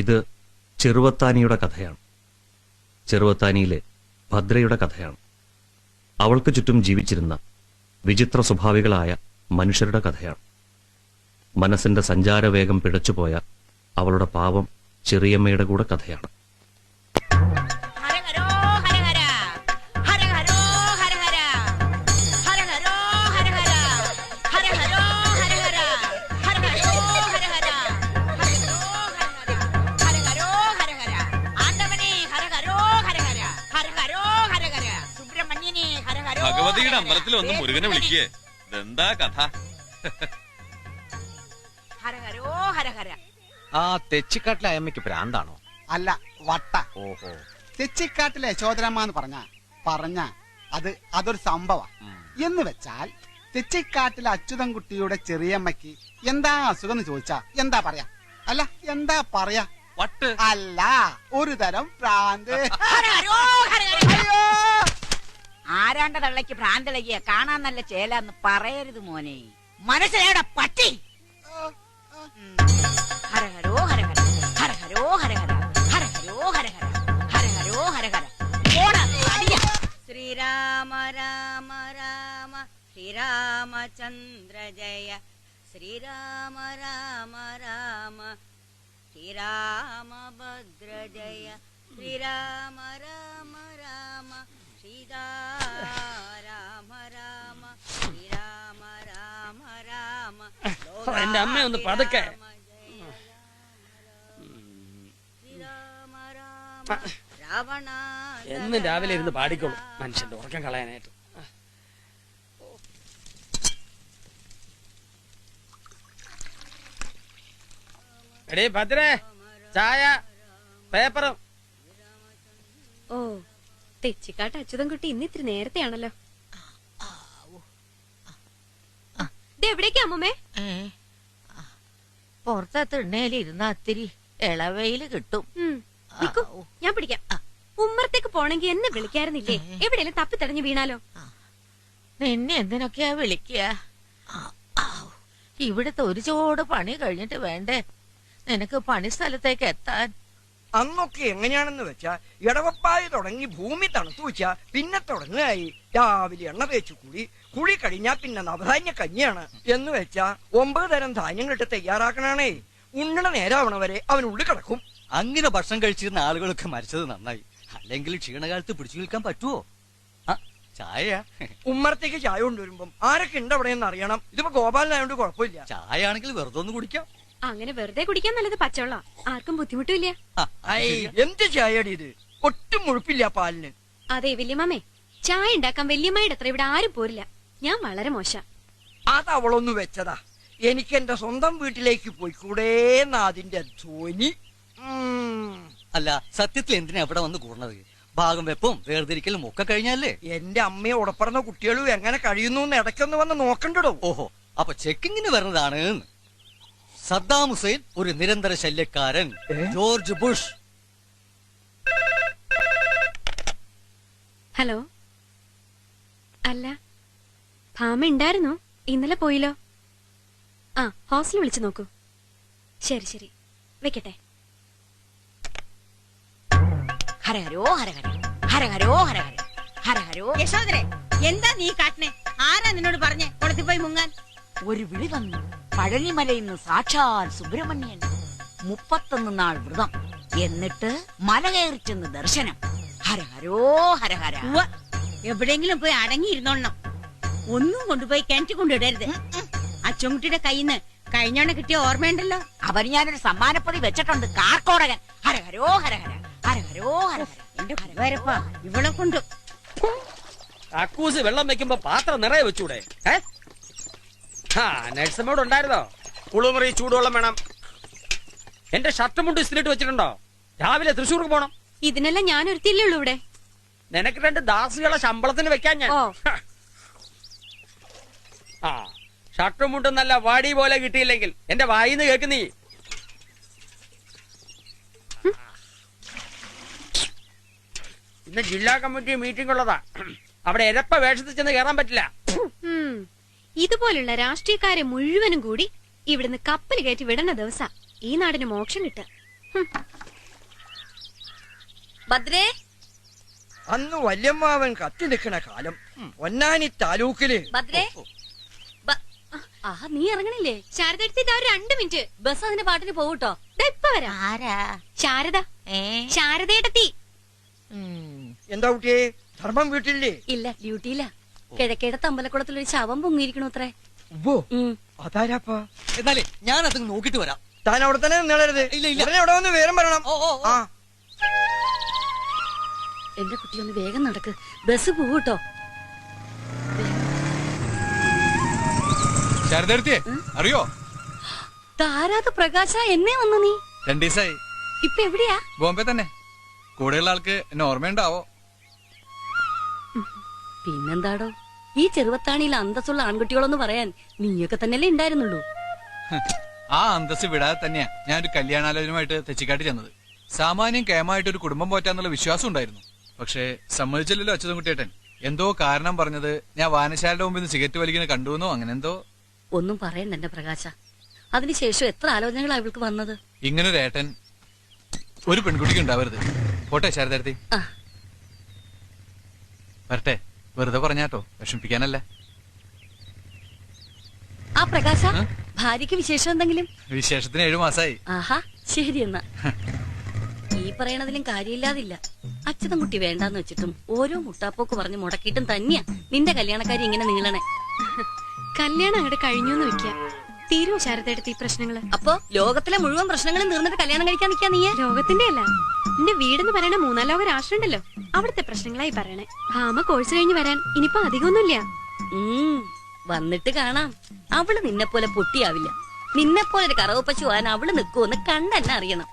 ഇത് ചെറുവത്താനിയുടെ കഥയാണ്. ചെറുവത്താനിയിലെ ഭദ്രയുടെ കഥയാണ്. അവൾക്ക് ചുറ്റും ജീവിച്ചിരുന്ന വിചിത്ര സ്വഭാവികളായ മനുഷ്യരുടെ കഥയാണ്. മനസ്സിന്റെ സഞ്ചാരവേഗം പിഴച്ചുപോയ അവളുടെ പാവം ചെറിയമ്മയുടെ കൂടെ കഥയാണ്. ഭഗവതിയുടെ അമ്പലത്തിൽ വന്ന് മുരുകനെ വിളിക്കേ. എന്താ കഥ? ആ തെച്ചിക്കാട്ടിലെ അമ്മയ്ക്ക് ഭ്രാന്താണോ? അല്ല, വട്ട. ഓഹോ. തെച്ചിക്കാട്ടിലെ യശോദരമ്മ എന്ന് പറഞ്ഞ അതൊരു സംഭവ എന്ന് വെച്ചാൽ തെച്ചിക്കാട്ടിലെ അച്യുതൻകുട്ടിയുടെ ചെറിയമ്മയ്ക്ക് എന്താ അസുഖം എന്ന് ചോദിച്ചാ എന്താ പറയാ? അല്ല, എന്താ പറയാ? വട്ട് അല്ല, ഒരു തരം ഭ്രാന്ത്. ആരാണ്ട തള്ളയ്ക്ക് ഭ്രാന്തളകിയ കാണാൻ നല്ല ചേലാന്ന് പറയരുത് മോനെ. മനസ്സിലേടെ പട്ടി. ഹരഹരോ ഹരഹര ഹരഹരോ ഹരഹര ഹരഹരോ ഹരഹര ഹരഹരോ ഹരഹര. ശ്രീരാമ രാമ രാമ ശ്രീരാമചന്ദ്ര ജയ ശ്രീരാമ രാമ രാമ ശ്രീരാമഭദ്ര ജയ ശ്രീരാമ രാമ രാമ രാമ രാമ ശ്രീരാമ രാമ രാമ. എന്റെ അമ്മ ഒന്ന് പതുക്കെ. എന്നും രാവിലെ ഇരുന്ന് പാടിക്കോളൂ, മനുഷ്യന്റെ ഉറക്കം കളയാനായിട്ട്. എടീ ഭദ്രേ, ചായ പേപ്പറും. ഓ, തെച്ചിക്കാട്ട് അച്യുതൻകുട്ടി ഇന്ന് ഇത്തിരി നേരത്തെയാണല്ലോ. എവിടേക്കാ അമ്മൂമ്മേ? പുറത്തെ എണ്ണയിലിരുന്ന അത്തിരി ഇളവയില് കിട്ടും. ഞാൻ പിടിക്കാം. ഉമ്മറത്തേക്ക് പോണെങ്കി എന്നെ വിളിക്കാറുന്നില്ലേ? എവിടെയെങ്കിലും തപ്പിത്തടഞ്ഞ് വീണാലോ? നിന്നെ എന്തിനൊക്കെയാ വിളിക്കുക? ഇവിടുത്തെ ഒരു ചോട് പണി കഴിഞ്ഞിട്ട് വേണ്ടേ നിനക്ക് പണി സ്ഥലത്തേക്ക് എത്താൻ? അന്നൊക്കെ എങ്ങനെയാണെന്ന് വെച്ചാ ഇടവപ്പായി തുടങ്ങി ഭൂമി തണുത്തു വെച്ചാ പിന്നെ തുടങ്ങായി രാവിലെ എണ്ണ തേച്ചു കുളി കഴിഞ്ഞാ പിന്നെ നവധാന്യ കഞ്ഞിയാണ് എന്ന് വെച്ചാ 9 തരം ധാന്യങ്ങളിട്ട് തയ്യാറാക്കണേ. ഉണ്ണണ നേരാവണവരെ അവനുള്ളിൽ കിടക്കും. അങ്ങനെ ഭക്ഷണം കഴിച്ചിരുന്ന ആളുകളൊക്കെ മരിച്ചത് നന്നായി. അല്ലെങ്കിൽ ക്ഷീണകാലത്ത് പിടിച്ചു നിൽക്കാൻ പറ്റുമോ? ചായ. ഉമ്മറത്തേക്ക് ചായ കൊണ്ടുവരുമ്പം ആരൊക്കെ ഉണ്ട് അവിടെ എന്ന് അറിയണം. ഇതിപ്പോ ഗോപാലനായോണ്ട് കുഴപ്പമില്ല. ചായ ആണെങ്കിൽ വെറുതെ ഒന്ന് കുടിക്കാം. അങ്ങനെ വെറുതെ കുടിക്കാൻ നല്ലത് പച്ചവെള്ള. ആർക്കും ബുദ്ധിമുട്ടില്ല. എന്ത് ചായടി ഇത്? ഒട്ടും മുഴുപ്പില്ല പാലിന്. അതെ വല്യമ്മേ, ചായ ഉണ്ടാക്കാൻ വല്യമ്മയുടെ അത്ര ഇവിടെ ആരും പോരില്ല. ഞാൻ വളരെ മോശ. അത് അവളൊന്നു വെച്ചതാ. എനിക്ക് എന്റെ സ്വന്തം വീട്ടിലേക്ക് പോയിക്കൂടേന്ന് അതിന്റെ ധ്വനി. അല്ല, സത്യത്തിൽ എന്തിനാ ഇവിടെ വന്ന് കൂടണത്? ഭാഗം വെപ്പും വേർതിരിക്കലും ഒക്കെ കഴിഞ്ഞല്ലേ? എന്റെ അമ്മയെ ഉടപ്പറന്ന കുട്ടികളും എങ്ങനെ കഴിയുന്നു എന്ന് ഇടയ്ക്കൊന്ന് വന്ന് നോക്കണ്ടോ? ഓഹോ, അപ്പൊ ചെക്കിങ്ങിന് വരുന്നതാണ്. സദ്ദാം ഹുസൈൻ ഒരു നിരന്തര ശല്യക്കാരൻ. George Bush. ഹലോ. അല്ല, ഭാമ ഉണ്ടായിരുന്നോ? ഇന്നലെ പോയില്ലോ. ആ, ഹോസ്റ്റൽ വിളിച്ചു നോക്കൂ. ശരി ശരി, വെക്കട്ടെ. ഹരഹരോ ഹരഹര ഹരഹരോ ഹരഹര ഹരഹരോ. യശോദരെ, എന്താ നീ കാട്ടണേ? ആരാ നിന്നോട് പറഞ്ഞേ കുളത്തിൽ പോയി മുങ്ങാൻ? ഒരു വിളി വന്നു. പഴനിമലയിൽ നിന്ന് സാക്ഷാൽ സുബ്രഹ്മണ്യൻ. 31 നാൾ വ്രതം. എന്നിട്ട് മല കയറി ചെന്ന് ദർശനം. ഹരഹരോ ഹരഹര. എവിടെയെങ്കിലും പോയി അടങ്ങിയിരുന്നോണം. ഒന്നും കൊണ്ടുപോയി കിണറ്റി കൊണ്ടിടരുത്. അച്ചുമുട്ടിയുടെ കയ്യിൽ നിന്ന് കഴിഞ്ഞോണ കിട്ടിയ ഓർമ്മയുണ്ടല്ലോ. അവർ ഞാനൊരു സമ്മാനപ്പൊതി വെച്ചിട്ടുണ്ട്. കാർക്കോടകൻ. ഹരഹരോ ഹരഹര ഹരഹരോ ഹരഹര. എന്റെ ഹരവരപ്പാ, ഇവളെ കൊണ്ട് അക്കൂസ് വെള്ളം വെക്കുമ്പോ പാത്രം നിറയെ വെച്ചൂടെ? നഴ്സമ്മോട് ഉണ്ടായിരുന്നോ? കുളിമുറി ചൂടുവെള്ളം വേണം. എന്റെ ഷർട്ട് മുണ്ട് ഇസ്തിരിട്ട് വെച്ചിട്ടുണ്ടോ? രാവിലെ തൃശ്ശൂർക്ക് പോണം. ഇതിനെല്ലാം ഞാൻ ഒരുത്തില്ലേ ഉള്ളൂ ഇവിടെ. നിനക്ക് 2 ദാസികളെ ശമ്പളത്തിന് വെക്കാൻ ഞാൻ. ഷർട്ടും മുണ്ടും നല്ല വാടി പോലെ കിട്ടിയില്ലെങ്കിൽ എന്റെ വായിന്ന് കേൾക്കുന്നീ. ഇന്ന് ജില്ലാ കമ്മിറ്റി മീറ്റിംഗ് ഉള്ളതാ. അവിടെ എരപ്പ വേഷത്തിൽ ചെന്ന് കയറാൻ പറ്റില്ല. ഇതുപോലുള്ള രാഷ്ട്രീയക്കാരെ മുഴുവനും കൂടി ഇവിടുന്ന് കപ്പൽ കയറ്റി വിടുന്ന ദിവസം ഈ നാടിന് മോക്ഷം കിട്ടുക. ഭദ്രേ, അന്ന് വല്യമ്മാവൻ കത്തി നിൽക്കണ കാലം പൊന്നാനി താലൂക്കില് ഭദ്രേ. ആഹാ, നീ ഇറങ്ങണില്ലേ? ശാരദ എടുത്തിട്ട് 2 മിനിറ്റ്. ബസ് അതിന്റെ പാട്ടിന് പോകൂട്ടോ. ഇപ്പൊ വരാം. ആരാ? ശാരദ. ശാരദയെടുത്തി. എന്താ കുട്ടിയെ, ധർമ്മം വീട്ടില്ലേ? ഇല്ല, ഡ്യൂട്ടിയില്ല. കിഴക്കേടത്ത് അമ്പലക്കുളത്തിൽ ഒരു ശവം പൊങ്ങിയിരിക്കണു അത്രേ. അതാരാപ്പാ? എന്നാലേ ഞാൻ അത് നോക്കിട്ട് വരാം. താൻ അവിടെ തന്നെ നിന്നളരുത്. ഇല്ല, ഇല്ല. ഉടനെ അവിടെ വന്ന് വിവരം പറയണം. ആ എന്റെ കുട്ടി ഒന്ന് വേഗം നടക്ക്, ബസ് പോകൂട്ടോ. ശാരദേ അറിയോ? താരാത് പ്രകാശ, എന്നെ വന്നു നീ? 2 ദിവസമായി. ഇപ്പൊ എവിടെയാ? ബോംബെ തന്നെ. കൂടെയുള്ള ആൾക്ക് എന്നെ ഓർമ്മയുണ്ടാവോ? പിന്നെന്താടോ, ഈ ചെറുവത്താണിയിൽ അന്തസ്സുള്ള ആൺകുട്ടികളൊന്ന് പറയാൻ നീയൊക്കെ തന്നെയല്ലേ ഉണ്ടായിരുന്നുള്ളൂ. ആ അന്തസ് വിടാതെ തന്നെയാ ഞാൻ ഒരു കല്യാണാലോചനയുമായിട്ട് തെച്ചിക്കാട്ടി ചെന്നത്. സാമാന്യം കേമായിട്ട് ഒരു കുടുംബം പോറ്റാന്നുള്ള വിശ്വാസം ഉണ്ടായിരുന്നു. പക്ഷേ സമ്മതിച്ചില്ലല്ലോ അച്യുതൻകുട്ടിയേട്ടൻ. എന്തോ കാരണം പറഞ്ഞത് ഞാൻ വായനശാലയുടെ മുമ്പിൽ നിന്ന് സിഗരറ്റ് വലിക്കുന്ന കണ്ടുവെന്നോ അങ്ങനെ എന്തോ. ഒന്നും പറയണ്ട എന്റെ പ്രകാശ. അതിനുശേഷം എത്ര ആലോചനകളാ ഇവൾക്ക് വന്നത്. ഇങ്ങനൊരു ഏട്ടൻ ഒരു പെൺകുട്ടിക്ക് ഉണ്ടാവരുത്. പോട്ടെ ശാരദാരത്തി, ആ, വരട്ടെ. വെറുതെ പറഞ്ഞാട്ടോ, വിഷമിപ്പിക്കാനല്ല. ആ പ്രകാശ, ഭാര്യക്ക് വിശേഷം എന്തെങ്കിലും? വിശേഷത്തിന് 7 മാസമായി. ആഹാ, ശരി എന്നാ. ഈ പറയണതിലും കാര്യമില്ലാതില്ല. അച്യുതൻകുട്ടി വേണ്ടാന്ന് വെച്ചിട്ടും ഓരോ മുട്ടാപ്പോക്ക് പറഞ്ഞ് മുടക്കിയിട്ടും തന്നെയാ നിന്റെ കല്യാണക്കാരി ഇങ്ങനെ നീളണേ. കല്യാണം അങ്ങോട്ട് കഴിഞ്ഞൂന്ന് വെക്കാം. തീരുവോ ശാരദയെടുത്ത് ഈ പ്രശ്നങ്ങള്? അപ്പൊ ലോകത്തിലെ മുഴുവൻ പ്രശ്നങ്ങളും തീർന്നിട്ട് കല്യാണം കഴിക്കാൻ നിൽക്കാ നീ? ലോകത്തിന്റെ അല്ല, എന്റെ വീടെന്ന് പറയണ 3-4 ലോക രാഷ്ട്രം ഉണ്ടല്ലോ, അവിടുത്തെ പ്രശ്നങ്ങളായി പറയണേ. ഭാമ കോഴ്സ് കഴിഞ്ഞ് വരാൻ ഇനിയിപ്പോ അധികമൊന്നുമില്ല. വന്നിട്ട് കാണാം. അവള് നിന്നെ പോലെ പൊട്ടിയാവില്ല. നിന്നെ പോലെ ഒരു കറവ് പശു ആൻ അവള് നിൽക്കുമെന്ന് കണ്ടെന്നെ അറിയണം.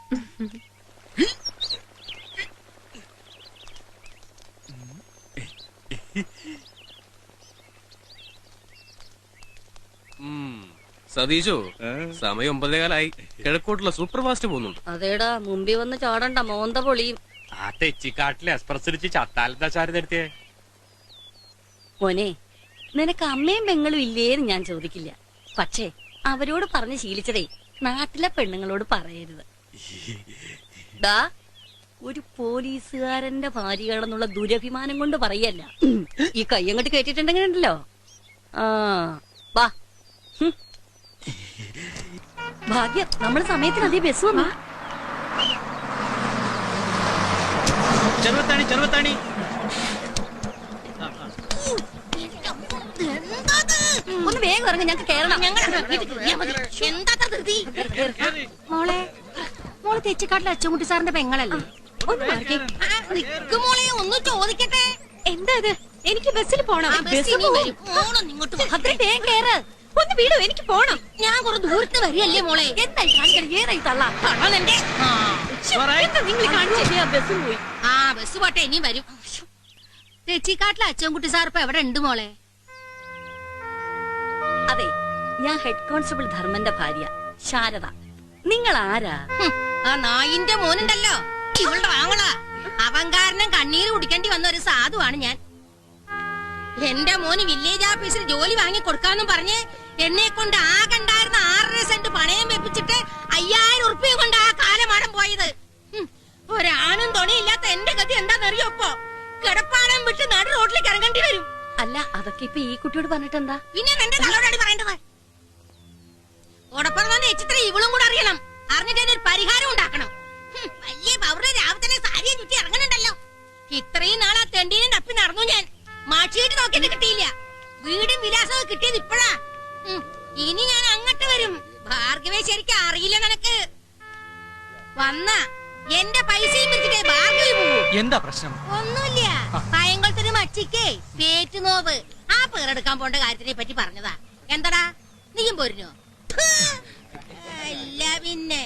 സതീശോ, സമയം 9:15. കിഴക്കോട്ടുള്ള സൂപ്പർ ഫാസ്റ്റ് പോകുന്നുണ്ട്. അതേടാ, മുമ്പിൽ വന്ന് ചാടണ്ട, മോന്ത പൊളിയും. ആ തെച്ചിക്കാട്ടിലെ എക്സ്പ്രസ് ഇടിച്ച് ചത്താലെന്താ ശാരദെടുത്തേ? മോനെ, നിനക്ക് അമ്മയും പെങ്ങളും ഇല്ലേന്ന് ഞാൻ ചോദിക്കില്ല. പക്ഷേ അവരോട് പറഞ്ഞ് ശീലിച്ചതേ നാട്ടിലെ പെണ്ണുങ്ങളോട് പറയരുത്. ദാ, ഒരു പോലീസുകാരന്റെ ഭാര്യയാണെന്നുള്ള ദുരഭിമാനം കൊണ്ട് പറയല്ല. ഈ കയ്യങ്ങോട്ട് കേട്ടിട്ടുണ്ടെങ്കിലുണ്ടല്ലോ. ആ, വാ. ഭാഗ്യം, നമ്മുടെ സമയത്തിന് അതേ ബസ് വന്നു. ചെറുവത്താണി ചെറുവത്താണി. ഒന്ന് വേഗം ഇറങ്ങി, ഞങ്ങൾക്ക് കേറണം. മോളെ, മോളെ തെച്ചിക്കാട്ടിലെ അച്ചൻകുട്ടി സാറിന്റെ പെങ്ങളല്ലേ? ഒന്ന് ചോദിക്കട്ടെ. എന്താ ഇത്? എനിക്ക് ബസ്സിൽ പോണം. ഒന്ന് വീടോ, എനിക്ക് പോണം. ഞാൻ കുറെ ദൂരത്ത് വരികയല്ലേ മോളെ. എന്തായി കാണിക്കണം? തള്ള ബസ് പോയി. ആ, ബസ് പോട്ടെ, ഇനിയും വരും. തെച്ചിക്കാട്ടിലെ അച്ചൻകുട്ടി സാർ ഇപ്പൊ എവിടെ ഉണ്ട് മോളെ? അതെ, ഞാൻ ഹെഡ് കോൺസ്റ്റബിൾ ധർമ്മന്റെ ഭാര്യ ശാരദ. നിങ്ങൾ ആരാ? ആ നായിന്റെ മോനുണ്ടല്ലോ, ഇവളുടെ വാങ്ങളാ. അവൻ കാരണം കണ്ണീര് കുടിക്കേണ്ടി വന്ന ഒരു സാധുവാണ് ഞാൻ. എന്റെ മോന് വില്ലേജ് ഓഫീസിൽ ജോലി വാങ്ങി കൊടുക്കാന്നും പറഞ്ഞ് എന്നെ കൊണ്ട് ആകണ്ടായിരുന്ന 6.5 സെന്റ് പണയം വെപ്പിച്ചിട്ട് 5000 ഉറുപ്പിക കൊണ്ട് ആ കാലമാടം പോയത്. ഒരാണും തുണയില്ലാത്ത എന്റെ ഗതി എന്താണെന്നറിയോ? ഇപ്പൊ കിടപ്പാടം വിട്ട് നടു റോഡിലേക്ക് ഇറങ്ങേണ്ടി വരും. അല്ല, അതൊക്കെ ഇപ്പൊ ഈ കുട്ടിയോട് പറഞ്ഞിട്ടെന്താ? പിന്നെ എന്റെ തലോടാണ് പറയേണ്ടത്. ഓടപ്പുറം വന്ന് എച്ചിത്ര ഇവളും കൂടെ അറിയണം. അറിഞ്ഞിട്ട് ഒരു പരിഹാരം ഉണ്ടാക്കണം. വലിയ പൗരുടെ രാവിലെ തന്നെ സാരിയെ ചുറ്റി ഇറങ്ങണുണ്ടല്ലോ. ഇത്രയും നാളാ തെണ്ടീനെ തപ്പി നടന്നു ഞാൻ. മാഷിയിട്ട് നോക്കിയിട്ട് കിട്ടിയില്ല. വീടും വിലാസവും കിട്ടിയത് ഇപ്പഴാ. ഇനി ഞാൻ അങ്ങോട്ട് വരും. ഭാർഗവേ ശരിക്കും അറിയില്ല നിനക്ക്. വന്ന എന്റെ പൈസയും വെച്ചിട്ടേ ഭാർഗവി പോവൂ. എന്താ പ്രശ്നം? ഒന്നുമില്ല, പയങ്കൊളത്തൊരു മച്ചിക്കേ പേറ്റ് നോവ്. ആ പേരെടുക്കാൻ പോണ്ട കാര്യത്തിനെ പറ്റി പറഞ്ഞതാ. എന്താടാ, നീയും പോരുന്നോ? അല്ല പിന്നെ.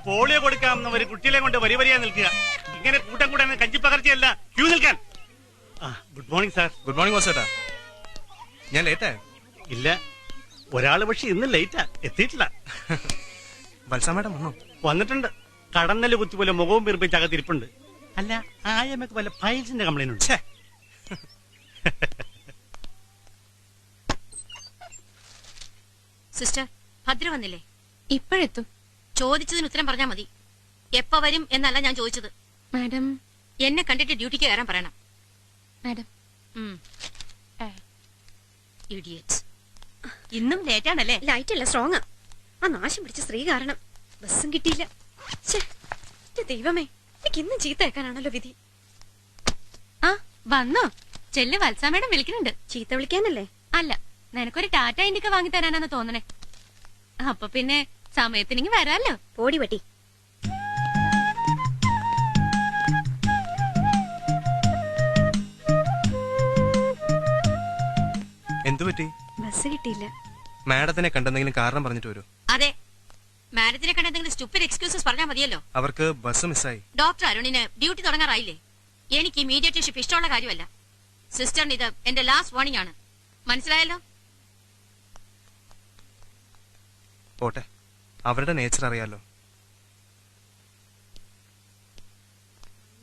പോളിയോ കൊടുക്കാമെന്ന് ഒരു കുട്ടികളെ കൊണ്ട് വരി വരിയാ നിൽക്കുക. ഇങ്ങനെ കൂട്ടം കൂടാൻ കഞ്ചിപ്പകർച്ചയല്ല, ക്യൂ നിൽക്കാൻ. Good morning sir. Good morning വാസേട്ടാ. ഞാൻ ലേറ്റാ? ഇല്ല, ഒരാള് പക്ഷെ ഇന്ന് ലേറ്റാ എത്തിയിട്ടില്ല. വത്സ മാഡം വന്നോ? വന്നിട്ടുണ്ട്. കടന്നല് കുത്തി പോലെ മുഖവും വീർപ്പിച്ച് അകത്തിരിപ്പുണ്ട്. അല്ല, ആയമ്മക്ക് വല്ല ഫൈൽസിന്റെ കംപ്ലൈന്റ് ഉണ്ട്. സിസ്റ്റർ, ഭദ്ര വന്നില്ലേ? ഇപ്പോഴെത്തും. ചോദിച്ചതിന് ഉത്തരം പറഞ്ഞാ മതി. എപ്പ വരും എന്നല്ല ഞാൻ ചോദിച്ചത്. മാഡം, എന്നെ കണ്ടിട്ട് ഡ്യൂട്ടിക്ക് കയറാൻ പറയണം. മാഡം. ഇഡിയറ്റ്സ്. ഇന്നും ലേറ്റാണല്ലേ? ലൈറ്റ് അല്ല, സ്ട്രോങ്ങാ. ആ നാശം പിടിച്ച സ്ത്രീ കാരണം ബസ്സും കിട്ടിയില്ല. ദൈവമേ, എനിക്ക് ഇന്നും ചീത്ത കേൾക്കാനാണല്ലോ വിധി. ആ വന്നോ? ചെല്ല്, വത്സാമേടം വിളിക്കുന്നുണ്ട്. ചീത്ത വിളിക്കാനല്ലേ? അല്ല, നിനക്കൊരു ടാറ്റ ഇന്ത്യക്ക വാങ്ങി തരാനാന്ന് തോന്നണേ. അപ്പൊ പിന്നെ സമയത്തിനെങ്കിൽ വരാല്ലോ. പോടി പറ്റി. എന്തു പറ്റി? ബസ് കിട്ടിയില്ല. മാഡത്തിനെ കണ്ടെന്തെങ്കിലും കാരണം പറഞ്ഞിട്ട് വരൂ. അതെ, മാഡത്തിനെ കണ്ട എന്തെങ്കിലും സ്റ്റുപ്പിഡ് എക്സ്ക്യൂസസ് പറഞ്ഞാൽ മതിയല്ലോ. അവർക്ക് ബസ് മിസ്സായി. ഡോക്ടർ അരുണിന് ഡ്യൂട്ടി തുടങ്ങാറായില്ലേ? എനിക്ക് ഇമീഡിയറ്റ് ഷിപ്പ് ഇഷ്ടമുള്ള കാര്യമല്ല. സിസ്റ്ററിന് ഇത് എന്റെ ലാസ്റ്റ് വാർണിംഗ് ആണ്. മനസ്സിലായല്ലോ? പോട്ടെ, അവരുടെ നേച്ചർ അറിയാലോ.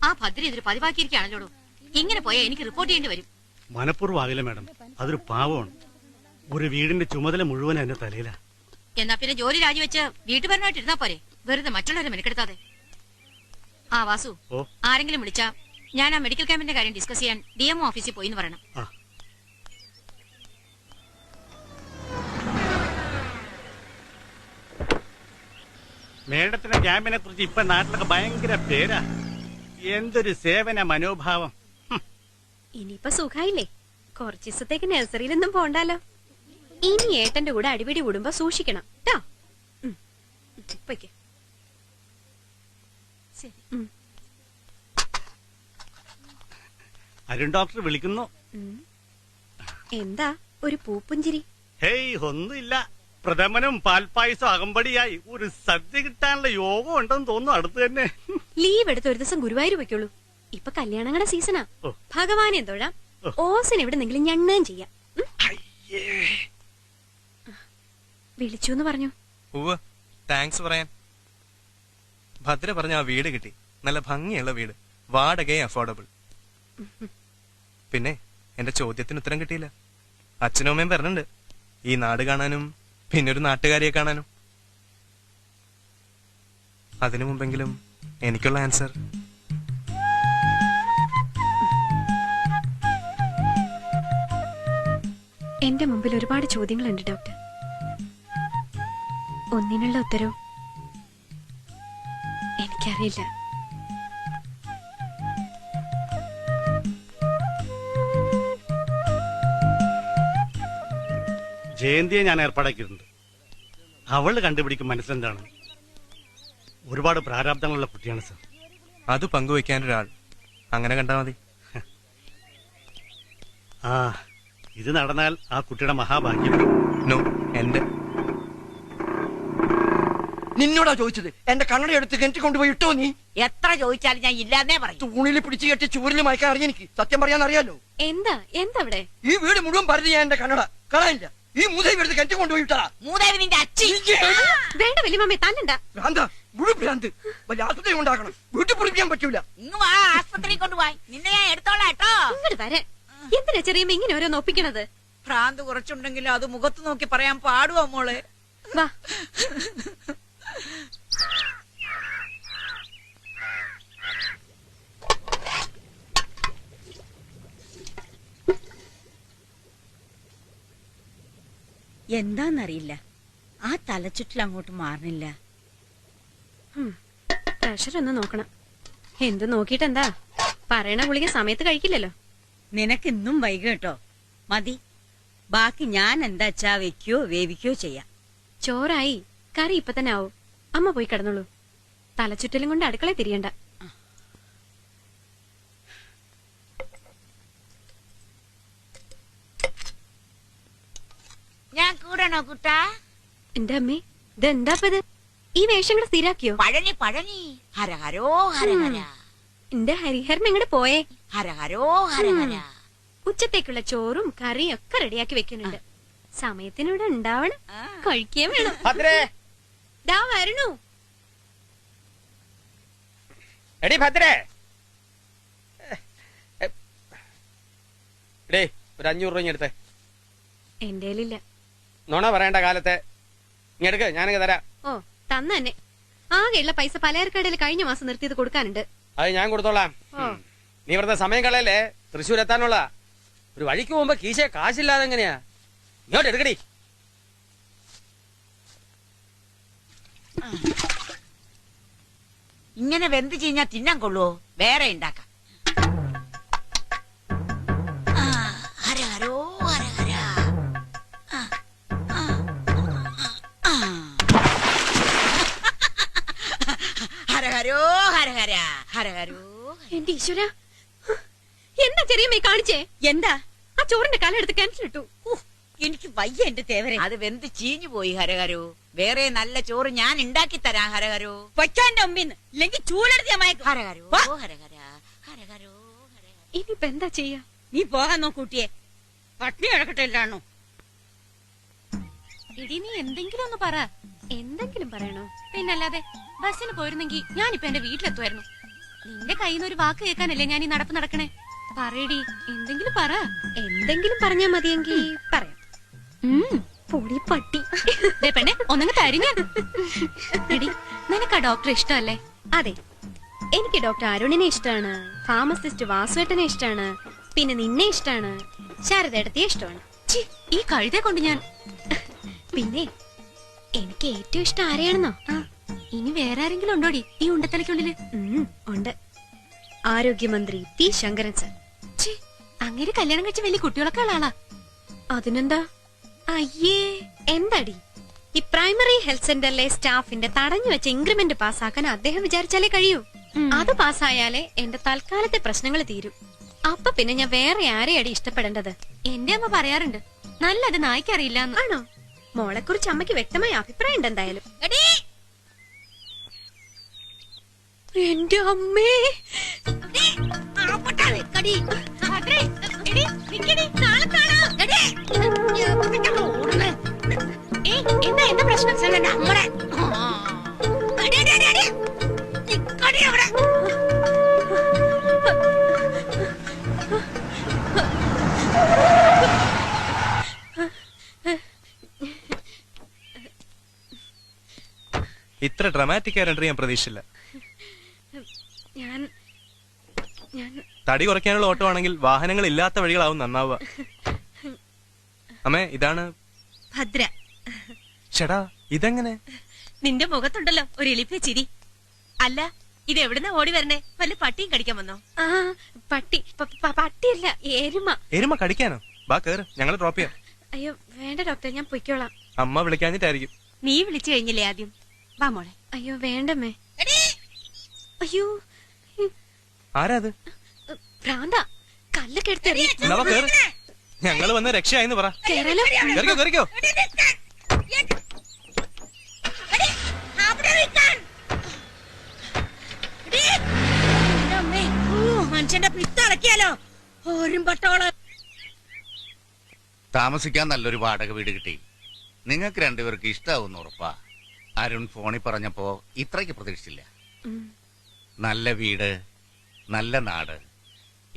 ആ ഭദ്ര ഇതൊരു പതിവാക്കിയിരിക്കുകയാണല്ലോ. ഇങ്ങനെ പോയാൽ എനിക്ക് റിപ്പോർട്ട് ചെയ്യേണ്ടി വരും. മനഃപൂർവ്വം ആകില്ല മാഡം, അതൊരു പാവമാണ്. ഒരു വീടിന്റെ ചുമതല മുഴുവൻ എന്റെ തലയിലാ. എന്നാ പിന്നെ ജോലി രാജിവെച്ച് വീട്ടുപരമായിട്ട് ഇരുന്നാ പോരെ, വെറുതെ മറ്റുള്ളവരെ മെനക്കെടുത്താതെ. ആ വാസു, ആരെങ്കിലും വിളിച്ചാ ഞാൻ ആ മെഡിക്കൽ ക്യാമ്പിന്റെ കാര്യം ഡിസ്കസ് ചെയ്യാൻ DMO ഓഫീസിൽ പോയി എന്ന് പറയണം. മേഡത്തിന്റെ ക്യാമ്പിനെ കുറിച്ച് ഇപ്പൊ നാട്ടിലൊക്കെ ഭയങ്കര പേരാ. എന്തൊരു സേവന മനോഭാവം. ഇനിയിപ്പൊ സുഖായില്ലേ? കുറച്ച് ദിവസത്തേക്ക് നഴ്സറിയിലൊന്നും പോണ്ടാലോ. ഇനി ഏട്ടന്റെ കൂടെ അടിപിടി കൂടുമ്പോ സൂക്ഷിക്കണം ട്ടോ. അരുൺ ഡോക്ടർ വിളിക്കുന്നു. എന്താ ഒരു പൂപ്പുഞ്ചിരി? ഹേയ്, ഒന്നുമില്ല. പ്രഥമനും പാൽപ്പായസം അകമ്പടിയായി ഒരു സദ്യ കിട്ടാനുള്ള യോഗം ഉണ്ടെന്ന് തോന്നുന്നു അടുത്ത് തന്നെ. ലീവ് എടുത്ത് ഒരു ദിവസം ഗുരുവായൂർ വെക്കുള്ളൂ. ഇപ്പൊ കല്യാണങ്ങളുടെ സീസണാ. ഭഗവാനെ തൊഴാം, ഓസിന് എവിടെന്നെങ്കിലും ഞണ്ണേം ചെയ്യാം. വിളിച്ചു എന്ന് പറഞ്ഞു. താങ്ക്സ് പറയാൻ. ഭദ്ര പറഞ്ഞ ആ വീട് കിട്ടി. നല്ല ഭംഗിയുള്ള വീട്, വാടകയും അഫോർഡബിൾ. പിന്നെ എന്റെ ചോദ്യത്തിന് ഉത്തരം കിട്ടിയില്ല. അച്ഛനും അമ്മയും പറഞ്ഞിട്ടുണ്ട് ഈ നാട് കാണാനും പിന്നെ ഒരു നാട്ടുകാരിയെ കാണാനും. അതിനു മുമ്പെങ്കിലും എനിക്കുള്ള ആൻസർ. എന്റെ മുമ്പിൽ ഒരുപാട് ചോദ്യങ്ങളുണ്ട് ഡോക്ടർ. ഒന്നിനുള്ള ഉത്തരവും എനിക്കറിയില്ല. ജയന്തിയെ ഞാൻ ഏർപ്പാടാക്കിയിട്ടുണ്ട്. അവള് കണ്ടുപിടിക്കും മനസ്സിലെന്താണ്. ഒരുപാട് പ്രാരാബ്ദങ്ങളുള്ള കുട്ടിയാണ് സർ. അത് പങ്കുവയ്ക്കാനൊരാൾ അങ്ങനെ കണ്ടാ മതി. ആ, ഇത് നടന്നാൽ ആ കുട്ടിയുടെ മഹാഭാഗ്യം. നോ, എന്റെ. നിന്നോടാ ചോദിച്ചത്? എന്റെ കണ്ണട എടുത്ത് കിണറ്റി കൊണ്ടുപോയി ഇട്ടോ നീ? എത്ര ചോദിച്ചാലും ഞാൻ ഇല്ലാന്നേ പറയും. തൂണിൽ പിടിച്ചു കെട്ടി ചൂരിൽ മയക്കാൻ അറിയെനിക്ക്. സത്യം പറയാൻ അറിയാലോ. എന്താ അവിടെ? ഈ വീട് മുഴുവൻ പരതി ഞാൻ എന്റെ കണ്ണട കളയില്ല. ഈ മൂദേവി എടുത്ത് കിണറ്റി കൊണ്ടുപോയിട്ടാ. മൂദേവി നിന്റെ അച്ഛൻ. വേണ്ട വലിയമ്മേ, തല്ലണ്ട. ഭ്രാന്ത, മുഴു ഭ്രാന്ത്. വലിയ ആശുപത്രി ഉണ്ടാക്കണം. വീട്ടിൽ പൊറിപ്പിക്കാൻ പറ്റൂല. ഇങ്ങ് വാ, ആസ്പത്രി കൊണ്ടുപോയി. നിന്നെ ഞാൻ എടുത്തോളാം കേട്ടോ. ഇങ്ങോട്ട് വരെ. എന്തിനാ ചെറിയമ്മ ഇങ്ങനെ ഓരോന്ന് ഒപ്പിക്കണത്? ഭ്രാന്ത് കുറച്ചുണ്ടെങ്കിലും അത് മുഖത്ത് നോക്കി പറയാൻ പാടുവോ മോളെ? വാ. എന്താന്നറിയില്ല, ആ തലച്ചുറ്റിൽ അങ്ങോട്ട് മാറണില്ല. പ്രഷർ ഒന്ന് നോക്കണം. എന്ത് നോക്കിട്ടെന്താ? പറയണ ഗുളിക സമയത്ത് കഴിക്കില്ലല്ലോ. നിനക്ക് ഇന്നും വൈകും കേട്ടോ. മതി, ബാക്കി ഞാൻ എന്താച്ചാ വെക്കോ വേവിക്കോ ചെയ്യാം. ചോറായി, കറി ഇപ്പൊ തന്നെ ആവും. അമ്മ പോയി കിടന്നോളൂ. തലച്ചുറ്റലും കൊണ്ട് അടുക്കള തിരിയണ്ട. ഞാൻ കൂടണോ കുട്ടാ? എന്റെ അമ്മേ, ഇതെന്താപ്പത്? ഈ വേഷങ്ങൾ സ്ഥിരാക്കിയോ? പഴനി പഴനി, ഹരഹരോ ഹരഹര. എന്റെ ഹരിഹരൻ എങ്ങോട്ട് പോയേ? ഹരഹരോ ഹരഹര. ഉച്ചത്തേക്കുള്ള ചോറും കറിയും ഒക്കെ റെഡിയാക്കി വെക്കുന്നുണ്ട്. സമയത്തിനൂടെ ഉണ്ടാവണം, കഴിക്കാൻ വേണം. ഭദ്രേ ദാ വരണു. എടി ഭദ്രേ, എടേ ഒരു 500 രൂപ എടുത്തേ. എന്റെ നോണ പറയേണ്ട കാലത്തെ ഇങ്ങ എടുക്ക്, ഞാനങ്ങ് തരാം. ഓ തന്നെ. ആകെയുള്ള പൈസ പലചരക്കടയിൽ കഴിഞ്ഞ മാസം നിർത്തിയത് കൊടുക്കാനുണ്ട്. അത് ഞാൻ കൊടുത്തോളാം. നീ ഇവിടുത്തെ സമയം കളയല്ലേ, തൃശ്ശൂർ എത്താനുള്ള. ഒരു വഴിക്ക് പോകുമ്പോ കീശ കാശില്ലാതെ എങ്ങനെയാ? ഇങ്ങോട്ട് എടുക്കടി. ഇങ്ങനെ വെന്ത് ചീഞ്ഞാ തിന്നാൻ കൊള്ളുവോ? വേറെ ഉണ്ടാക്കാം. ഹരഹരോ ഹരഹര. ഹരഹരോ ഹരഹര ഹരഹരോ. എന്റെ ഈശ്വര, എന്താ ചെറിയമ്മ കാണിച്ചേ? എന്താ? ആ ചോറിന്റെ കല എടുത്ത് ക്യാൻസൽ ഇട്ടു. എനിക്ക് വയ്യ എന്റെ തേവരെ. അത് വെന്ത് ചീഞ്ഞു പോയി ഹരഹരോ. വേറെ നല്ല ചോറ് ഞാൻ ഉണ്ടാക്കി തരാം ഹരഹരോ. വയ്ക്കാന്റെ അമ്പിന്ന് ഇല്ലെങ്കിൽ ചൂലെടുത്ത് ഞാൻ മയക്കും. ഹരഹരോ ഹരഹര ഹരഹരോ. ഇനിയിപ്പോ എന്താ ചെയ്യാ? നീ പോകാൻ നോക്കൂട്ടിയെ, പട്ടിണി കിടക്കട്ടെ എല്ലാണോ? ഇടി നീ എന്തെങ്കിലും ഒന്ന് പറ. എന്തെങ്കിലും പറയണോ? പിന്നല്ലാതെ ബസ്സിന് പോയിരുന്നെങ്കിൽ ഞാനിപ്പോ എന്റെ വീട്ടിലെത്തുമായിരുന്നു. നിന്റെ കയ്യിൽ നിന്ന് ഒരു വാക്ക് കേൾക്കാനല്ലേ ഞാൻ ഈ നടപ്പ് നടക്കണേ? പറയടി, എന്തെങ്കിലും പറ. എന്തെങ്കിലും പറഞ്ഞാ മതിയെങ്കിൽ പറയാം. പൊടി പട്ടി പെണ്ണെ, ഒന്നങ്ങ് തരിഞ്ഞ. എടി, നിനക്ക് ആ ഡോക്ടറെ ഇഷ്ടമല്ലേ? അതെ, എനിക്ക് ഡോക്ടർ അരുണിനെ ഇഷ്ടമാണ്, ഫാർമസിസ്റ്റ് വാസുവേട്ടനെ ഇഷ്ടമാണ്, പിന്നെ നിന്നെ ഇഷ്ടമാണ്, ശാരദയുടെ ഇഷ്ടമാണ്. ഈ കഴുതെ കൊണ്ട് ഞാൻ. പിന്നെ എനിക്ക് ഏറ്റവും ഇഷ്ടം ആരെയാണെന്നോ? ഇനി വേറെ ആരെങ്കിലും ഉണ്ടോടി ഈ ഉണ്ടത്തലയ്ക്കുള്ളില്? ഉണ്ട്, ആരോഗ്യമന്ത്രി പി ശങ്കരൻ സർ. അങ്ങനെ കല്യാണം കഴിച്ച വലിയ കുട്ടികളൊക്കെ ഉള്ള ആളാ. അതിനെന്താ? അയ്യേ, എന്താടി ഈ പ്രൈമറി ഹെൽത്ത് സെന്ററിലെ സ്റ്റാഫിന്റെ തടഞ്ഞു വെച്ച ഇൻക്രിമെന്റ് പാസ്സാക്കാൻ അദ്ദേഹം വിചാരിച്ചാലേ കഴിയൂ. അത് പാസ്സായാലേ എന്റെ തൽക്കാലത്തെ പ്രശ്നങ്ങൾ തീരും. അപ്പൊ പിന്നെ ഞാൻ വേറെ ആരെയാടി ഇഷ്ടപ്പെടേണ്ടത്? എന്റെ അമ്മ പറയാറുണ്ട്, നല്ലത് നായ്ക്കറിയില്ല. ആണോ? മോളെ കുറിച്ച് അമ്മയ്ക്ക് വ്യക്തമായ അഭിപ്രായം ഉണ്ട് എന്തായാലും. എന്റെ അമ്മേ, എന്താ എന്താ പ്രശ്നം? ഇത്ര ഡ്രമാറ്റിക് ആയിട്ട് ഞാൻ പ്രതീക്ഷിച്ചില്ല. തടി കുറയ്ക്കാനുള്ള ഓട്ടോ ആണെങ്കിൽ വാഹനങ്ങൾ ഇല്ലാത്ത വഴികളാവും നന്നാവുക. അമ്മേ, ഇതാണ് ഭദ്ര. ചേടാ, ഇതെങ്ങനെ? നിന്റെ മുഖത്തുണ്ടല്ലോ ഒരു എളിപ്പ ചിരി. അല്ല, ഇത് എവിടുന്ന ഓടി വരണേ? വല്ല പട്ടിയും കടിക്കാൻ വന്നോ? പട്ടി പട്ടിയല്ല, എരുമ. എരുമ കടിക്കാനോ? ബാ കേറ്, ഞങ്ങൾ ഡ്രോപ്പ് ചെയ്യാം. അയ്യോ വേണ്ട ഡോക്ടർ, ഞാൻ പൊയ്ക്കോളാം. അമ്മ വിളിക്കാഞ്ഞിട്ടായിരിക്കും. നീ വിളിച്ചു കഴിഞ്ഞില്ലേ ആദ്യം? വാ മോളെ. അയ്യോ വേണ്ടമ്മേ. അയ്യോ, ആരാത്? ഭ്രാന്ത, കല്ലൊക്കെ എടുത്തെറി. ഞങ്ങള് വന്ന് രക്ഷയായിന്ന് പറ. കേറാലോ? കേറിക്കോ കേറിക്കോ. മനുഷ്യന്റെ പിത്തടക്കിയാലോ ഓരും പട്ടോള്. താമസിക്കാൻ നല്ലൊരു വാടക വീട് കിട്ടി. നിങ്ങൾക്ക് രണ്ടുപേർക്ക് ഇഷ്ടാവുന്ന ഉറപ്പാ. അരുൺ ഫോണിൽ പറഞ്ഞപ്പോ ഇത്രയ്ക്ക് പ്രതീക്ഷിച്ചില്ല. നല്ല വീട്, നല്ല നാട്.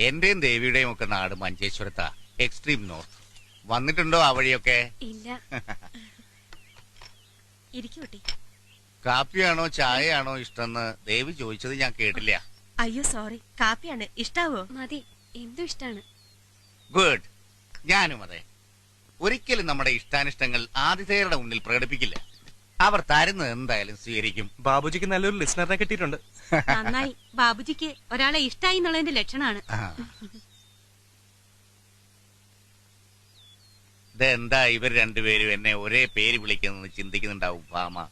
എന്റെയും ദേവിയുടെയും ഒക്കെ നാട് മഞ്ചേശ്വരത്താ, എക്സ്ട്രീം നോർത്ത്. വന്നിട്ടുണ്ടോ ആ വഴിയൊക്കെ? ഇല്ല. ഇരിക്കൂട്ടി. കാപ്പിയാണോ ചായയാണോ ഇഷ്ടമെന്ന് ദേവി ചോദിച്ചത് ഞാൻ കേട്ടില്ല. അയ്യോ സോറി, കാപ്പിയാണ്. ഇഷ്ടാവോ? മതി, എന്തും ഇഷ്ടാണ്. ഗുഡ്. ഞാനും അതെ. ഒരിക്കലും നമ്മുടെ ഇഷ്ടാനിഷ്ടങ്ങൾ ആതിഥേയരുടെ മുന്നിൽ പ്രകടിപ്പിക്കില്ല. അവർ തരുന്നത് എന്തായാലും സ്വീകരിക്കും. ബാബുജിക്ക് നല്ലൊരു ലിസണറിനെ കിട്ടിയിട്ടുണ്ട്. നന്നായി. ബാബുജിക്ക് ഒരാളെ ഇഷ്ടായി എന്നുള്ളതിന്റെ ലക്ഷണമാണ്. ഇതെന്താ ഇവർ രണ്ടുപേരും എന്നെ ഒരേ പേര് വിളിക്കുന്നത് ചിന്തിക്കുന്നുണ്ടാവും. ഭാമ.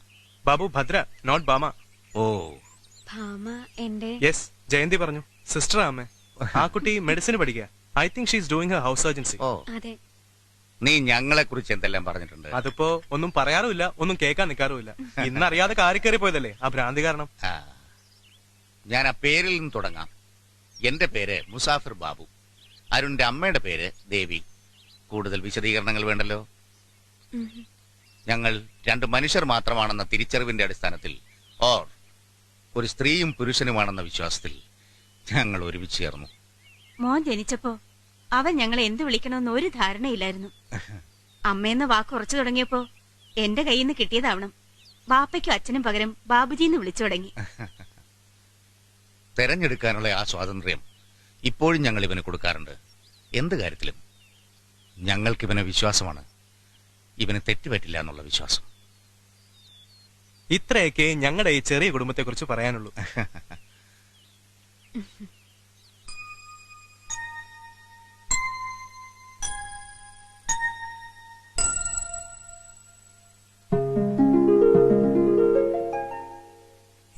ബാബു ഭദ്ര, നോട്ട് ഭാമ. ഓ, ഭാമ എന്റെ. യെസ്, ജയന്തി പറഞ്ഞു. സിസ്റ്റർ അമ്മേ. ആ കുട്ടി മെഡിസിന് പഠിക്കുക. I think she's doing her house surgency. ഓ, അതെ. നീ ഞങ്ങളെ കുറിച്ച് എന്തെല്ലാം പറഞ്ഞിട്ടുണ്ട്? അതിപ്പോ ഒന്നും പറയാറുമില്ല, ഒന്നും കേൾക്കാൻ നിൽക്കാറുമില്ല. ഇന്നറിയാതെ കാറി കയറി പോയതല്ലേ ആ ഭ്രാന്തി കാരണം. ഞാൻ ആ പേരിൽ നിന്ന് തുടങ്ങാം. എന്റെ പേര് മുസാഫിർ ബാബു. അരുണിന്റെ അമ്മയുടെ പേര് ദേവി. കൂടുതൽ വിശദീകരണങ്ങൾ വേണ്ടല്ലോ. ഞങ്ങൾ രണ്ട് മനുഷ്യർ മാത്രമാണെന്ന തിരിച്ചറിവിന്റെ അടിസ്ഥാനത്തിൽ ഓർ ഒരു സ്ത്രീയും പുരുഷനുമാണെന്ന വിശ്വാസത്തിൽ ഞങ്ങൾ ഒരുമിച്ച് ചേർന്നു. മോൻ ജനിച്ചപ്പോ അവൻ ഞങ്ങളെ എന്ത് വിളിക്കണമെന്ന് ഒരു ധാരണയില്ലായിരുന്നു. അമ്മയെന്ന വാക്ക് ഉറച്ചു തുടങ്ങിയപ്പോ എന്റെ കയ്യിൽ നിന്ന് കിട്ടിയതാവണം. ബാപ്പയ്ക്കും അച്ഛനും പകരം ബാബുജിന്ന് വിളിച്ചു തുടങ്ങി. തെരഞ്ഞെടുക്കാനുള്ള ആ സ്വാതന്ത്ര്യം ഇപ്പോഴും ഞങ്ങൾ ഇവന് കൊടുക്കാറുണ്ട്. എന്ത് കാര്യത്തിലും ഞങ്ങൾക്കിവനെ വിശ്വാസമാണ്. ഇവന് തെറ്റുപറ്റില്ല എന്നുള്ള വിശ്വാസം. ഇത്രയൊക്കെ ഞങ്ങളുടെ ഈ ചെറിയ കുടുംബത്തെ കുറിച്ച് പറയാനുള്ളൂ.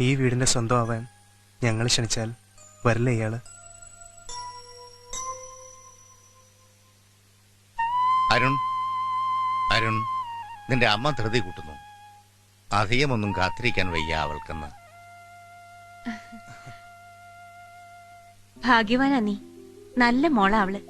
ഈ വീടിന്റെ സ്വന്തമാവാൻ ഞങ്ങൾ ക്ഷണിച്ചാൽ വരില്ല ഇയാള്? അരുൺ, അരുൺ, നിന്റെ അമ്മ ധൃതി കൂട്ടുന്നു. അധികമൊന്നും കാത്തിരിക്കാൻ വയ്യ അവൾക്കെന്ന്. ഭാഗ്യവാനാ നീ. നല്ല മോള അവള്.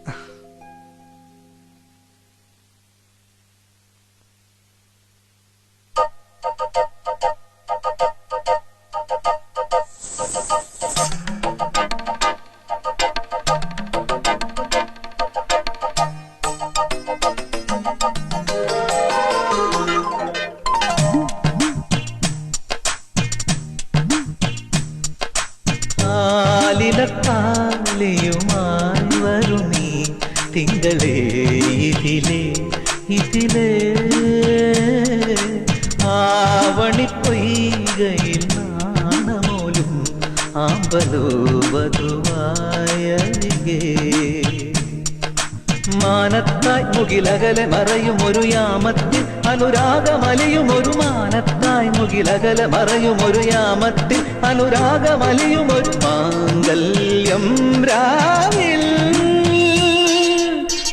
ാലിയുമായി വരും നീ തിങ്കളേ ഇതിലേ ഇതിലേ ആവണിപ്പൊയ്കയിൽ നാണമോലും ആമ്പലോ വധുവായരികേ മാനത്തായി മുകിലകലെ മറയും ഒരു യാമത്തിൽ അനുരാഗമലിയും ഒരു മാനത്തായി മുകിലകലെ മറയും ഒരു യാമത്തിൽ അനുരാഗമലിയും ഒരു മാംഗല്യം രാവിൽ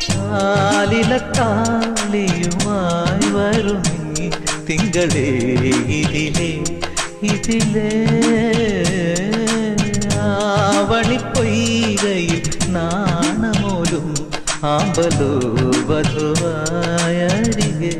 കാലിലത്താലിയുമായി വരും നീ തിങ്കളേ ഇതിലേ ഇതിലേ ആവണിപ്പൊയ്കയിൽ നാണമോലും ആമ്പലോ വധുവായരികേ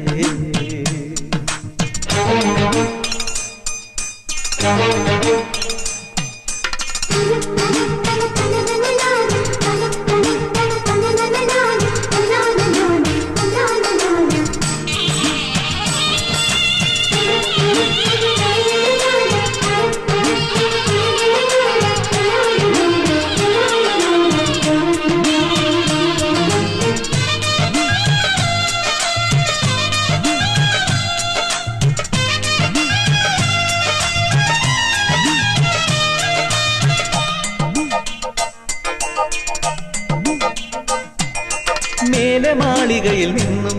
മേലെ മാളികയിൽ നിന്നും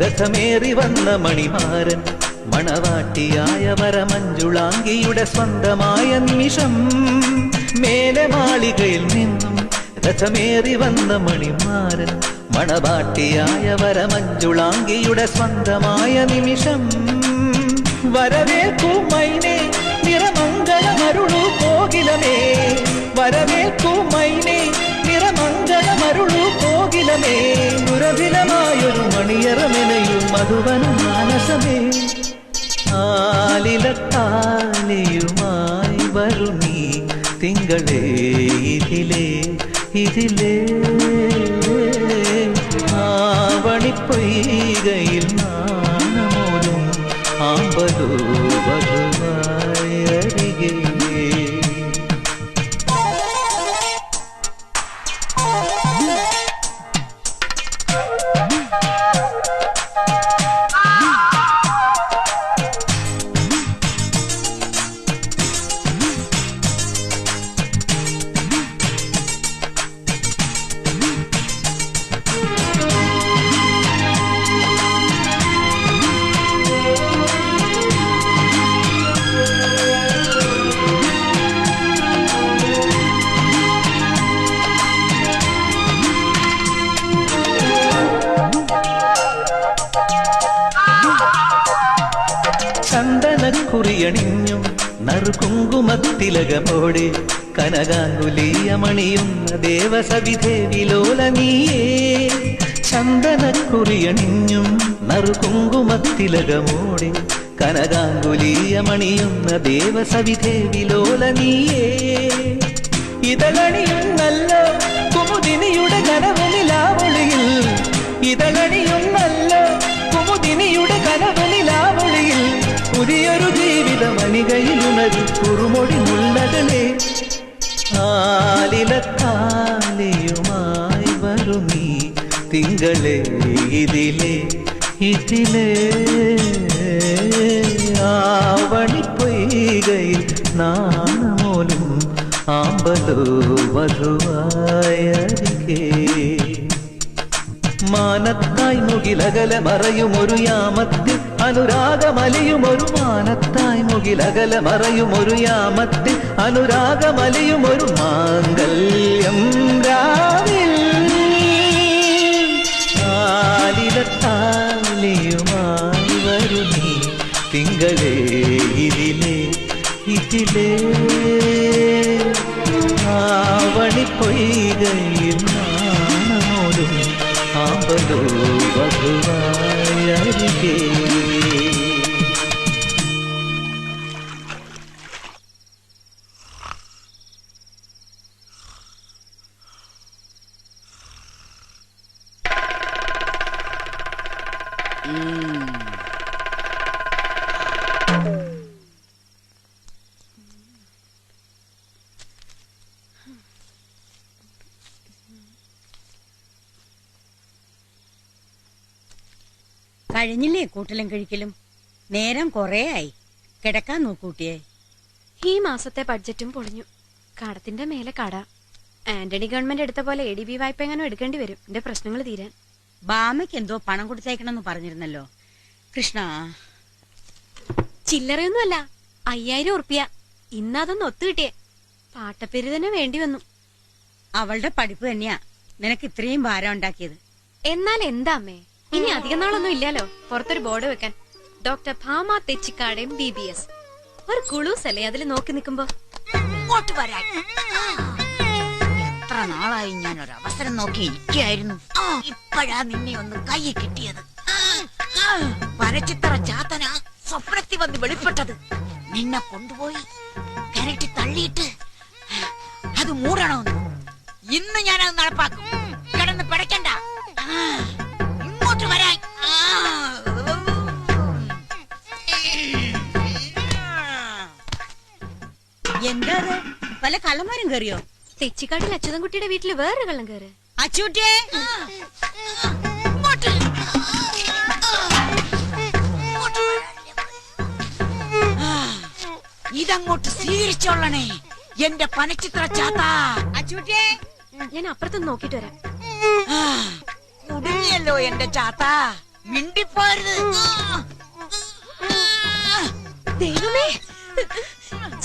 രഥമേറി വന്ന മണിമാരൻ മണവാട്ടിയായ വരമഞ്ജുളാംഗിയുടെ സ്വന്തമായ നിമിഷം. മേലെ മാളികയിൽ നിന്നും രഥമേറി വന്ന മണിമാരൻ മണവാട്ടിയായ വരമഞ്ജുളാംഗിയുടെ സ്വന്തമായ നിമിഷം. വരവേൽക്കൂ മൈനേ നിറമംഗളമരുളു കോകിലമേ, വരവേൽക്കൂ മൈനേ നിറമംഗളമരുളു കോകിലമേ, ദുരഭിലമായൊരു മണിയറമെനയും മധുവന മാനസമേ. ആലിലത്താലിയുമായി വരും നീ തിങ്കളേ ഇതിലേ ഇതിലേ ആവണിപ്പൊയ്കയിൽ നാണമോലും ആമ്പലോ വധുവായരികേ. ചന്ദനക്കുറിയണിഞ്ഞും നറുകുങ്കുമത്തിലകമോടെ കനകാങ്കുലീയമണിയുന്ന ദേവസവിധേ വിലോലനീയേ. ചന്ദനക്കുറിയണിഞ്ഞും നറു കുങ്കുമത്തിലകമോടെ കനകാങ്കുലീയമണിയുന്ന ദേവസവിധേ വിലോല നീയേ ഇതളണിയുന്നല്ലോ കുമുദിനിയുടെ കനവനിലാവൊളിയിൽ ഇതളണിയുന്നല്ലോ കുമുദിനിയുടെ കനവനിലാവൊളിയിൽ പുതിയൊരു ജീവിത മണികയിലുണരു കുറുമൊഴി മുള്ളകളെ ആലിലത്താലിയുമായി വരും നീ തിങ്കളെ ഇതിലേ ആവണിപ്പൊയ്കയിൽ നാണമോലും ആമ്പലോ വധുവായരികേ മാനത്തായി മുകിലകല മറയുമൊരു യാമത്തിൽ അനുരാഗമലിയുമൊരു മാനത്തായി മുകിലകല മറയുമൊരു യാമത്തിൽ അനുരാഗമലിയുമൊരു മാംഗല്യം രാവിൽ ആലിലത്താലിയുമായി വരു നീ തിങ്കളേ ഇതിലേ ആവണിപ്പൊയ്കയിൽ നാണമോലും ആമ്പലോ വധുവായരികേ കഴിഞ്ഞില്ലേ കൂട്ടലും കഴിക്കലും? നേരം കൊറേ ആയി. കിടക്കാൻ നോക്കൂട്ടിയേ. ഈ മാസത്തെ ബഡ്ജറ്റും പൊളിഞ്ഞു. കടത്തിന്റെ മേലെ കട. ആന്റണി ഗവൺമെന്റ് എടുത്ത പോലെ ADB വായ്പ എങ്ങനെ എടുക്കേണ്ടി വരും എന്റെ പ്രശ്നങ്ങൾ തീരാൻ. ബാമയ്ക്ക് എന്തോ പണം കൊടുത്തേക്കണമെന്ന് പറഞ്ഞിരുന്നല്ലോ. കൃഷ്ണ, ചില്ലറയൊന്നുമല്ല, 5000 ഉറുപ്പിയ. ഇന്നതൊന്ന് ഒത്തുകിട്ടിയേ. പാട്ടപ്പേര് തന്നെ വേണ്ടി വന്നു. അവളുടെ പഠിപ്പ് തന്നെയാ നിനക്ക് ഇത്രയും ഭാരം ഉണ്ടാക്കിയത്. എന്നാൽ എന്താ അമ്മേ, ഇനി അധികം നാളൊന്നും ഇല്ലല്ലോ പുറത്തൊരു ബോർഡ് വെക്കാൻ. ഡോക്ടർ ഭാമ തെച്ചിക്കാടേം BBS. ഒരു കുളൂസ് അല്ലേ അതിൽ നോക്കി നിൽക്കുമ്പോ? ഇങ്ങോട്ട് വരാൻ എത്ര നാളായി ഞാൻ ഒരു അവസരം നോക്കി ഇരിക്കായിരുന്നു. ഇപ്പോഴാ നിന്നെ ഒന്ന് കൈ കിട്ടിയത്. പരച്ചിത്ര ചാത്തന സ്വപ്നത്തിൽ വന്ന് വെളിപ്പെട്ടത്. നിന്നെ കൊണ്ടുപോയി കരട്ടി തള്ളിയിട്ട് അത് മൂടണമെന്ന്. ഇന്ന് ഞാനത് നടപ്പാക്കും. കിടന്ന് പിടയ്ക്കണ്ട, ഇങ്ങോട്ട് വരാൻ. എന്താ പല കള്ളന്മാരും കയറിയോ? തെച്ചിക്കാട്ടിൽ അച്യുതൻകുട്ടിയുടെ വീട്ടില് വേറൊരു കള്ളം കയറ്. അച്ചൂട്ടിയെ ഇതങ്ങോട്ട് സ്വീകരിച്ചോളണേ എന്റെ പനച്ചിത്ര ചാത്ത. അച്ചൂട്ടിയെ ഞാൻ അപ്പുറത്തൊന്ന് നോക്കിട്ട് വരാം. കുടുങ്ങിയല്ലോ എന്റെ ചാത്ത, മിണ്ടിപ്പോരുത്. ദൈവമേ,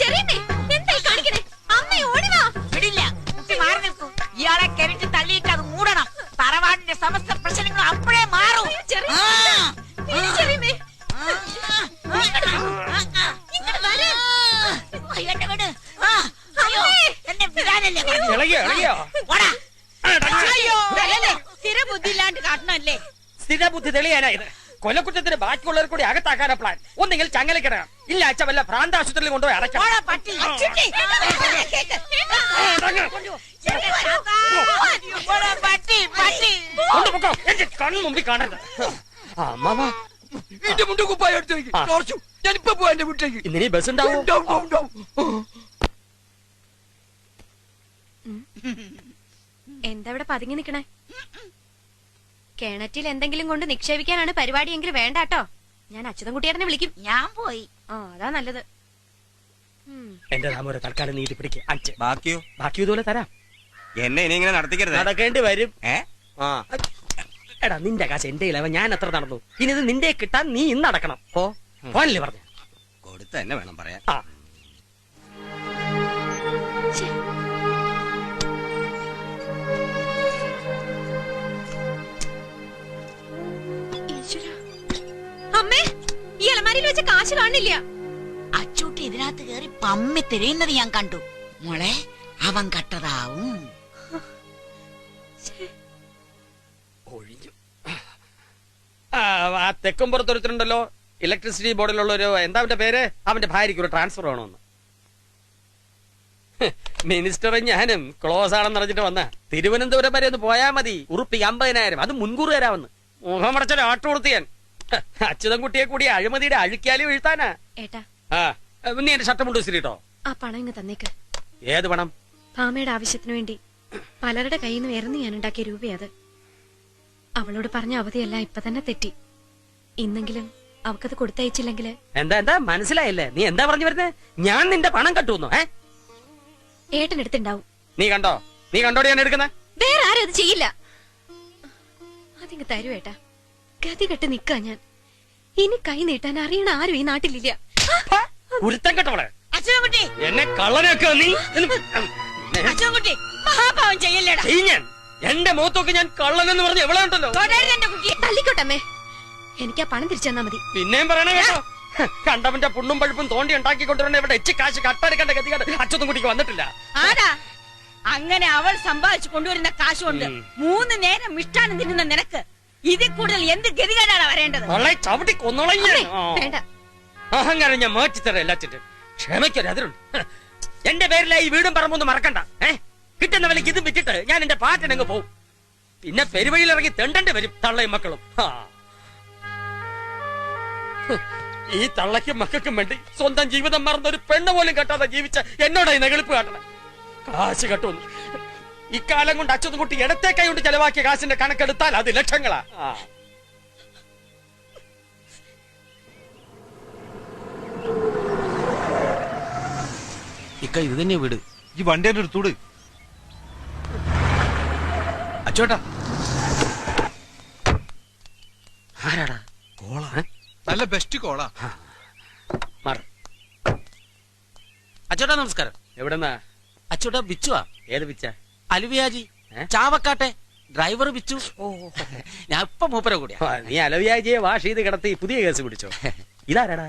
ചെറിയമ്മേ, എന്തായി കാണിക്കണേ? അമ്മേ ഓടിവാ. വിടില്ല, കുട്ടി മാറി നിൽക്കൂ. ഇയാളെ കരട്ടി തള്ളിയിട്ട് അത് മൂടണം. തറവാടിന്റെ സമസ്ത പ്രശ്നങ്ങളും അപ്പോഴേ മാറും. ചെറിയമ്മേ, എന്നെ വിടാനല്ലേ സ്ഥിര ബുദ്ധിയില്ലാണ്ട് കാട്ടണല്ലേ? സ്ഥിര ബുദ്ധി തെളിയാനായത്. കൊലക്കുറ്റത്തിന് ബാക്കിയുള്ളവർ കൂടി അകത്താക്കാനാ പ്ലാൻ. ഒന്നെങ്കിൽ ചങ്ങലക്കിടണം, ഇല്ല അച്ഛ വല്ല ഭ്രാന്താശുപത്രിയിൽ കൊണ്ടുപോയി അടയ്ക്കണം. കണ്ണു മുമ്പിൽ കാണരുത്. അമ്മാവാ എന്റെ മുണ്ട് കുപ്പായ എടുത്ത് വെക്ക്. ഞാനിപ്പോ പോവാ എന്റെ വീട്ടിലേക്ക്. ഇന്നിനി ബസ് ഉണ്ടാവും. എന്താ ഇവിടെ പതുങ്ങി നിക്കണേ? കിണറ്റിൽ എന്തെങ്കിലും കൊണ്ട് നിക്ഷേപിക്കാനാണ് പരിപാടിയെങ്കിൽ വേണ്ടാട്ടോ. ഞാൻ അച്യുതൻകുട്ടിയേട്ടനെ വിളിക്കും. ഞാൻ പോയി. അതാ നല്ലത്. എന്റെ രാമോരെ തൽക്കാലം നീട്ടി പിടിക്കുക. ബാക്കിയോ? ബാക്കി ഇതുപോലെ തരാം. എന്നെ ഇനി ഇങ്ങനെ നടത്തിക്കരുത്. നടക്കേണ്ടി വരും. എടാ നിന്റെ കാശ് എന്റെ ഇലവ ഞാൻ എത്ര നടന്നു. ഇനി ഇത് നിന്റെ കിട്ടാൻ നീ ഇന്ന് അടക്കണം. ഫോണില്ലേ പറഞ്ഞ കൊടുത്ത തന്നെ വേണം പറയാൻ. അമ്മേ, ഈ അലമാരിയിൽ വെച്ച കാശ് കാണില്ല. അച്ചൂട്ടി ഇതിനകത്ത് കയറി പമ്മി തിരയുന്നത് ഞാൻ കണ്ടു. മോളെ, അവൻ കട്ടതാവും. തെക്കുംപുറത്തൊരുത്തരുണ്ടല്ലോ ഇലക്ട്രിസിറ്റി ബോർഡിലുള്ള ഒരു എന്താ അവന്റെ പേര്, അവന്റെ ഭാര്യയ്ക്ക് ഒരു ട്രാൻസ്ഫർ വേണമെന്ന്. മിനിസ്റ്ററും ഞാനും ക്ലോസ് ആണെന്ന് അറിഞ്ഞിട്ട് വന്ന തിരുവനന്തപുരം വരെ ഒന്ന് പോയാ മതി, ഉറുപ്പി 50,000, അത് മുൻകൂർ തരാമെന്ന്. മുഖം അടച്ചൊരു ആട്ടുകൊടുത്തിയാൻ. അച്യുതൻകുട്ടിയെ കൂടി അഴിമതിയുടെ അഴുക്കിയാലും വീഴ്ത്താനാ. ഏട്ടാ, നീ എന്റെ ഷർട്ട് മുണ്ട് വിസിരിട്ടോ. ആ പണം ഇങ്ങ് തന്നേക്ക്. ഏത് പണം? ഭാമയുടെ ആവശ്യത്തിനു വേണ്ടി പലരുടെ കയ്യിൽ നിന്ന് വേർന്ന് ഞാൻ ഉണ്ടാക്കിയ രൂപയത്. അവളോട് പറഞ്ഞ അവധിയല്ല ഇപ്പൊ തന്നെ തെറ്റി. ഇന്നെങ്കിലും അവക്കത് കൊടുത്തയച്ചില്ലെങ്കില്. എന്താ മനസ്സിലായില്ലേ? നീ എന്താ പറഞ്ഞു വരുന്നത്? ഞാൻ നിന്റെ പണം കട്ടുന്നു. ഏട്ടനെടുത്തുണ്ടാവും. നീ കണ്ടോടി ഞാൻ എടുക്കുന്ന? വേറെ ആരും അത് ചെയ്യില്ല. അതിങ്ങ് തരൂ ഏട്ടാ. ഗതി കെട്ട് നിക്കാ ഞാൻ. ഇനി കൈ നീട്ടാൻ അറിയണ ആരും ഈ നാട്ടിലില്ല. കുരുത്തം കെട്ടവളെ, അച്ഛൻകുട്ടി എന്നെ കള്ളനൊക്കെ നീ അച്ഛൻകുട്ടി മഹാപാവം ചെയ്യല്ലേടാ. ഞാൻ എന്റെ മുഖത്തൊക്കെ ഞാൻ കള്ളനെന്ന് പറഞ്ഞ് എവിടെ ഉണ്ടല്ലോ. തല്ലിക്കോട്ടമ്മേ, എനിക്ക് ആ പണം തിരിച്ചു തന്നാ മതി. പിന്നെയും പറയണേ കേട്ടോ, കണ്ടവന്റെ പുണ്ണും പഴുപ്പും തോണ്ടി ഉണ്ടാക്കിക്കൊണ്ടിരുന്ന ഇവിടെ എച്ച് കാശ് കട്ടെടുക്കേണ്ട ഗതികേട് അച്ഛൻകുട്ടിക്ക് വന്നിട്ടില്ല. ആടാ അങ്ങനെ അവൾ സമ്പാദിച്ചു കൊണ്ടുവരുന്ന കാശ് കൊണ്ട് 3 നേരം മിഷ്ടാനം തിന്നുന്ന നിനക്ക് ഇതിൽ കൂടുതൽ എന്ത് ഗതികേടാണ് വരേണ്ടത്? ചവിട്ടി കൊന്നോളഞ്ഞ വേണ്ട, അഹങ്കാരം ഞാൻ മാറ്റിത്തരാം എല്ലാറ്റിനും. ക്ഷമയ്ക്കൊരതിരുണ്ട്. എന്റെ പേരിലായി വീടും പറമ്പൊന്നും മറക്കണ്ട. കിട്ടുന്ന വിലക്ക് ഇതും വിറ്റിട്ട് ഞാൻ എന്റെ പാട്ടിനങ്ങ് പോവും. പിന്നെ പെരുവഴിയിലിറങ്ങി തെണ്ടേണ്ടി വരും തള്ളയും മക്കളും. ഈ തള്ളയ്ക്കും മക്കൾക്കും വേണ്ടി സ്വന്തം ജീവിതം മറന്ന ഒരു പെണ്ണ് പോലും കെട്ടാതെ ജീവിച്ച എന്നോടായി നെകളിപ്പ് കാട്ടണം. കാശ് കെട്ടുന്നു. ഇക്കാലം കൊണ്ട് അച്ഛൻകുട്ടി ഇടത്തെ കൈ കൊണ്ട് ചെലവാക്കിയ കാശിന്റെ കണക്കെടുത്താൽ അത് ലക്ഷങ്ങളാ. ഇക്ക ഇത് തന്നെയാ വീട്. ഈ വണ്ടിയുടെ എടുത്തൂട്. അച്ചോട്ടാ, ആരാടാ? കോള, നല്ല ബെസ്റ്റ് കോളാ. അച്ചോട്ടാ നമസ്കാരം. എവിടെന്നാ? അച്ചോട്ടാ ബിച്ചുവാ. ഏത് പിച്ച? അലുവിയാജി ചാവക്കാട്ടെ ഡ്രൈവർ ബിച്ചു. ഞാൻ ഇപ്പൊ മൂപ്പര കൂടിയാ. നീ അലവിയാജിയെ വാഷ് ചെയ്ത് കിടത്തി പുതിയ കേസ് പിടിച്ചോ. ഇതാരാടാ?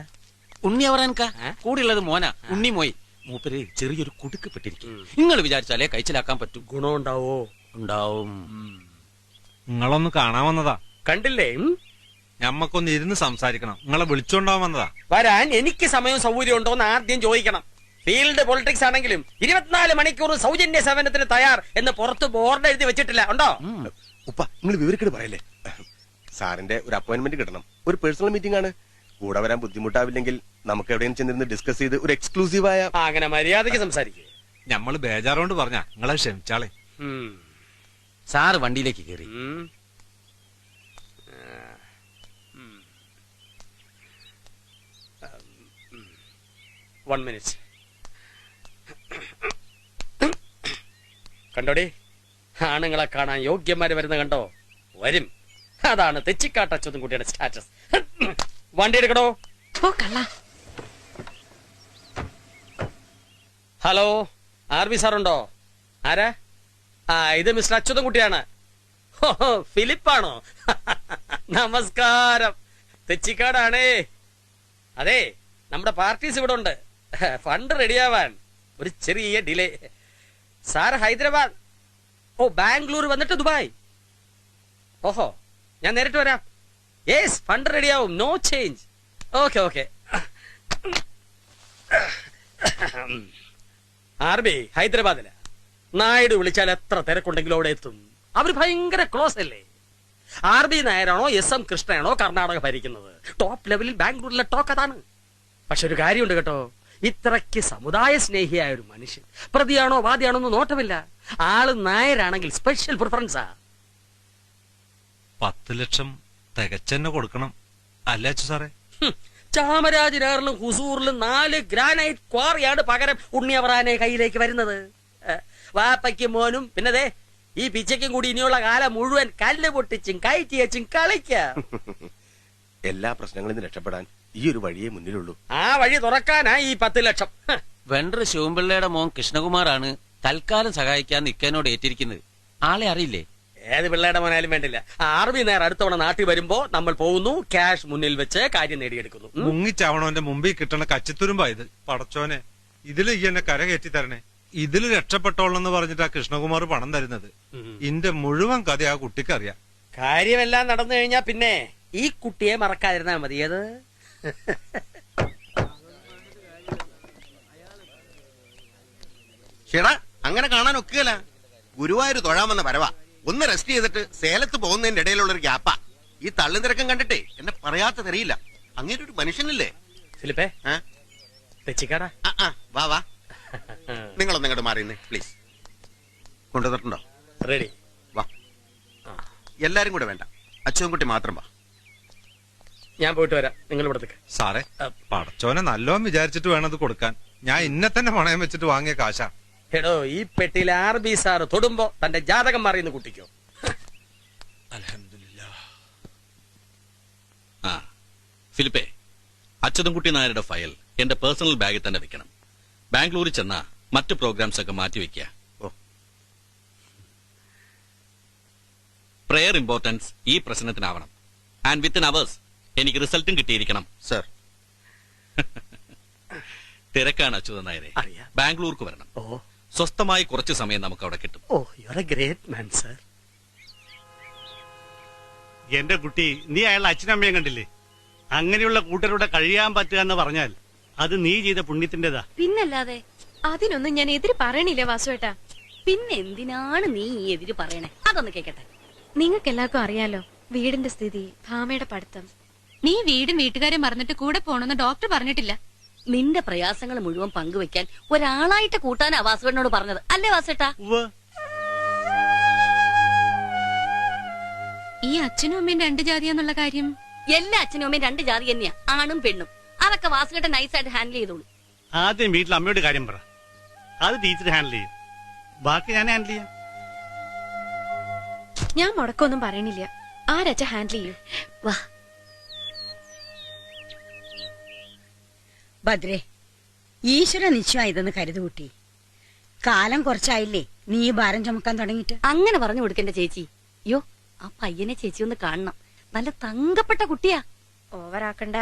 ഉണ്ണി അവറാൻക. കൂടെയുള്ളത് മോന ഉണ്ണി മോയി. മൂപ്പര് ചെറിയൊരു കുടുക്ക് പെട്ടിരിക്കും. നിങ്ങൾ വിചാരിച്ചാലേ കഴിച്ചിലാക്കാൻ പറ്റും. ഗുണം ഉണ്ടാവോ? ഉണ്ടാവും. നിങ്ങളൊന്ന് കാണാൻ വന്നതാ. കണ്ടില്ലേ? ഞമ്മക്കൊന്ന് ഇരുന്ന് സംസാരിക്കണം. നിങ്ങളെ വിളിച്ചോണ്ടാവാൻ വന്നതാ. വരാൻ എനിക്ക് സമയവും സൗകര്യം ഉണ്ടോന്ന് ആദ്യം ചോദിക്കണം. ഫീൽഡ് പൊളിറ്റിക്സ് ആണെങ്കിലും 24 മണിക്കൂർ സൗജന്യ സേവനത്തിന് തയ്യാർ എന്ന് പുറത്ത് ബോർഡ് എഴുതി വെച്ചിട്ടില്ല. ഉണ്ടോ? ഉപ്പ നിങ്ങൾ വിവരക്കേട് പറയല്ലേ. സാറിന്റെ ഒരു അപ്പോയിന്റ്മെന്റ് കിട്ടണം. ഒരു പേഴ്സണൽ മീറ്റിംഗ് ആണ്. കൂടെ വരാൻ ബുദ്ധിമുട്ടാവില്ലെങ്കിൽ നമുക്ക് എവിടെയും ചെന്നിരുന്ന് ഡിസ്കസ് ചെയ്ത് ഒരു എക്സ്ക്ലൂസീവായ. അങ്ങനെ മര്യാദയ്ക്ക് സംസാരിക്കുക. ഞമ്മള് ബേജാറോണ്ട് പറഞ്ഞ നിങ്ങളെ ക്ഷമിച്ചാളെ. സാറ് വണ്ടിയിലേക്ക് കയറി. 1 minute. കണ്ടോടി, ആണുങ്ങളെ കാണാൻ യോഗ്യന്മാര് വരുന്ന കണ്ടോ? വരും. അതാണ് തെച്ചിക്കാട്ട അച്ഛൻകുട്ടിയുടെ സ്റ്റാറ്റസ്. വണ്ടി എടുക്കണോ? ഹലോ, ആർബി സാറുണ്ടോ? ആരാ? ഇത് മിസ്റ്റർ അച്യുതൻകുട്ടിയാണ്. ഫിലിപ്പാണോ? നമസ്കാരം. തെച്ചിക്കാടാണേ. അതെ, നമ്മുടെ പാർട്ടീസ് ഇവിടെ ഉണ്ട്. ഫണ്ട് റെഡിയാവാൻ ഒരു ചെറിയ ഡിലേ. സാർ ഹൈദരാബാദ്, ബാംഗ്ലൂർ വന്നിട്ട് ദുബായ്. ഓഹോ, ഞാൻ നേരിട്ട് വരാം. യെസ്, ഫണ്ട് റെഡിയാവും. No change. ഓക്കെ. ആർബി ഹൈദരാബാദില. നായിഡു വിളിച്ചാൽ എത്ര തിരക്കുണ്ടെങ്കിലും അവിടെ എത്തും. അവര് ഭയങ്കര ക്ലോസ് അല്ലേ? ആർബി നായരാണോ SM കൃഷ്ണയാണോ കർണാടക ഭരിക്കുന്നത്? ടോപ്പ് ലെവലിൽ ബാംഗ്ലൂരിലെ ടോക്ക് അതാണ്. പക്ഷെ ഒരു കാര്യമുണ്ട് കേട്ടോ, ഇത്രയ്ക്ക് സമുദായ സ്നേഹിയായ ഒരു മനുഷ്യൻ പ്രതിയാണോ വാദിയാണോ എന്ന് നോട്ടമില്ല. ആള് നായരാണെങ്കിൽ സ്പെഷ്യൽ പ്രിഫറൻസാ. 10 ലക്ഷം തികച്ചെന്നെ കൊടുക്കണം അല്ലേ അച്ചു സാറേ? ചാമരാജ് നഗറിലും ഹുസൂറിലും 4 ഗ്രാനൈറ്റ് ക്വാറിയാണ് പകരം ഉണ്ണിയവറാനെ കയ്യിലേക്ക് വരുന്നത്. വാപ്പയ്ക്കും മോനും പിന്നെ ഈ പിച്ചയ്ക്കും കൂടി ഇനിയുള്ള കാലം മുഴുവൻ കല്ല് പൊട്ടിച്ചും കയറ്റി വെച്ചും കളിക്കാം. എല്ലാ പ്രശ്നങ്ങളിൽ നിന്ന് രക്ഷപ്പെടാൻ ഈ ഒരു വഴിയേ മുന്നിലുള്ളൂ. ആ വഴി തുറക്കാനാ ഈ 10 ലക്ഷം. വെണ്ടർ ശിവൻപിള്ളയുടെ മോൻ കൃഷ്ണകുമാറാണ് തൽക്കാലം സഹായിക്കാൻ നിക്കാനോട് ഏറ്റിരിക്കുന്നത്. ആളെ അറിയില്ലേ? ഏത് പിള്ളേരുടെ മോനായാലും വേണ്ടില്ല. ആർബി നേർ അടുത്തവണ നാട്ടിൽ വരുമ്പോ നമ്മൾ പോകുന്നു, ക്യാഷ് മുന്നിൽ വെച്ച് കാര്യം നേടിയെടുക്കുന്നു. മുങ്ങിച്ചാവണോന്റെ മുമ്പിൽ കിട്ടണ കച്ചിത്തുരുമ്പാ ഇത്. പടച്ചോനെ, ഇതില് ഈ എന്നെ കര കയറ്റി തരണേ. ഇതില് രക്ഷപ്പെട്ടോളെന്ന് പറഞ്ഞിട്ടാ കൃഷ്ണകുമാർ പണം തരുന്നത്. ഇന്റെ മുഴുവൻ കഥ ആ കുട്ടിക്കറിയാം. കാര്യമെല്ലാം നടന്നു കഴിഞ്ഞാ പിന്നെ ഈ കുട്ടിയെ മറക്കാതിരുന്നാ മതിയത്. ചേടാ അങ്ങനെ കാണാൻ ഒക്കുകയല്ല. ഗുരുവായൂർ തൊഴാമെന്ന വരവാ. ഒന്ന് റെസ്റ്റ് ചെയ്തിട്ട് സേലത്ത് പോകുന്നതിന്റെ ഇടയിലുള്ള ഒരു ഗ്യാപ്പാ. ഈ തള്ളു തിരക്കം കണ്ടിട്ടേ എന്നെ പറയാത്ത തെറിയില്ല. അങ്ങനെ ഒരു മനുഷ്യനില്ലേ ഫിലിപ്പേ? തെച്ചിക്കാടാ. വാ വാ, നിങ്ങളൊന്നും ഇങ്ങോട്ട് മാറിയുന്നേ പ്ലീസ്. കൊണ്ടുവന്നിട്ടുണ്ടോ? റെഡി. വാ, എല്ലാരും കൂടെ വേണ്ട, അച്ഛൻകുട്ടി മാത്രം വാ. ഞാൻ പോയിട്ട് വരാം, നിങ്ങൾ ഇവിടത്തേക്ക്. സാറേ, പടച്ചോനെ നല്ലോം വിചാരിച്ചിട്ട് വേണം അത് കൊടുക്കാൻ. ഞാൻ ഇന്നെ തന്നെ പണയം വെച്ചിട്ട് വാങ്ങിയ കാശാ. എടോ, ഈ പെട്ടിയിൽ RB സാറ് തൊടുമ്പോ തന്റെ ജാതകം മാറിയെന്ന് കുട്ടിക്കോ? ആ ഫിലിപ്പേ, അച്യുതൻകുട്ടി നായരുടെ ഫയൽ എന്റെ പേഴ്സണൽ ബാഗിൽ തന്നെ വെക്കണം. ബാംഗ്ലൂരിൽ ചെന്നാ മറ്റു പ്രോഗ്രാംസ് ഒക്കെ മാറ്റിവെക്കുക. പ്രയർ ഇമ്പോർട്ടൻസ് ഈ പ്രശ്നത്തിനാവണം. ആൻഡ് വിത്തിൻ അവേഴ്സ് എനിക്ക് റിസൾട്ടും കിട്ടിയിരിക്കണം സർ. തിരക്കാണ് അച്യുതൻ നായരെ, ബാംഗ്ലൂർക്ക് വരണം. സ്വസ്ഥമായി കുറച്ച് സമയം നമുക്ക് അവിടെ കിട്ടും. Oh, you are a great man sir. എന്റെ കുട്ടി, നീ അയാളുടെ അച്ഛനമ്മയും കണ്ടില്ലേ? അങ്ങനെയുള്ള കൂട്ടരോടെ കഴിയാൻ പറ്റുക എന്ന് പറഞ്ഞാൽ അത് നീ ചെയ്ത പുണ്യത്തിന്റേതാ. പിന്നല്ലാതെ അതിനൊന്നും ഞാൻ എതിര് പറയണില്ല വാസുവേട്ടാ. പിന്നെ എന്തിനാണ് നീ ഈ എതിര് പറയണേ? അതൊന്ന് കേക്കട്ടെ. നിങ്ങൾക്ക് എല്ലാവർക്കും അറിയാലോ വീടിന്റെ സ്ഥിതി, ഭാമയുടെ പഠിത്തം. നീ വീടും വീട്ടുകാരെ മറന്നിട്ട് കൂടെ പോണെന്ന് ഡോക്ടർ പറഞ്ഞിട്ടില്ല. നിന്റെ പ്രയാസങ്ങൾ മുഴുവൻ പങ്കുവെക്കാൻ ഒരാളായിട്ട് കൂട്ടാനാ വാസുവേട്ടനോട് പറഞ്ഞത്, അല്ലേ വാസുവേട്ടാ? ഈ അച്ഛനും അമ്മയും രണ്ട് ജാതിയാന്നുള്ള കാര്യം എല്ലാ അച്ഛനും അമ്മയും രണ്ട് ജാതി തന്നെയാ, ആണും പെണ്ണും. അതൊക്കെ വാസുവേട്ടൻ നൈസായിട്ട് ഹാൻഡിൽ ചെയ്തോളൂ. ആദ്യം വീട്ടിൽ അമ്മയോട് കാര്യം പറ, അത് ടീച്ചർ ഹാൻഡിൽ ചെയ്യും. ബാക്കി ഞാൻ ഹാൻഡിൽ ചെയ്യാം. ഞാൻ മുടക്കൊന്നും പറയണില്ല, ആരച്ഛ ഹാൻഡിൽ ചെയ്യൂ. വാ ഭദ്രേ, ഈശ്വര നിശ്ചയം ഇതെന്ന് കരുതുകൂട്ടി. കാലം കുറച്ചായില്ലേ നീ ഈ ഭാരം ചുമക്കാൻ തുടങ്ങിയിട്ട്? അങ്ങനെ പറഞ്ഞു കൊടുക്കണ്ട ചേച്ചി. യോ, ആ പയ്യനെ ചേച്ചി ഒന്ന് കാണണം. നല്ല തങ്കപ്പെട്ട കുട്ടിയാ. ഓവറാക്കണ്ട.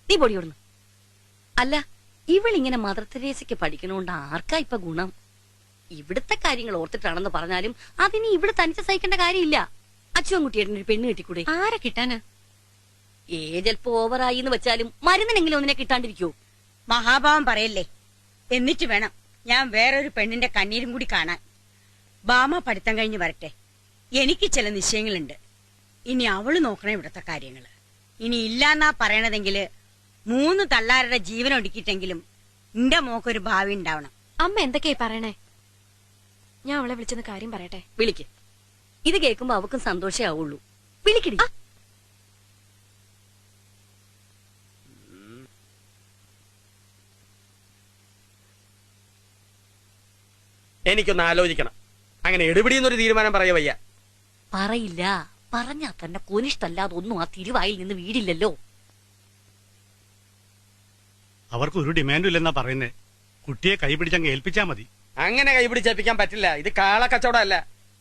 നീ പൊടിയോടുന്നു. അല്ല, ഇവളിങ്ങനെ മദർ തെരേസയ്ക്ക് പഠിക്കണോണ്ട് ആർക്കാ ഇപ്പൊ ഗുണം? ഇവിടുത്തെ കാര്യങ്ങൾ ഓർത്തിട്ടാണെന്ന് പറഞ്ഞാലും അതിന് ഇവിടെ തനിച്ച് സഹിക്കേണ്ട കാര്യമില്ല. അച്ഛൻകുട്ടിയേട്ടൻ ഒരു പെണ്ണ് കെട്ടിക്കൂടെ? ആരെ കിട്ടാനാ? ഏജൽപ്പോ ഓവറായി എന്ന് വെച്ചാലും മരുന്നിനെങ്കിലും ഒന്നിനെ കിട്ടാണ്ടിരിക്കോ? മഹാഭാവം പറയല്ലേ. എന്നിട്ട് വേണം ഞാൻ വേറൊരു പെണ്ണിന്റെ കണ്ണീരും കൂടി കാണാൻ. ബാമ പഠിത്തം കഴിഞ്ഞ് വരട്ടെ. എനിക്ക് ചില നിശ്ചയങ്ങളുണ്ട്. ഇനി അവള് നോക്കണേ ഇവിടത്തെ കാര്യങ്ങള്. ഇനി ഇല്ലാന്നാ പറയണതെങ്കില് 3 തള്ളാരുടെ ജീവൻ ഒടുക്കിട്ടെങ്കിലും എന്റെ മോക്കൊരു ഭാവി ഉണ്ടാവണം. അമ്മ എന്തൊക്കെയായി പറയണേ? ഞാൻ അവളെ വിളിച്ചെന്ന് കാര്യം പറയട്ടെ. വിളിക്ക്. ഇത് കേൾക്കുമ്പോ അവക്കും സന്തോഷേ ആവുള്ളൂ. വിളിക്കടി. എനിക്കൊന്ന് ആലോചിക്കണം. അങ്ങനെ എടുപിടിയെന്നൊരു തീരുമാനം പറയാ വയ്യ. പറയില്ല. പറഞ്ഞാ തന്നെ കൊനിഷ്ടല്ലാതെ ഒന്നും ആ തിരുവായിൽ നിന്ന് വീടില്ലല്ലോ. അവർക്ക് ഒരു ഡിമാൻഡും ഇല്ലെന്നാ പറയുന്നേ. കുട്ടിയെ കൈപിടിച്ചങ്ങ് ഏൽപ്പിച്ചാ മതി. അങ്ങനെ കൈപിടിച്ചേൽപ്പിക്കാൻ പറ്റില്ല. ഇത് കാളക്കച്ചവടമല്ല.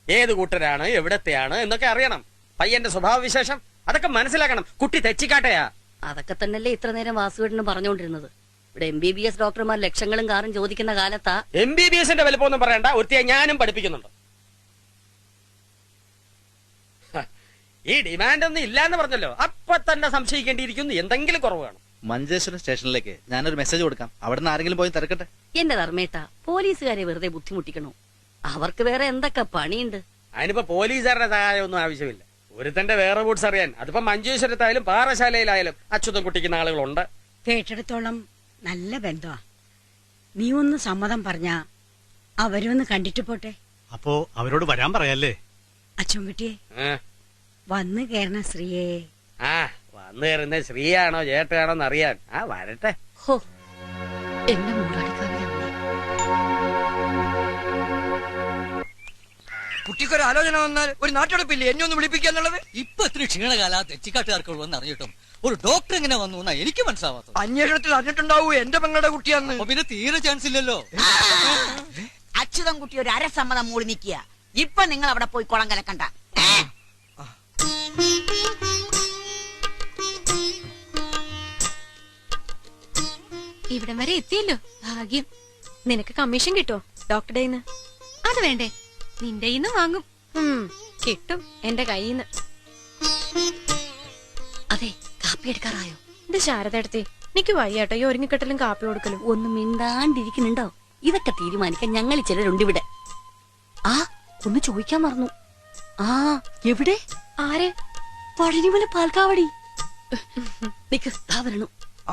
ഏത് കൂട്ടരാണ്, എവിടത്തെയാണ് എന്നൊക്കെ അറിയണം. പയ്യന്റെ സ്വഭാവ വിശേഷം അതൊക്കെ മനസ്സിലാക്കണം. കുട്ടി തെച്ചിക്കാട്ടയാ. അതൊക്കെ തന്നെയല്ലേ ഇത്ര നേരം വാസുവേട്ടന് പറഞ്ഞുകൊണ്ടിരുന്നത്. ഇവിടെ MBBS ഡോക്ടർമാർ ലക്ഷങ്ങളും കാറും ചോദിക്കുന്ന കാലത്താ. MBBSന്റെ വലുപ്പമൊന്നും പറയണ്ട. ഒരുത്തിയെ ഞാനും പഠിപ്പിക്കുന്നുണ്ട്. ഈ ഡിമാൻഡ് ഒന്നും ഇല്ലാന്ന് പറഞ്ഞല്ലോ, അപ്പൊ തന്നെ സംശയിക്കേണ്ടിയിരിക്കുന്നു എന്തെങ്കിലും കുറവ് കാണും. മഞ്ചേശ്വരം സ്റ്റേഷനിലേക്ക് ഞാനൊരു മെസ്സേജ് കൊടുക്കാം. അവിടെ നിന്ന് ആരെങ്കിലും പോയി തിരക്കട്ടെ. എന്റെ ധർമ്മേട്ട, പോലീസുകാരെ വെറുതെ ബുദ്ധിമുട്ടിക്കണോ? അവർക്ക് വേറെ എന്തൊക്കെ പണിയുണ്ട്. അതിനിപ്പോ പോലീസുകാരുടെ സഹായം ഒന്നും ആവശ്യമില്ല. ഒരുത്തന്റെ വേറെ ബൂട്ട്സ് അറിയാൻ അതിപ്പോ മഞ്ചേശ്വരത്തായാലും പാറശാലയിലായാലും അച്യുതൻ കുട്ടിക്കുന്ന ആളുകളുണ്ട്. കേട്ടിടത്തോളം നല്ല ബന്ധമാ. നീ ഒന്ന് സമ്മതം പറഞ്ഞാ അവരൊന്ന് കണ്ടിട്ട് പോട്ടെ. അപ്പോ അവരോട് വരാൻ പറയാല്ലേ? അച്ഛൻകുട്ടിയെ വന്ന് കേറണ ശ്രീയെ. ആ, വന്നു കയറുന്ന ശ്രീയാണോ ചേട്ടയാണോന്ന് അറിയാൻ. ആ, വരട്ടെ. ഹോ, എന്നെ മൂടാടിക്കാവില്ല. കുട്ടിക്കൊരു ആലോചന വന്നാൽ ഒരു നാട്ടെടുപ്പില്ലേ എന്നെ ഒന്ന് വിളിപ്പിക്കുക എന്നുള്ളത്? ഇപ്പൊ ഇത്തിരി ക്ഷീണകാല തെച്ചിക്കാട്ടുകാർക്കുള്ളൂ എന്ന് അറിഞ്ഞിട്ടും ഒരു ഡോക്ടർ എങ്ങനെ വന്നു എന്നാ എനിക്ക് മനസ്സിലാവാത്തത്. അന്വേഷണത്തിൽ അറിഞ്ഞിട്ടുണ്ടാവൂ എന്റെ പെങ്ങളുടെ കുട്ടിയാന്ന്. പിന്നെ തീരെ ചാൻസ് ഇല്ലല്ലോ. അച്യുതൻ കുട്ടി ഒരു അരസമ്മതം മൂടി നിൽക്കുക. ഇപ്പൊ നിങ്ങൾ അവിടെ പോയി കുളം കലക്കണ്ട. ഇവിടം വരെ എത്തിയല്ലോ, ഭാഗ്യം. നിനക്ക് കമ്മീഷൻ കിട്ടോ ഡോക്ടറുടെ കയ്യിന്ന്? അത് വേണ്ടേ, നിന്റെ കയ്യിന്ന് വാങ്ങും. കിട്ടും എന്റെ കയ്യിന്ന്. അതെ, കാപ്പി എടുക്കാറായോ? എന്റെ ശാരദയെടുത്തേ, എനിക്ക് വയ്യാട്ടോ ഈ ഒരുങ്ങിക്കെട്ടലും കാപ്പി കൊടുക്കലും. ഒന്ന് മിണ്ടാണ്ടിരിക്കുന്നുണ്ടോ? ഇതൊക്കെ തീരുമാനിക്കാൻ ഞങ്ങൾ ചിലരുണ്ട് ഇവിടെ. ആ, ഒന്ന് ചോദിക്കാൻ മറന്നു. ആ, എവിടെ? ആരെ? പഴനിമല പാൽക്കാവടി. നിക്ക്, ദാ വരണു.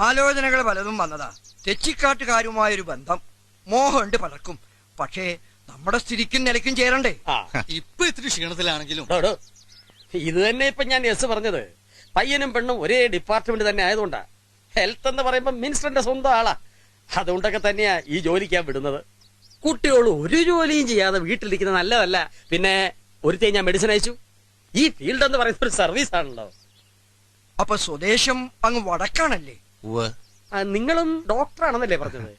ആലോചനകൾ പലതും വന്നതാ. തെച്ചിക്കാട്ടുകാരുമായൊരു ബന്ധം മോഹമുണ്ട് പലർക്കും. പക്ഷേ നമ്മുടെ സ്ഥിതിക്കും നിലയ്ക്കും ചേരണ്ടേ? ഇപ്പൊ ഇത്തിരി ക്ഷീണത്തിലാണെങ്കിലും ഇത് തന്നെ ഇപ്പൊ ഞാൻ യെസ് പറഞ്ഞത്. പയ്യനും പെണ്ണും ഒരേ ഡിപ്പാർട്ട്മെന്റ് തന്നെ ആയതുകൊണ്ടാ. ഹെൽത്ത് എന്ന് പറയുമ്പോ മിനിസ്റ്ററിന്റെ സ്വന്തം ആളാ. അതുകൊണ്ടൊക്കെ തന്നെയാ ഈ ജോലിക്കാൻ വിടുന്നത്. കുട്ടികൾ ഒരു ജോലിയും ചെയ്യാതെ വീട്ടിലിരിക്കുന്നത് നല്ലതല്ല. പിന്നെ ഒരുത്തേ ഞാൻ മെഡിസിൻ അയച്ചു. ഈ ഫീൽഡ് എന്ന് പറയുന്ന ഒരു സർവീസ് ആണല്ലോ. അപ്പൊ സ്വദേശം അങ്ങ് വടക്കാണല്ലേ? നിങ്ങളും ഡോക്ടറാണെന്നല്ലേ പറഞ്ഞത്?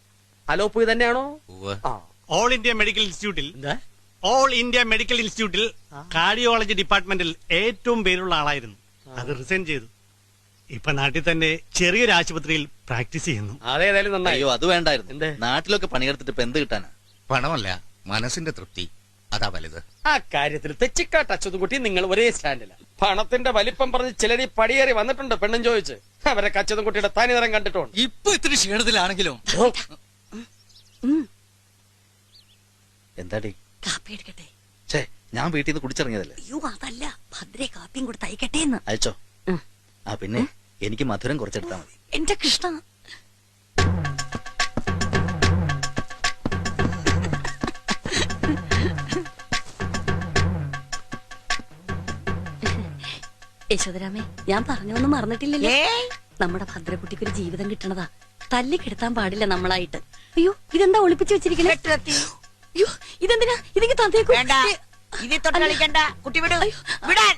അലോപ്പതി തന്നെയാണോ? ഓൾ ഇന്ത്യ മെഡിക്കൽ ഇൻസ്റ്റിറ്റ്യൂട്ടിൽ കാർഡിയോളജി ഡിപ്പാർട്ട്മെന്റിൽ ഏറ്റവും പേരുള്ള ആളായിരുന്നു. അത് റിസൈൻ ചെയ്തു. ഇപ്പൊ നാട്ടിൽ തന്നെ ചെറിയൊരു ആശുപത്രിയിൽ പ്രാക്ടീസ് ചെയ്യുന്നു. അതേതായാലും നന്നായി. അയ്യോ, അത് വേണ്ടായിരുന്നു. നാട്ടിലൊക്കെ പണിയെടുത്തിട്ട് ഇപ്പൊ എന്ത് കിട്ടാനാ? പണമല്ല, മനസ്സിന്റെ തൃപ്തി, അതാ വലുത്. ആ കാര്യത്തിൽ തെച്ചിക്കാട്ട് അച്യുതൻകുട്ടി നിങ്ങൾ ഒരേ സ്റ്റാൻഡിലാണ്. പണത്തിന്റെ വലിപ്പം പറഞ്ഞ് ചിലരി പടിയേറി വന്നിട്ടുണ്ട് പെണ്ണും ചോദിച്ച്. അവരെ അച്യുതൻകുട്ടിയുടെ തനിനിറം കണ്ടിട്ടുണ്ട്. ഇപ്പൊ ഇത്തിരി ക്ഷീണത്തിലാണെങ്കിലും എന്താടി? കാപ്പി എടുക്കട്ടെ? ഞാൻ വീട്ടിൽ നിന്ന് കുടിച്ചിറങ്ങിയതല്ലേ. അയ്യോ, അതല്ല, ഭദ്രേ കാപ്പിയും കൂടെ തയ്ക്കട്ടെ എന്ന്. അയച്ചോ. ആ, പിന്നെ എനിക്ക് മധുരം കുറച്ചെടുത്താ മതി. എന്റെ കൃഷ്ണ, യശോദരാമേ, ഞാൻ പറഞ്ഞൊന്നും മറന്നിട്ടില്ലല്ലേ? നമ്മുടെ ഭദ്രക്കുട്ടിക്ക് ഒരു ജീവിതം കിട്ടണതാ. തല്ലിക്കെടുത്താൻ പാടില്ല നമ്മളായിട്ട്. അയ്യോ, ഇതെന്താ ഒളിപ്പിച്ചു വെച്ചിരിക്കണേ? അയ്യോ, ഇതെന്തിനാ? ഇതെനിക്ക് തന്നേക്കൂ. കളിക്കണ്ട, കുട്ടി വിടൂ, വിടാൻ.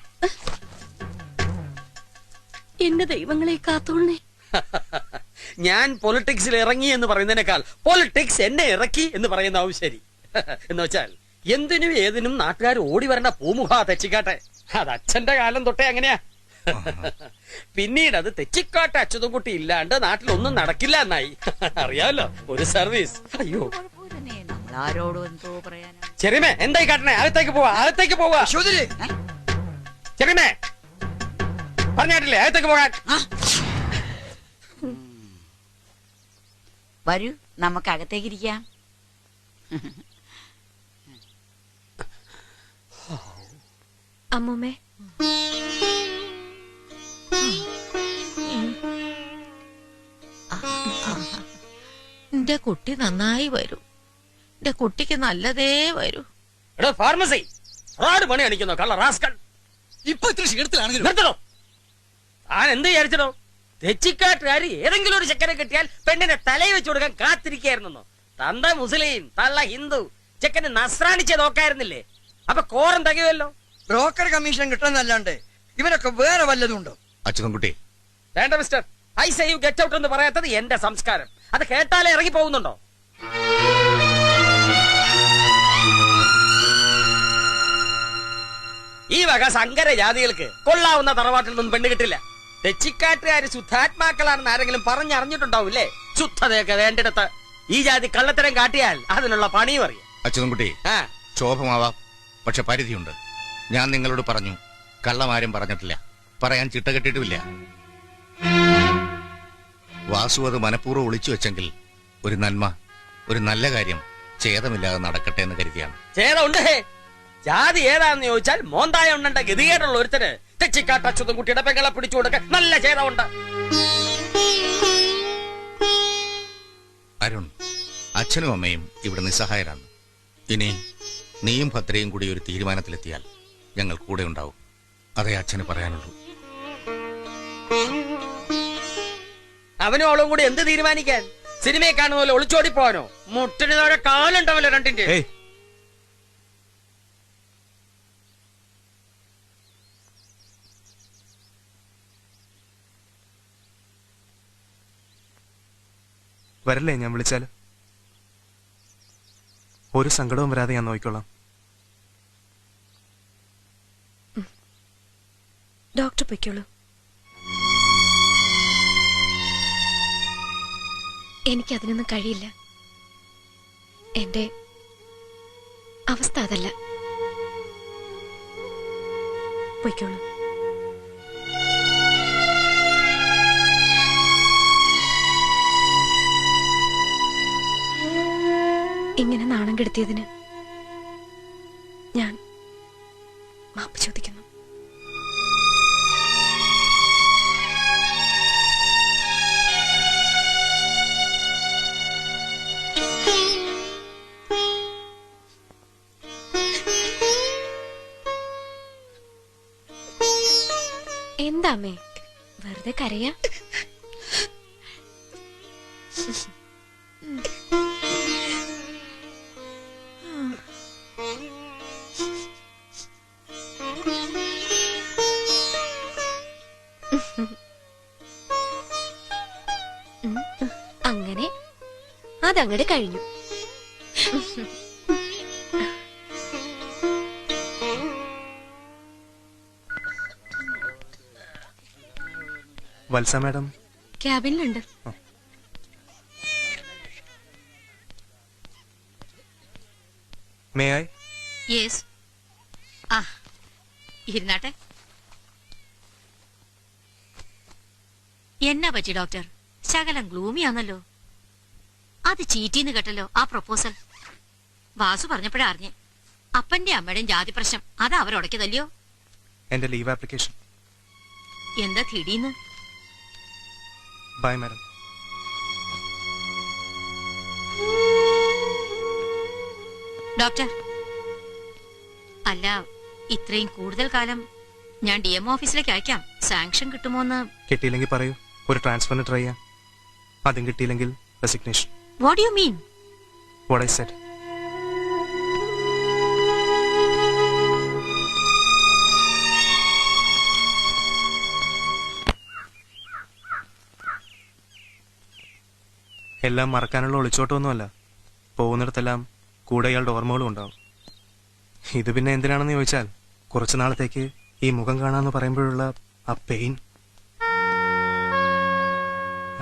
എന്റെ ദൈവങ്ങളെ കാത്തോളണേ. ഞാൻ പൊളിറ്റിക്സിൽ ഇറങ്ങി എന്ന് പറയുന്നതിനേക്കാൾ പൊളിറ്റിക്സ് എന്നെ ഇറക്കി എന്ന് പറയുന്നതാവും ശരി. എന്ന് വെച്ചാൽ എന്തിനും ഏതിനും നാട്ടുകാർ ഓടി വരേണ്ട പൂമുഖ തെച്ചിക്കാട്ടെ. അത് അച്ഛന്റെ കാലം തൊട്ടേ അങ്ങനെയാ. പിന്നീട് അത് തെച്ചിക്കാട്ടെ അച്യുതൻകുട്ടി ഇല്ലാണ്ട് നാട്ടിലൊന്നും നടക്കില്ല എന്നായി. അറിയാമല്ലോ, ഒരു സർവീസ്. അയ്യോ, നമ്മളാരോടും എന്തോ പറയാനാ. ചെറിയമേ, എന്തായി കാട്ടണേ? അകത്തേക്ക് പോവാ, അകത്തേക്ക് പോവാ. ചെറിയമേ, പറഞ്ഞിട്ടില്ലേ അകത്തേക്ക് പോകാൻ? വരൂ, നമുക്ക് അകത്തേക്ക് ഇരിക്കാം. അമ്മൂമ്മേ, എന്റെ കുട്ടി നന്നായി വരൂ. എന്റെ കുട്ടിക്ക് നല്ലതേ വരൂ. ഫാർമസി ഫ്രോഡ് പണി അടിക്കുന്നോ കള്ള റാസ്കൽ. ഇപ്പൊ ഇത്തിരി ക്ഷീണത്തിലാണെങ്കിലും നിർത്തണോ? താൻ എന്ത് വിചാരിച്ചോ? തെച്ചിക്കാട്ടുകാര് ഏതെങ്കിലും ഒരു ചെക്കനെ കിട്ടിയാൽ പെണ്ണിനെ തലയിൽ വെച്ച് കൊടുക്കാൻ കാത്തിരിക്കായിരുന്നോ? തന്ത മുസ്ലിം, തള്ള ഹിന്ദു, ചെക്കന് നസ്രാണിച്ച് നോക്കായിരുന്നില്ലേ? അപ്പൊ കോറം തികയുമല്ലോ. ബ്രോക്കർ കമ്മീഷൻ കിട്ടുന്നല്ലാണ്ട് ഇവരൊക്കെ വേറെ വല്ലതും ഉണ്ടോ? അച്യുതൻകുട്ടി, വേണ്ട mister. I say you get out എന്ന് പറയാത്തത് എന്റെ സംസ്കാരം. അത് കേട്ടാലേ ഇറങ്ങി പോകുന്നുണ്ടോ? ഈ വക സങ്കര ജാതികൾക്ക് കൊള്ളാവുന്ന തറവാട്ടിൽ നിന്നും പെണ്ണ് കിട്ടില്ല. തെച്ചിക്കാട്ടുകാര് ശുദ്ധാത്മാക്കളാണെന്ന് ആരെങ്കിലും പറഞ്ഞറിഞ്ഞിട്ടുണ്ടാവൂല്ലേ? ശുദ്ധതയൊക്കെ വേണ്ടിടത്ത് ഈ ജാതി കള്ളത്തരം കാട്ടിയാൽ അതിനുള്ള പണിയും അറിയാം. അച്യുതൻകുട്ടി, ശോഭമാവാം, പക്ഷെ പരിധിയുണ്ട്. ഞാൻ നിങ്ങളോട് പറഞ്ഞു, കള്ളമാരും പറഞ്ഞിട്ടില്ല, പറയാൻ ചിട്ട കെട്ടിട്ടുമില്ല. വാസു അത് മനഃപൂർവ്വം ഒളിച്ചു വെച്ചെങ്കിൽ ഒരു നന്മ, ഒരു നല്ല കാര്യം ഛേദമില്ലാതെ നടക്കട്ടെ എന്ന് കരുതിയാണ്. ഛേദമുണ്ട്. ജാതി ഏതാന്ന് ചോദിച്ചാൽ മോന്തായ ഉണ്ട ഗതികേടുള്ള ഒരുത്തന് തെച്ചിക്കാട്ട് അച്യുതൻകുട്ടിയുടെ പെങ്ങളെ പിടിച്ചു കൊടുക്കാൻ നല്ല ഛേദമുണ്ട്. അരുൺ, അച്ഛനും അമ്മയും ഇവിടെ നിസ്സഹായരാണ്. ഇനി നീയും ഭദ്രയും കൂടി ഒരു തീരുമാനത്തിലെത്തിയാൽ ഞങ്ങൾ കൂടെ ഉണ്ടാവും. അതേ അച്ഛന് പറയാനുള്ളൂ. അവനും അവളും കൂടി എന്ത് തീരുമാനിക്കാൻ? സിനിമയെ കാണുന്ന പോലെ ഒളിച്ചോടി പോവാനോ? മുട്ടിന് താഴെ കാലുണ്ടാവില്ല രണ്ടിന്റെ. വരല്ലേ ഞാൻ വിളിച്ചാല്? ഒരു സങ്കടവും വരാതെ ഞാൻ നോക്കിക്കൊള്ളാം. ഡോക്ടർ പൊയ്ക്കോളൂ. എനിക്കതിനൊന്നും കഴിയില്ല. എന്റെ അവസ്ഥ അതല്ല. പൊയ്ക്കോളൂ. ഇങ്ങനെ നാണം കെടുത്തിയതിന് ഞാൻ മാപ്പ് ചോദിക്കുന്നു. എന്താ അമ്മേ വെറുതെ കരയാ? അങ്ങനെ അതങ്ങട് കഴിഞ്ഞു. വത്സ മാഡം ക്യാബിനിലുണ്ട്. May I? യെസ്. ആ ഇരുന്നാട്ടെ. എന്നാ പറ്റി ഡോക്ടർ? ശകലം ഗ്ലൂമിയാന്നല്ലോ. അത് ചീറ്റീന്ന് കേട്ടല്ലോ ആ പ്രൊപ്പോസൽ. വാസു പറഞ്ഞപ്പോഴാ അറിഞ്ഞേ. അപ്പന്റെ അമ്മയുടെയും ജാതി പ്രശ്നം അതാ അവരുടക്കതല്ലയോ? എന്റെ ലീവ് ആപ്ലിക്കേഷൻ. എന്താ തിടീന്ന്? By madam. ഡോക്ടർ, അല്ല ഇത്രയും കൂടുതൽ കാലം ഞാൻ DM ഓഫീസിലേക്ക് അയക്കാം. സാങ്ഷൻ കിട്ടുമോന്ന്? കിട്ടിയില്ലെങ്കിൽ പറയൂ, ഒരു ട്രാൻസ്ഫറിന് ട്രൈ ചെയ്യാം. അതും കിട്ടിയില്ലെങ്കിൽ resignation. What you mean? What I said. എല്ലാം മറക്കാനുള്ള ഒളിച്ചോട്ടമൊന്നുമല്ല. പോകുന്നിടത്തെല്ലാം കൂടെ ഇയാളുടെ ഓർമ്മകളും ഉണ്ടാവും. ഇത് പിന്നെ എന്തിനാണെന്ന് ചോദിച്ചാൽ, കുറച്ചു നാളത്തേക്ക് ഈ മുഖം കാണാന്ന് പറയുമ്പോഴുള്ള ആ പെയിൻ.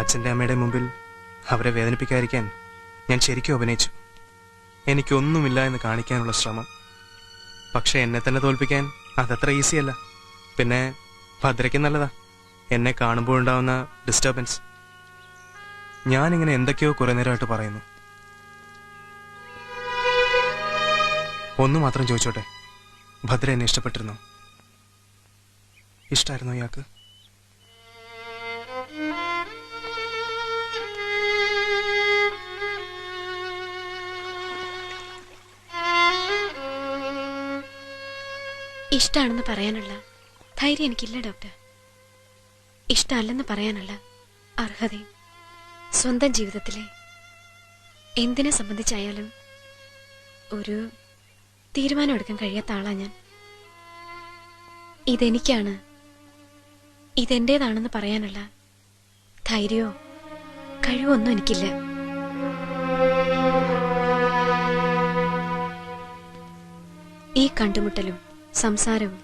അച്ഛൻ്റെ അമ്മയുടെ മുമ്പിൽ അവരെ വേദനിപ്പിക്കാതിരിക്കാൻ ഞാൻ ശരിക്കും അഭിനയിച്ചു. എനിക്കൊന്നുമില്ല എന്ന് കാണിക്കാനുള്ള ശ്രമം. പക്ഷെ എന്നെ തന്നെ തോൽപ്പിക്കാൻ അതത്ര ഈസിയല്ല. പിന്നെ ഭദ്രയ്ക്ക് നല്ലതാ എന്നെ കാണുമ്പോഴുണ്ടാവുന്ന ഡിസ്റ്റർബൻസ്. ഞാനിങ്ങനെ എന്തൊക്കെയോ കുറെ നേരമായിട്ട് പറയുന്നു. ഒന്നു മാത്രം ചോദിച്ചോട്ടെ, ഭദ്ര എന്നെ ഇഷ്ടപ്പെട്ടിരുന്നോ? ഇഷ്ടായിരുന്നോ ഇയാൾക്ക്? ഇഷ്ടാണെന്ന് പറയാനുള്ള ധൈര്യം എനിക്കില്ല ഡോക്ടർ. ഇഷ്ടമല്ലെന്ന് പറയാനുള്ള അർഹതയും സ്വന്തം ജീവിതത്തിലെ എന്തിനെ സംബന്ധിച്ചായാലും ഒരു തീരുമാനം എടുക്കാൻ കഴിയാത്ത ആളാ ഞാൻ. ഇതെനിക്കാണ്, ഇതെന്റേതാണെന്ന് പറയാനുള്ള ധൈര്യമോ കഴിവോ ഒന്നും എനിക്കില്ല. ഈ കണ്ടുമുട്ടലും സംസാരവും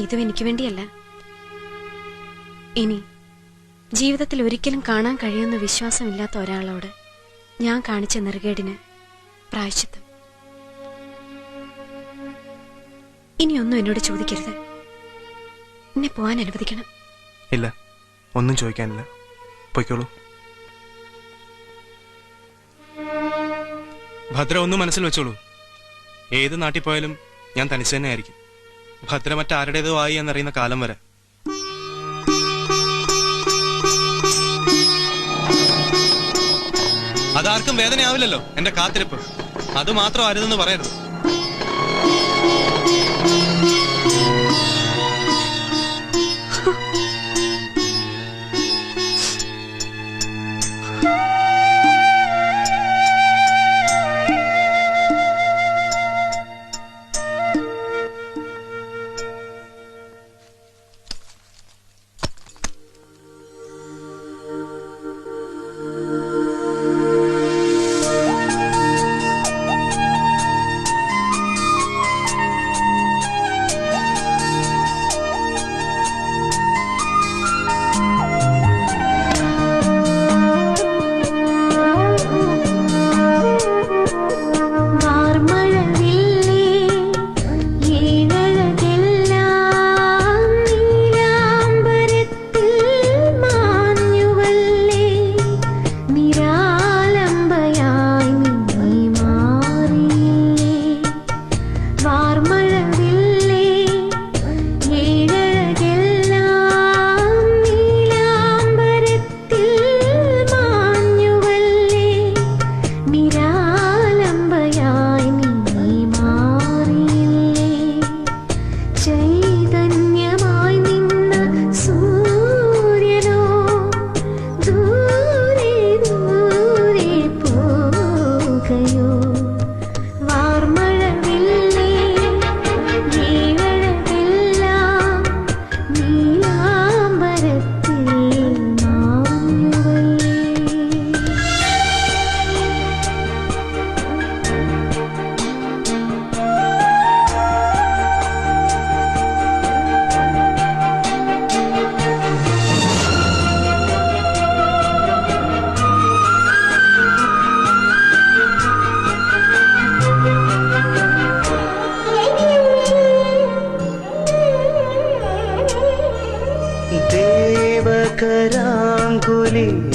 ഇതും എനിക്ക് വേണ്ടിയല്ല. ഇനി ജീവിതത്തിൽ ഒരിക്കലും കാണാൻ കഴിയുന്ന വിശ്വാസമില്ലാത്ത ഒരാളോട് ഞാൻ കാണിച്ച നെറുകേടിന് പ്രായശ്ചിത്തം. ഇനിയൊന്നും എന്നോട് ചോദിക്കരുത്. എന്നെ പോവാൻ അനുവദിക്കണം. ഇല്ല, ഒന്നും ചോദിക്കാനില്ല. പൊയ്ക്കോളൂ. ഭദ്ര ഒന്നും മനസ്സിൽ വെച്ചോളൂ. ഏത് നാട്ടിൽ പോയാലും ഞാൻ തനിച്ച് തന്നെ ആയിരിക്കും. ഭദ്ര മറ്റാരുടേതോ ആയി എന്നറിയുന്ന കാലം വരെ. അതാർക്കും വേദനയാവില്ലല്ലോ എന്റെ കാത്തിരിപ്പ്. അത് മാത്രം അരുതെന്ന് പറയരുത്.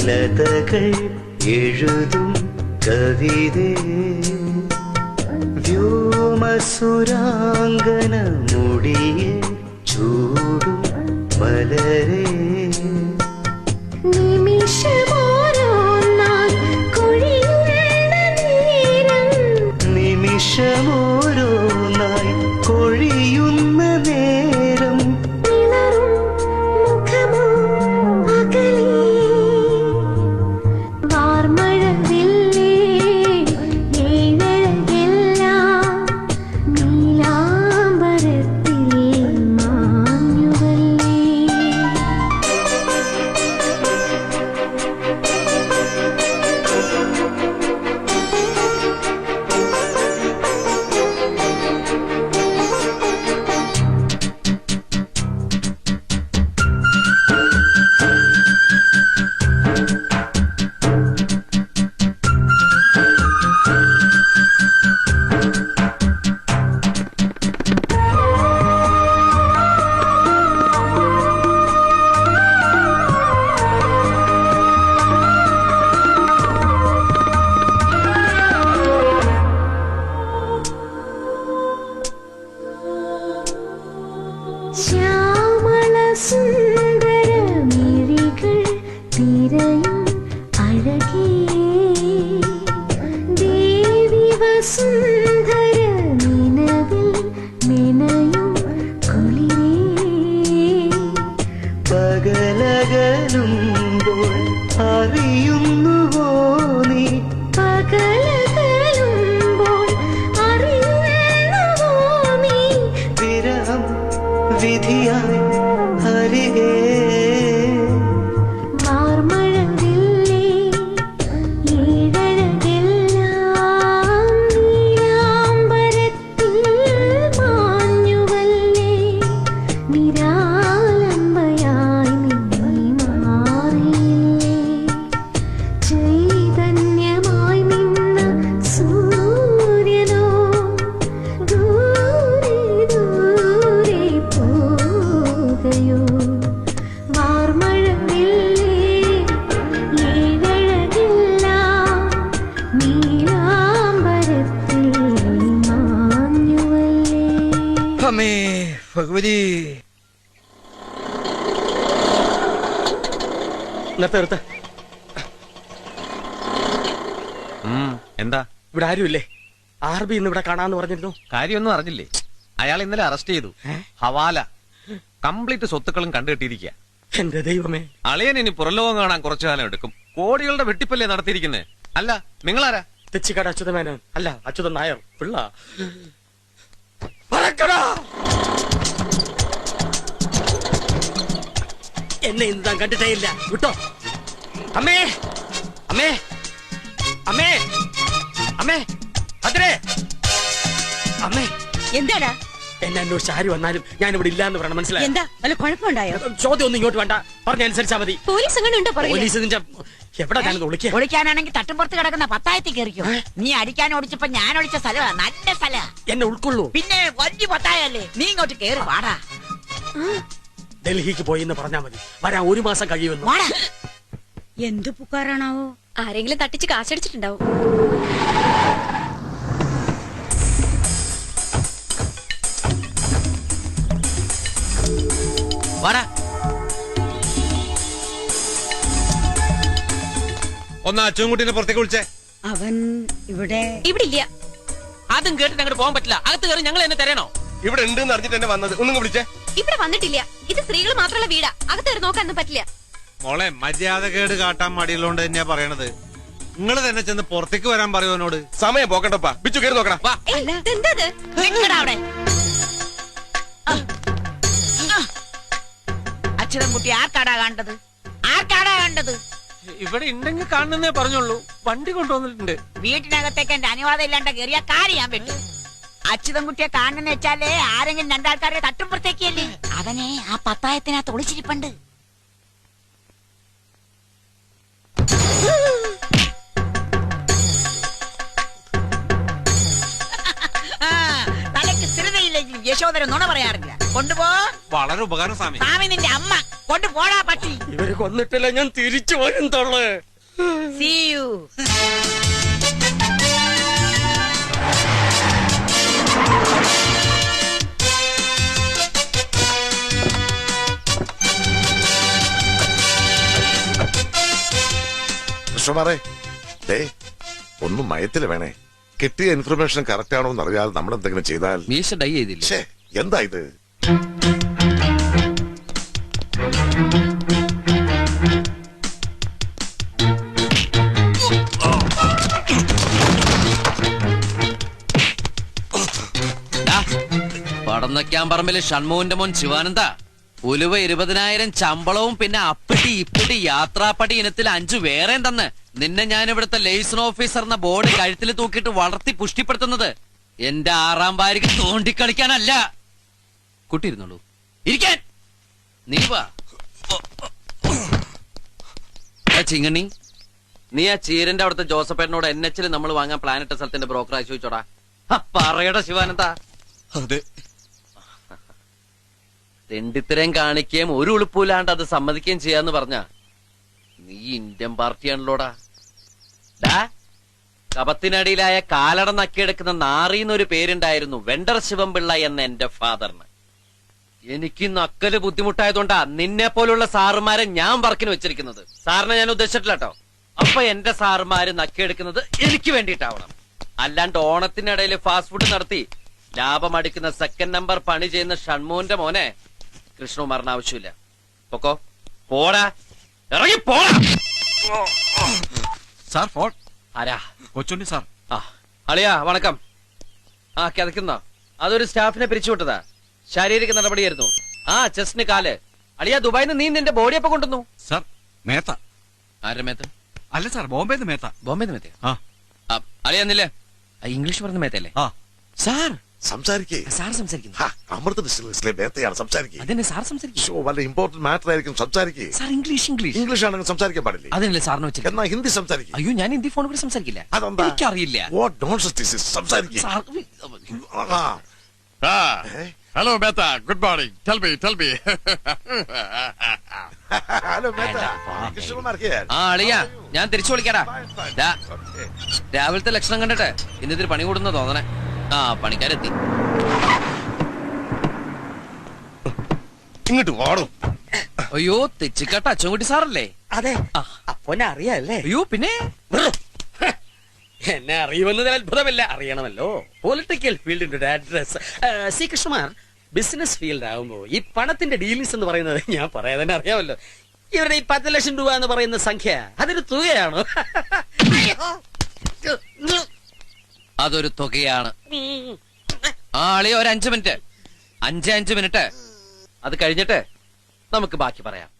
ലതകൾ എഴുതും കവിതേ വ്യോമസുരാംഗന മുടിയെ ചൂടും മലരേ നിമിഷമോരോന്നായി കൊഴിയുന്ന നേരം പകലകലുമ്പോൾ അറിയുന്നുവോ നീ വിരഹം വിധിയായി ഹരികേ ഭഗവതി എന്താ ഇവിടെ ആരുമില്ലേ? ആർബി ഇന്ന് ഇവിടെ കാണാന്ന് പറഞ്ഞിരുന്നു. കാര്യമൊന്നും അറിഞ്ഞില്ലേ? അയാൾ ഇന്നലെ അറസ്റ്റ് ചെയ്തു. ഹവാല കംപ്ലീറ്റ് സ്വത്തുക്കളും കണ്ടുകെട്ടിയിരിക്കുക. എന്റെ ദൈവമേ, അളിയൻ ഇനി പുറലോകം കാണാൻ കുറച്ചു കാലം എടുക്കും. കോടികളുടെ വെട്ടിപ്പല്ലേ നടത്തിയിരിക്കുന്നേ. അല്ല നിങ്ങളാരാ? തെച്ചിക്കാട് അച്യുതമേനോൻ. അല്ല, അച്യുതൻ നായർ പിള്ള. എന്നെ ഇന്ന് താൻ കണ്ടിട്ടേ ഇല്ല. വിട്ടോ. അമ്മേ അമ്മേ അമ്മേ അമ്മേ ഭദ്രേ അമ്മേ. എന്താടാ? എന്നെ അന്വേഷിച്ച് ആര് വന്നാലും ഞാൻ ഇവിടെ ഇല്ലാന്ന് പറയണം. മനസ്സിലായി? എന്താ വല്ല കുഴപ്പമുണ്ടായോ? ചോദ്യം ഒന്നും ഇങ്ങോട്ട് വേണ്ട, പറഞ്ഞനുസരിച്ചാ മതി. പോലീസ് അങ്ങനെ ഉണ്ടോ? പോലീസ് നിന്റെ എവിടെ ഞാനത് വിളിക്കുക? ഒളിക്കാനാണെങ്കിൽ തട്ടുംപുറത്ത് കിടക്കുന്ന പത്തായത്തിൽ കയറിക്കോ. നീ അടിക്കാൻ ഓടിച്ചപ്പോ ഞാൻ ഒളിച്ച സ്ഥലമാണ്, നല്ല സ്ഥല. എന്നെ ഉൾക്കൊള്ളൂ. പിന്നെ വലിയ പത്തായല്ലേ, നീ ഇങ്ങോട്ട് കേറി വാടാ. ഡൽഹിക്ക് പോയി എന്ന് പറഞ്ഞാ മതി. വരാൻ 1 മാസം കഴിയുമെന്ന്. എന്ത് പുക്കാറാണാവോ? ആരെങ്കിലും തട്ടിച്ച് കാശടിച്ചിട്ടുണ്ടാവും. ഒന്ന് അച്ചുകുട്ടീനെ പുറത്തേക്ക് വിളിച്ചേ. അവൻ ഇവിടെ ഇല്ല. അതും കേട്ടിട്ട് അങ്ങോട്ട് പോകാൻ പറ്റില്ല. അകത്ത് കയറി ഞങ്ങൾ എന്നെ തരണോ? ഇവിടെ ഉണ്ട് അറിഞ്ഞിട്ട് എന്നെ വന്നത്. ഒന്നും വിളിച്ചേ. ഇവിടെ വന്നിട്ടില്ല. ഇത് സ്ത്രീകൾ മാത്രമുള്ള വീടാ. അകത്ത് നോക്കാനൊന്നും പറ്റില്ല. മോളെ, മര്യാദകേട് കാട്ടാൻ മടിയുള്ളതുകൊണ്ട് തന്നെയാ പറയണത്. നിങ്ങൾ തന്നെ ചെന്ന് പുറത്തേക്ക് വരാൻ പറയുവനോട്. സമയം പോക്കണ്ടപ്പാ. ബിച്ചു കയറി നോക്കണം. അച്യുതൻകുട്ടി ആർക്കാടാ കണ്ടത്? ആർക്കാടാ കണ്ടത്? ഇവിടെ ഉണ്ടെങ്കിൽ കാണുന്നേ പറഞ്ഞോളൂ. വണ്ടി കൊണ്ടുവന്നിട്ടുണ്ട്. വീട്ടിനകത്തേക്ക് എന്റെ അനുവാദം ഇല്ലാണ്ട് കയറിയ കാര്യം ഞാൻ പറ്റും. അച്യുതൻകുട്ടിയെ കാണുന്ന വെച്ചാലേ ആരെങ്കിലും രണ്ടാൾക്കാരെ തട്ടുമ്പുറത്തേക്കല്ലേ. അവനെ ആ പത്തായത്തിനകത്ത് ഒളിച്ചിരിപ്പുണ്ട്. തലയ്ക്ക് സ്ഥിരതയില്ലെങ്കിലും യശോദര നുണ പറയാറില്ല. കൊണ്ടുപോ. വളരെ ഉപകാരം സ്വാമി. സ്വാമി നിന്റെ അമ്മ കൊണ്ടുപോടാ പട്ടി. ഇവര് കൊന്നിട്ടില്ല, ഞാൻ തിരിച്ചു വരും തള്ളേ. See you. കൃഷ്ണമാരെ, ഒന്നും മയത്തില് വേണേ. കിട്ടിയ ഇൻഫർമേഷൻ കറക്റ്റ് ആണോ എന്ന് അറിയാതെ നമ്മൾ എന്തെങ്കിലും ചെയ്താൽ. മീശ ഡൈ ചെയ്തില്ലേ? എന്താ ഇത്? പടന്നയ്ക്കാൻ പറമ്പില് ഷൺമുഖന്റെ മോൻ ശിവാനന്ദ ഉലുവ 20,000 ശമ്പളവും പിന്നെ അപ്പിടി ഇപ്പിടി യാത്രാപ്പടി ഇനത്തിൽ 5 വേറെയും തന്ന് നിന്നെ ഞാൻ ഇവിടുത്തെ ലൈസൺ ഓഫീസർ എന്ന ബോർഡ് കഴുത്തിൽ തൂക്കിയിട്ട് വളർത്തി പുഷ്ടിപ്പെടുത്തുന്നത് എന്റെ 6ാം ഭാര്യക്ക് തോണ്ടിക്കളിക്കാനല്ല. കുട്ടിയിരുന്നുള്ളൂ, ഇരിക്കാൻ. നീ വാ ചിങ്ങണ്ണി. നീ ആ ചീരന്റെ അവിടുത്തെ ജോസഫേട്ടനോട് NH നമ്മൾ വാങ്ങാൻ പ്ലാനിട്ട സ്ഥലത്തിന്റെ ബ്രോക്കറായി ചോദിച്ചോടാ. പറയടാ ശിവാനന്ദ. അതെ. തെണ്ടിത്തരം കാണിക്കുകയും ഒരു ഉളുപ്പില്ലാണ്ട് അത് സമ്മതിക്കുകയും ചെയ്യാന്ന് പറഞ്ഞ നീ ഇന്ത്യൻ പാർട്ടിയാണല്ലോടാ. കപത്തിനടിയിലായ കാലട നക്കിയെടുക്കുന്ന നാറിന്നൊരു പേരുണ്ടായിരുന്നു വെണ്ടർ ശിവൻപിള്ള എന്ന എന്റെ ഫാദറിന്. എനിക്ക് നക്കല് ബുദ്ധിമുട്ടായതുകൊണ്ടാ നിന്നെ പോലുള്ള സാറുമാരെ ഞാൻ വർക്കിന് വെച്ചിരിക്കുന്നത്. സാറിനെ ഞാൻ ഉദ്ദേശിച്ചിട്ടില്ല കേട്ടോ. അപ്പൊ എന്റെ സാറുമാര് നക്കിയെടുക്കുന്നത് എനിക്ക് വേണ്ടിയിട്ടാവണം. അല്ലാണ്ട് ഓണത്തിനിടയിൽ ഫാസ്റ്റ് ഫുഡ് നടത്തി ലാഭം അടിക്കുന്ന സെക്കൻഡ് നമ്പർ പണി ചെയ്യുന്ന ഷൺമോന്റെ മോനെ കൃഷ്ണകുമാറിന് ആവശ്യമില്ല. പൊക്കോ, പോടാ, ഇറങ്ങി പോടാ. Sir phone. ആരാ? കൊച്ചുണ്ണി സാർ. ആ അളിയാ വണക്കം. ആ കിതക്കുന്നോ? അതൊരു സ്റ്റാഫിനെ പിരിച്ചുവിട്ടതാ. ശാരീരിക നടപടിയായിരുന്നു. ആ ചെസ്റ്റിന് കാല്. അളിയാ ദുബായിന്ന് നീ നിന്റെ ബോഡി എപ്പോ കൊണ്ടുവന്നു? സാർ മേത്ത. ആരുടെ മേത്ത? അല്ല സാർ, ബോംബെന്ന് മേത്ത. ബോംബെന്ന് മേത്ത? അളിയാ നില്ലേ? ഇംഗ്ലീഷ് പറഞ്ഞ മേത്തല്ലേ? സാർ സംസാരിക്കേ. സാർ സംസാരിക്കുന്നു. അമൃത മേത്തയാണ് സംസാരിക്കുക. അതെന്നെ സാർ സംസാരിക്കും. വല്ല ഇമ്പോർട്ടന്റ് മാറ്റർ ആയിരിക്കും സംസാരിക്കേ. സാർ ഇംഗ്ലീഷ് ആണെങ്കിൽ സംസാരിക്കാൻ പാടില്ലേ? അതിനല്ലേ സാറിന് വെച്ചിട്ട്? എന്നാ ഹിന്ദി സംസാരിക്കും. അയ്യോ ഞാൻ ഹിന്ദി ഫോണിൽ കൂടി സംസാരിക്കില്ല. അതെന്താ? എനിക്കറിയില്ല. What nonsense this is. സംസാരിക്കേ. Hello, Mehta. Good morning. Tell me. Hello, Mehta. Krishnakumar here. അളിയാ ഞാൻ തിരിച്ചു വിളിക്കാടാ. രാവിലത്തെ ലക്ഷണം കണ്ടിട്ട് ഇന്നിത്തിരി പണി കൂടുന്ന തോന്നണേ. പണിക്കാരെത്തി. ഇങ്ങോട്ട് വാടും. അയ്യോ തെച്ചിക്കാട്ട അച്ചൻകുട്ടി സാറല്ലേ? അതെ. അപ്പൊന്നെ അറിയാല്ലേ? അയ്യോ പിന്നെ എന്നെ അറിയുമെന്നതിൽ അത്ഭുതമില്ല. അറിയണമല്ലോ. പൊളിറ്റിക്കൽ ഫീൽഡിന്റെ ഒരു address. C Krishnakumar, business field ആകുമ്പോ ഈ പണത്തിന്റെ ഡീലിങ്സ് എന്ന് പറയുന്നത് ഞാൻ പറയാൻ തന്നെ അറിയാമല്ലോ. ഇവരുടെ ഈ 10 ലക്ഷം രൂപ എന്ന് പറയുന്ന സംഖ്യ അതൊരു തുകയാണോ? അതൊരു തുകയാണ്. അളിയ ഒരു 5 മിനിറ്റ് 5 മിനിറ്റ് അത് കഴിഞ്ഞിട്ട് നമുക്ക് ബാക്കി പറയാം.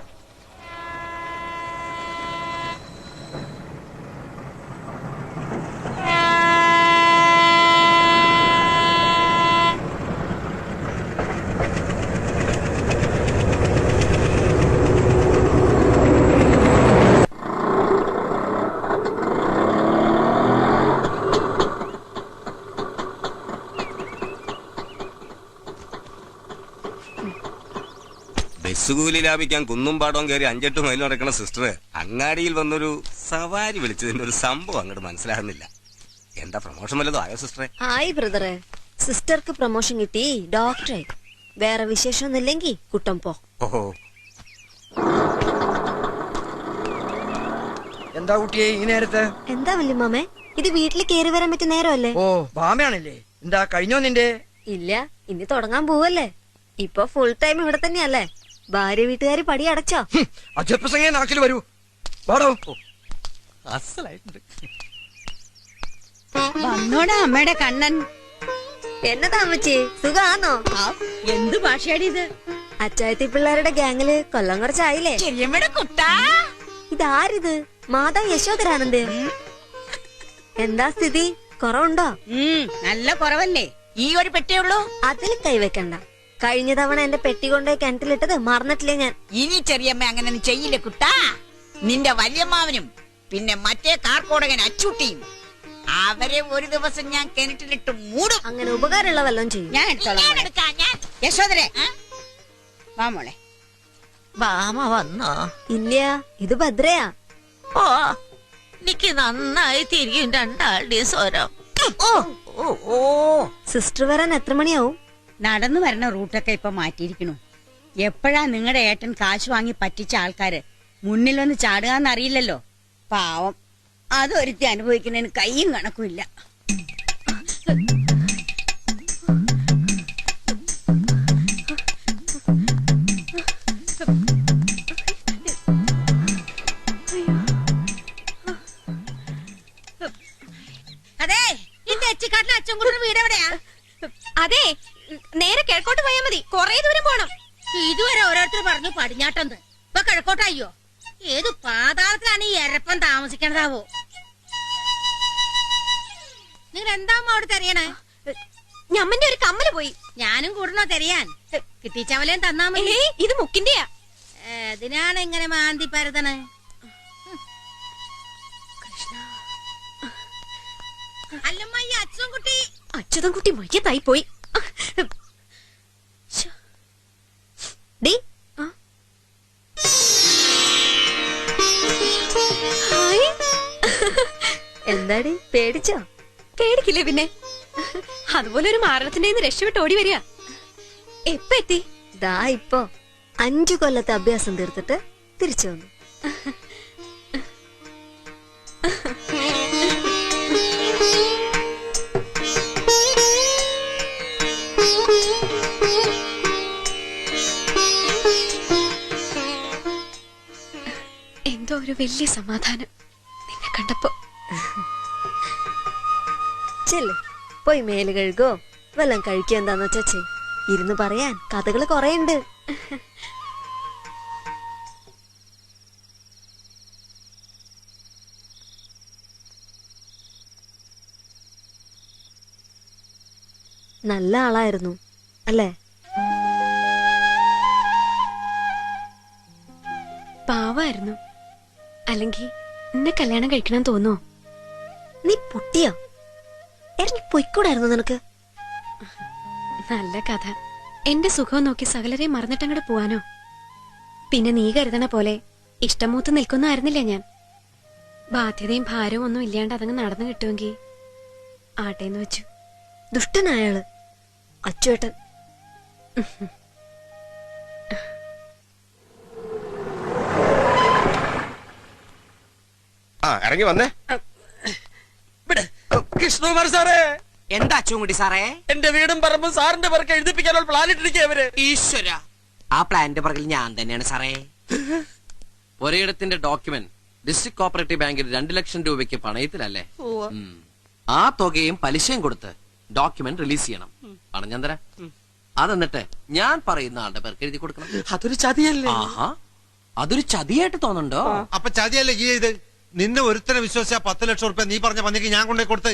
ബസ്സുകൂലി ലാഭിക്കാൻ കുന്നും പാടവും കയറി 5-8 മൈൽ നടക്കുന്ന സിസ്റ്റർ അങ്ങാടിയിൽ വന്നൊരു സവാരി വിളിച്ചതിന്റെ ഒരു സംഭവം അങ്ങോട്ട് മനസ്സിലാകുന്നില്ല. എന്താ പ്രൊമോഷൻ വല്ലതും ആയോ സിസ്റ്ററെ? ആയി ബ്രദറെ, സിസ്റ്റർക്ക് പ്രൊമോഷൻ കിട്ടി, ഡോക്ടറായി. വേറെ വിശേഷമൊന്നുമില്ലെങ്കിൽ കുട്ടം പോ. ഓഹോ, എന്താ കുട്ടിയെ ഈ നേരത്തെ? എന്താ വല്യമ്മാമേ, ഇത് വീട്ടിൽ കേറി വരാൻ പറ്റിയ നേരമല്ലേ? ഓ ബാമയാണല്ലേ. എന്താ കഴിഞ്ഞോ നിന്റെ? ഇല്ല, ഇനി തുടങ്ങാൻ പോവല്ലേ. ഇപ്പൊ ഫുൾ ടൈം ഇവിടെ തന്നെയല്ലേ? ഭാര്യ വീട്ടുകാരി പടി അടച്ചോ? അജപ്രസംഗേ നാക്കിൽ വരൂ. വാടോ. വന്നോടാ അമ്മയുടെ കണ്ണൻ. എന്നതാ അമ്മച്ചി, സുഖാണോ? എന്ത് ഭാഷയാടി ഇത്? അച്ചായത്തി പിള്ളേരുടെ ഗ്യാങ്ങില് കൊല്ലം കുറച്ചായില്ലേ? ഇതാരിത്? മാതാ യശോധരാനന്ദ്. എന്താ സ്ഥിതി? കുറവുണ്ടോ? നല്ല കുറവല്ലേ? ഈ ഒരു പെട്ടിയേ ഉള്ളൂ. അതിൽ കൈവെക്കണ്ട. കഴിഞ്ഞ തവണ എന്റെ പെട്ടി കൊണ്ടുപോയി കിണറ്റിലിട്ടത് മറന്നിട്ടില്ലേ ഞാൻ. ഇനി ചെറിയമ്മ അങ്ങനെ ചെയ്യില്ല കുട്ടാ. നിന്റെ വല്യമ്മാവനും പിന്നെ മറ്റേ കാർക്കോടകൻ അച്ചൂട്ടിയും അവരെ ഒരു ദിവസം ഞാൻ കിണറ്റിലിട്ട് മൂടും. അങ്ങനെ ഉപകാരമുള്ള വല്ലതും ചെയ്യും. ഞാൻ എടുത്തോളാം. യശോദരെ വാ മോളെ. ബാമ വന്നോ? ഇല്ല, ഇത് ഭദ്രയാ. ഓ, എനിക്ക് നന്നായി തിരിയും രണ്ടാളുടെയും സ്വരം. സിസ്റ്റർ വരാൻ എത്ര മണിയാവും? നടന്നു വരണ റൂട്ടൊക്കെ ഇപ്പൊ മാറ്റിയിരിക്കണു. എപ്പോഴാ നിങ്ങളുടെ ഏട്ടൻ കാശ് വാങ്ങി പറ്റിച്ച ആൾക്കാര് മുന്നിൽ വന്ന് ചാടുകയെന്ന് അറിയില്ലല്ലോ. പാവം, അതൊരുത്തി അനുഭവിക്കുന്നതിന് കയ്യും കണക്കുമില്ല. അതെ, ഈ തെച്ചിക്കാട്ടിലെ അച്ഛൻകുട്ടിയുടെ വീട് എവിടെയാ? അതെ, നേരെ കിഴക്കോട്ട് പോയാൽ മതി. കൊറേ ദൂരം പോണം. ഇതുവരെ ഓരോരുത്തർ പറഞ്ഞു പടിഞ്ഞാട്ടെന്ന്. ഇപ്പൊ കിഴക്കോട്ടായോ? ഏത് പാതാളത്തിലാണ് ഈ എരപ്പൻ താമസിക്കണതാവോ? നിങ്ങൾ എന്താ അവിടെ തെരയണേ? ഞമ്മന്റെ ഒരു കമ്മല് പോയി. ഞാനും കൂടണോ തെരയാൻ? കിട്ടിച്ചവലേം തന്നാ മതി. ഇത് മുക്കിന്റെയാ. ഇതിനാണ് ഇങ്ങനെ മാന്തി പരതണ്. അല്ലമ്മ, ഈ അച്യുതൻകുട്ടി മയ്യത്തായി പോയി. എന്താടി, പേടിച്ചോ? പേടിക്കില്ലേ പിന്നെ. അതുപോലെ ഒരു മാരണത്തിന്റെ രക്ഷപ്പെട്ട് ഓടി വരിക. എപ്പ എത്തി? ദാ ഇപ്പോ 5 കൊല്ലത്തെ അഭ്യാസം തീർത്തിട്ട് തിരിച്ചു വന്നു. എന്തോ ഒരു വലിയ സമാധാനം നിന്നെ കണ്ടപ്പോ. ചെല്ല്, പോയി മേല് കഴുകോ വല്ലതും കഴിക്കുക. എന്താന്ന് വെച്ചാ ചെയ്. ഇരുന്ന് പറയാൻ കഥകള് കൊറേ ഉണ്ട്. നല്ല ആളായിരുന്നു അല്ലേ? പാവായിരുന്നു. അല്ലെങ്കിൽ എന്നെ കല്യാണം കഴിക്കണം തോന്നുവോ? നീ പൊട്ടിയോ? ഇറങ്ങി പൊയ്ക്കൂടായിരുന്നു നിനക്ക്? നല്ല കഥ. എന്റെ സുഖം നോക്കി സകലരെ മറന്നിട്ടങ്ങോട്ട് പോവാനോ? പിന്നെ നീ കരുതണ പോലെ ഇഷ്ടമൂത്ത് നിൽക്കുന്നതായിരുന്നില്ല ഞാൻ. ബാധ്യതയും ഭാരവും ഒന്നും ഇല്ലാണ്ട് അതങ്ങ് നടന്നു കിട്ടുമെങ്കിൽ ആട്ടേന്ന് വെച്ചു. ദുഷ്ടനായാള് അച്ചുവേട്ടൻ. ഇറങ്ങി വന്നേ. കൃഷ്ണകുമാർ സാറേ. എന്താ അച്ചുകുട്ടി സാറേ? എന്റെ വീടും പറമ്പും സാറിന്റെ പേർക്ക് എഴുതിപ്പിക്കാനുള്ള പ്ലാൻ ഇട്ടിരിക്കവര്. ഈശ്വര, ആ പ്ലാനിന്റെ പുറകിൽ ഞാൻ തന്നെയാണ് സാറേ. ഒരിടത്തിന്റെ ഡോക്യുമെന്റ് ഡിസ്ട്രിക്ട് കോപ്പറേറ്റീവ് ബാങ്കിൽ 2 ലക്ഷം രൂപയ്ക്ക് പണയത്തിലല്ലേ? ആ തുകയും പലിശയും കൊടുത്ത് ഡോക്യുമെന്റ് റിലീസ് ചെയ്യണം. പണം ഞാൻ തരാം. അതെന്നിട്ട് ഞാൻ പറയുന്ന ആളുടെ പേർക്ക് എഴുതി കൊടുക്കണം. അതൊരു ചതിയല്ലേ? ആഹാ, അതൊരു ചതിയായിട്ട് തോന്നുന്നുണ്ടോ? അപ്പൊ ചതിയല്ലേ ഈ ഇത്? നിന്നെ ഒരുത്തനെ വിശ്വസിച്ച 10 ലക്ഷം റുപ്യ നീ പറഞ്ഞ പന്നിക്ക് ഞാൻ കൊണ്ടേ കൊടുത്ത്.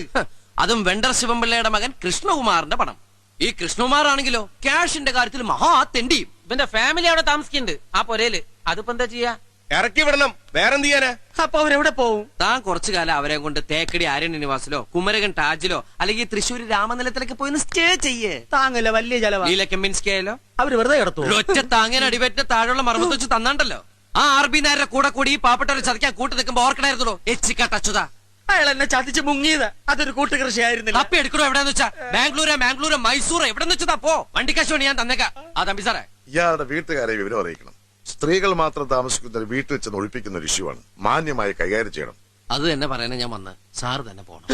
അതും വെണ്ടർ ശിവൻപിള്ളയുടെ മകൻ കൃഷ്ണകുമാറിന്റെ പണം. ഈ കൃഷ്ണകുമാർ ആണെങ്കിലോ ക്യാഷിന്റെ കാര്യത്തിൽ മഹാ തെണ്ടിയും. ഇവന്റെ ഫാമിലി അവിടെ താമസിക്കുന്നുണ്ട് ആ പൊരയില്. അതിപ്പോ എന്താ ചെയ്യാ? ഇറക്കി വിടണം. വേറെന്ത് ചെയ്യാനാ? അപ്പൊ അവരെവിടെ പോവും? താൻ കുറച്ചു കാലം അവരെ കൊണ്ട് തേക്കടി ആര്യനിവാസിലോ കുമരകൻ ടാജിലോ അല്ലെങ്കിൽ തൃശ്ശൂർ രാമനിലത്തിലൊക്കെ പോയി സ്റ്റേ ചെയ്യേ. താങ്ങല്ല, വലിയ ചെലവാ. ലീലക്കെമ്മിൻസ്കിയായാലോ അവര് വെറുതെ കിടത്തു. ഒറ്റ താങ്ങൻ അടിവേറ്റിന്റെ താഴെയുള്ള മർമ്മത്ത് വെച്ച് തന്നാണ്ടല്ലോ. ആ RB നായരുടെ കൂടെ കൂടി ഈ പാവപ്പെട്ടവരെ ചതിക്കാൻ കൂട്ടി നിൽക്കുമ്പോ ഓർക്കണായിരുന്നല്ലോ എച്ചിക്കാട്ടച്ചുതാ. അയാൾ എന്നെ ചതിച്ച് മുങ്ങിയത് അതൊരു കൂട്ടുകൃഷി ആയിരുന്നില്ല. തപ്പി എടുക്കണോ? എവിടെന്ന് വെച്ചാ ബാംഗ്ലൂര് മൈസൂർ എവിടെ വെച്ചാ പോ. വണ്ടിക്കാശ് വേണ്ടി ഞാൻ തന്നേക്കാം. ആ തമ്പി സാറേ, ഇയാളുടെ വീട്ടുകാരെ വിവരം അറിയിക്കണം. സ്ത്രീകൾ മാത്രം താമസിക്കുന്ന ഒരു വീട്ടിൽ ചെന്ന് ഒഴിപ്പിക്കുന്ന ഒരു ഇഷ്യൂവാണ്. മാന്യമായി കൈകാര്യം ചെയ്യണം. അത് തന്നെ പറയാനാ ഞാൻ വന്ന്. സാറ് തന്നെ പോണം.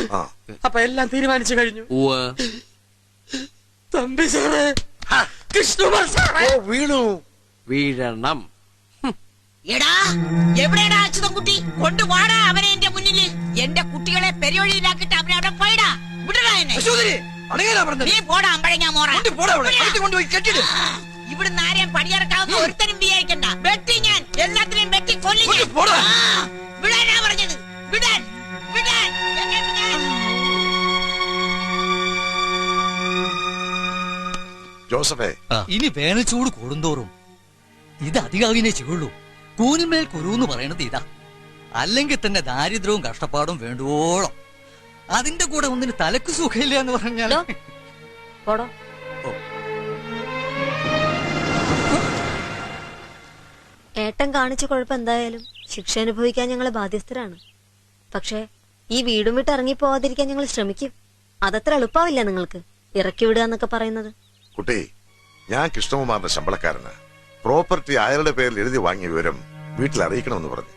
അപ്പൊ എല്ലാം തീരുമാനിച്ചു കഴിഞ്ഞു. തമ്പി സാറേ, കൃഷ്ണകുമാർ സാറേ, വീഴണം. എടാ, എവിടെയാടാ അച്യുതൻകുട്ടി? കൊണ്ടുപോടാ അവനെ എന്റെ മുന്നില്. എന്റെ കുട്ടികളെ പെരിയൊഴിയിലാക്കിട്ട് അവനെ അവിടെ പോയിടാ. വിടടാ എന്നെ. നീ പോടാ അമ്പഴങ്ങാ മോറ. ഇവിടുന്ന് ആരെയും പടിയിറക്കാവുന്ന ഒരുത്തരും വിചാരിക്കണ്ട. വെട്ടി ഞാൻ എല്ലാത്തിനെയും വെട്ടി കൊല്ലി. വിടാനാ പറഞ്ഞത്. വിടാൻ വിടാൻ ജോസഫേ, ഇനി വേനൽ ചൂട് കൂടുന്തോറും ഇത് അധികാവിനെ ചെയ്യുള്ളൂ. കൂനിന്മേൽ കുരുന്ന് പറയണത് ഇതാ. അല്ലെങ്കിൽ തന്നെ ദാരിദ്ര്യവും കഷ്ടപ്പാടും വേണ്ടുവോളം. അതിന്റെ കൂടെ ഒന്നിന് തലക്ക് സുഖമില്ല എന്ന് പറഞ്ഞാൽ പോടോ. ഏട്ടൻ കാണിച്ച കുഴപ്പം എന്തായാലും ശിക്ഷ അനുഭവിക്കാൻ ഞങ്ങൾ ബാധ്യസ്ഥരാണ്. പക്ഷേ ഈ വീടും വിട്ട് ഇറങ്ങിപ്പോവാതിരിക്കാൻ ഞങ്ങൾ ശ്രമിക്കും. അതത്ര എളുപ്പമാവില്ല നിങ്ങൾക്ക് ഇറക്കി വിടുക എന്നൊക്കെ പറയുന്നത്. കുട്ടി, ഞാൻ കൃഷ്ണകുമാറിന്റെ ശമ്പളക്കാരനാ. പ്രോപ്പർട്ടി അയാളുടെ പേരിൽ എഴുതി വാങ്ങിയ വിവരം വീട്ടിൽ അറിയിക്കണമെന്ന് പറഞ്ഞു.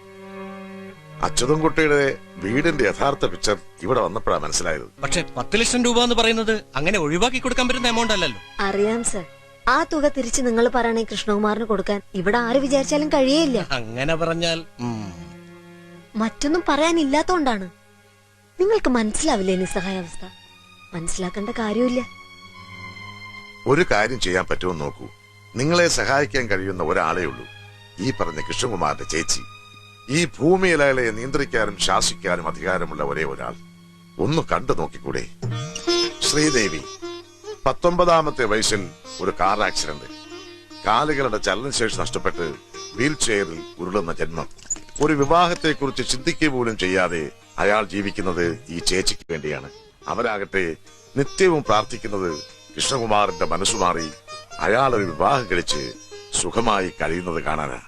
അച്യുതൻകുട്ടിയുടെ വീടിന്റെ യഥാർത്ഥ പിക്ചർ ഇവിടെ വന്നപ്പോഴാണ് മനസ്സിലായത്. പക്ഷെ 10 ലക്ഷം രൂപ എന്ന് പറയുന്നത് അങ്ങനെ ഒഴിവാക്കി കൊടുക്കാൻ പറ്റുന്ന എമൗണ്ട് അല്ലല്ലോ. അറിയാം സർ. ആ തുക തിരിച്ച് നിങ്ങൾ പറയണേ കൃഷ്ണകുമാറിന് കൊടുക്കാൻ ഇവിടെ ആര് വിചാരിച്ചാലും കഴിയേയില്ല. അങ്ങനെ പറഞ്ഞാൽ മറ്റൊന്നും പറയാനില്ലാത്തോണ്ടാണ്. നിങ്ങൾക്ക് മനസ്സിലാവില്ലേ നിസ്സഹായാവസ്ഥ? മനസ്സിലാക്കേണ്ട കാര്യമില്ല. ഒരു കാര്യം ചെയ്യാൻ പറ്റുമെന്ന് നോക്കൂ. നിങ്ങളെ സഹായിക്കാൻ കഴിയുന്ന ഒരാളേ ഉള്ളൂ, ഈ പറഞ്ഞ കൃഷ്ണകുമാറിന്റെ ചേച്ചി. ഈ ഭൂമിയിൽ അയാളെ നിയന്ത്രിക്കാനും ശാസിക്കാനും അധികാരമുള്ള ഒരേ ഒരാൾ. ഒന്ന് കണ്ടു നോക്കിക്കൂടെ? ശ്രീദേവി 19ാമത്തെ വയസ്സിൽ ഒരു കാർ ആക്സിഡന്റ്, കാലുകളുടെ ചലനശേഷി നഷ്ടപ്പെട്ട് വീൽ ചെയറിൽ ഉരുളുന്ന ജന്മം. ഒരു വിവാഹത്തെക്കുറിച്ച് ചിന്തിക്കുക പോലും ചെയ്യാതെ അയാൾ ജീവിക്കുന്നത് ഈ ചേച്ചിക്ക് വേണ്ടിയാണ്. അവരാകട്ടെ നിത്യവും പ്രാർത്ഥിക്കുന്നത് കൃഷ്ണകുമാറിന്റെ മനസ്സുമാറി അയാൾ ഒരു വിവാഹം കഴിച്ച് സുഖമായി കഴിയുന്നത് കാണാനാ.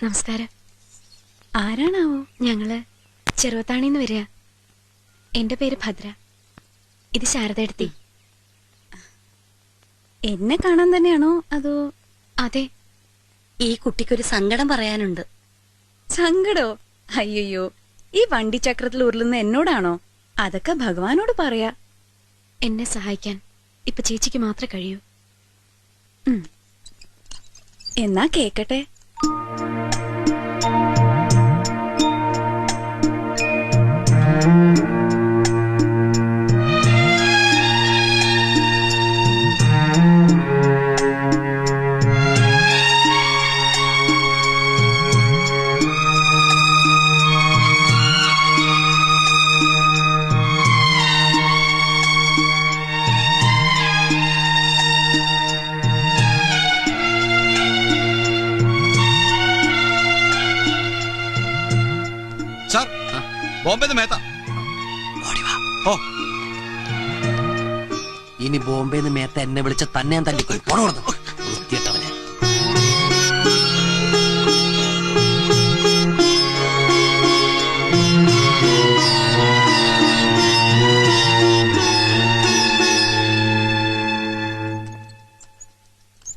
നമസ്കാരം. ആരാണാവോ? ഞങ്ങള് ചെറുവത്താണിന്ന് വരിക. എന്റെ പേര് ഭദ്ര. ഇത് ശാരദയെടുത്തി. എന്നെ കാണാൻ തന്നെയാണോ അതോ? അതെ. ഈ കുട്ടിക്കൊരു സങ്കടം പറയാനുണ്ട്. സങ്കടോ? അയ്യോ, ഈ വണ്ടി ചക്രത്തിൽ ഉരുളുന്ന എന്നോടാണോ? അതൊക്കെ ഭഗവാനോട് പറയാ. എന്നെ സഹായിക്കാൻ ഇപ്പൊ ചേച്ചിക്ക് മാത്രമേ കഴിയൂ. എന്നാ കേക്കട്ടെ. ബോംബെ മേത്ത. ഇനി ബോംബെന്ന് മേത്ത എന്നെ വിളിച്ച തന്നെ ഞാൻ തല്ലിക്കൊരു വൃത്തിയിട്ടവനെ.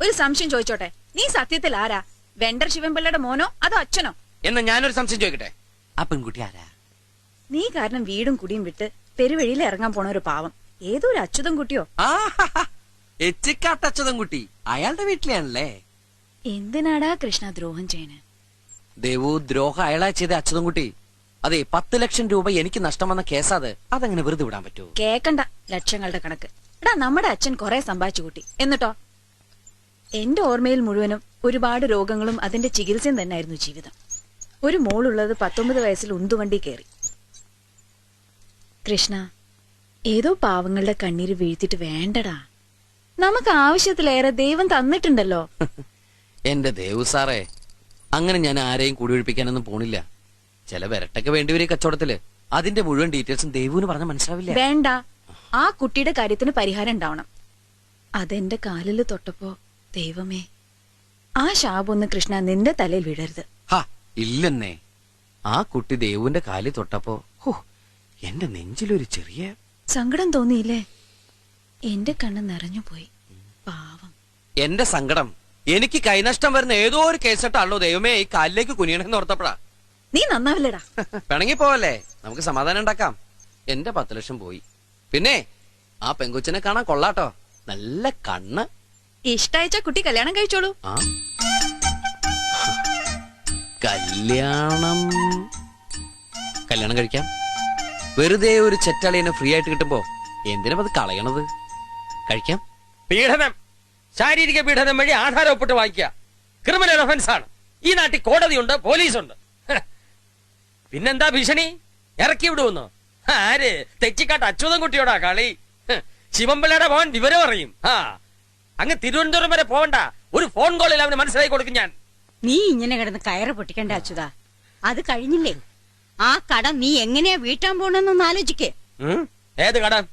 ഒരു സംശയം ചോദിച്ചോട്ടെ? നീ സത്യത്തിൽ ആരാ? വെണ്ടർ ശിവൻപിള്ളയുടെ മോനോ അതോ അച്ഛനോ? എന്നാ ഞാനൊരു സംശയം ചോദിക്കട്ടെ, ആ പെൺകുട്ടി ആരാ? നീ കാരണം വീടും കുടിയും വിട്ട് പെരുവഴിയിൽ ഇറങ്ങാൻ പോണ ഒരു പാവം. ഏതോ ഒരു അച്യുതൻ കുട്ടിയോ? എച്ചിക്കാട്ടച്യുതൻകുട്ടി അയാളുടെ വീട്ടിലാണല്ലേ. എന്തിനാടാ കൃഷ്ണ ദ്രോഹം ചെയ്യണേ? ദേവു ദ്രോഹം അയാളാ ചെയ്ത അച്യുതൻകുട്ടി. അതെ, 10 ലക്ഷം രൂപ എനിക്ക് നഷ്ടം വന്ന കേസാത്. അതങ്ങനെ വെറുതെ വിടാൻ പറ്റുമോ? കേക്കണ്ട ലക്ഷങ്ങളുടെ കണക്ക്. എടാ, നമ്മുടെ അച്ഛൻ കുറെ സമ്പാദിച്ചു കൂട്ടി. എന്നിട്ടോ? എന്റെ ഓർമ്മയിൽ മുഴുവനും ഒരുപാട് രോഗങ്ങളും അതിന്റെ ചികിത്സയും തന്നെയായിരുന്നു ജീവിതം. ഒരു മോളുള്ളത് 19 വയസ്സിൽ ഉന്തുവണ്ടി കയറി. കൃഷ്ണ, ഏതോ പാവങ്ങളുടെ കണ്ണീര് വീഴ്ത്തിട്ട് വേണ്ടടാ. നമുക്ക് ആവശ്യത്തിലേറെ ദൈവം തന്നിട്ടുണ്ടല്ലോ. എന്റെ ദേവു സാറേ, അങ്ങനെ ഞാൻ ആരെയും കുടിയൊഴിപ്പിക്കാനൊന്നും പോണില്ല. ചില വിരട്ടൊക്കെ വേണ്ടിവരും കച്ചവടത്തില്. അതിന്റെ മുഴുവൻ ഡീറ്റെയിൽസും ദേവുവിന് പറഞ്ഞാൽ മനസ്സിലാവില്ല. വേണ്ട, ആ കുട്ടിയുടെ കാര്യത്തിന് പരിഹാരം ഉണ്ടാവണം. അതെന്റെ കാലില് തൊട്ടപ്പോ ദൈവമേ, ആ ശാപൊന്ന് കൃഷ്ണ നിന്റെ തലയിൽ വീഴരുത്. ഇല്ലെന്നേ, ആ കുട്ടി ദേവുവിന്റെ കാലിൽ തൊട്ടപ്പോ എന്റെ നെഞ്ചിലൊരു ചെറിയ സങ്കടം തോന്നിയില്ലേ? എന്റെ കണ്ണ് നിറഞ്ഞുപോയി. പാവം. എന്റെ സങ്കടം എനിക്ക് കൈനഷ്ടം വരുന്ന ഏതോ ഒരു കേസിട്ടാണല്ലോ ദൈവമേ ഈ കാലിലേക്ക് കുനിയണെന്ന് ഓർത്തപ്പോഴാ. നീ നന്നാവില്ലടാ. പിണങ്ങി പോവല്ലേ, നമുക്ക് സമാധാനം ഉണ്ടാക്കാം. എന്റെ 10 ലക്ഷം പോയി. പിന്നെ ആ പെങ്കൊച്ചിനെ കാണാൻ കൊള്ളാട്ടോ, നല്ല കണ്ണ്. ഇഷ്ടയച്ച കുട്ടി കല്യാണം കഴിച്ചോളൂ. കല്യാണം കഴിക്കാം. വെറുതെ ഒരു ചെറ്റളിയനെ ഫ്രീ ആയിട്ട് കിട്ടുമ്പോ എന്തിനാ അത് കളയണത്? കഴിക്കാം. പീഡനം, ശാരീരിക പീഡനം വഴി ആധാരം ഒപ്പിട്ട് വാങ്ങിക്കുക ക്രിമിനൽ ഒഫൻസ് ആണ്. ഈ നാട്ടിൽ കോടതിയുണ്ട്, പോലീസുണ്ട്. പിന്നെന്താ ഭീഷണി? ഇറക്കി വിടുമെന്നോ? ആര്? തെച്ചിക്കാട്ട് അച്യുതൻകുട്ടിയോടാ കളി. ശിവൻപിള്ളയുടെ മോൻ വിവരം അറിയും. അങ്ങ് തിരുവനന്തപുരം വരെ പോവണ്ട, ഒരു ഫോൺ കോളിൽ അവന് മനസ്സിലാക്കി കൊടുക്കും ഞാൻ. നീ ഇങ്ങനെ കിടന്ന് കയറ് പൊട്ടിക്കണ്ട അച്യുത. അത് കഴിഞ്ഞില്ലേ? ആ കടം നീ എങ്ങനെയാ വീട്ടാൻ പോണെന്നൊന്ന് ആലോചിക്കേ. ഏത് കടം?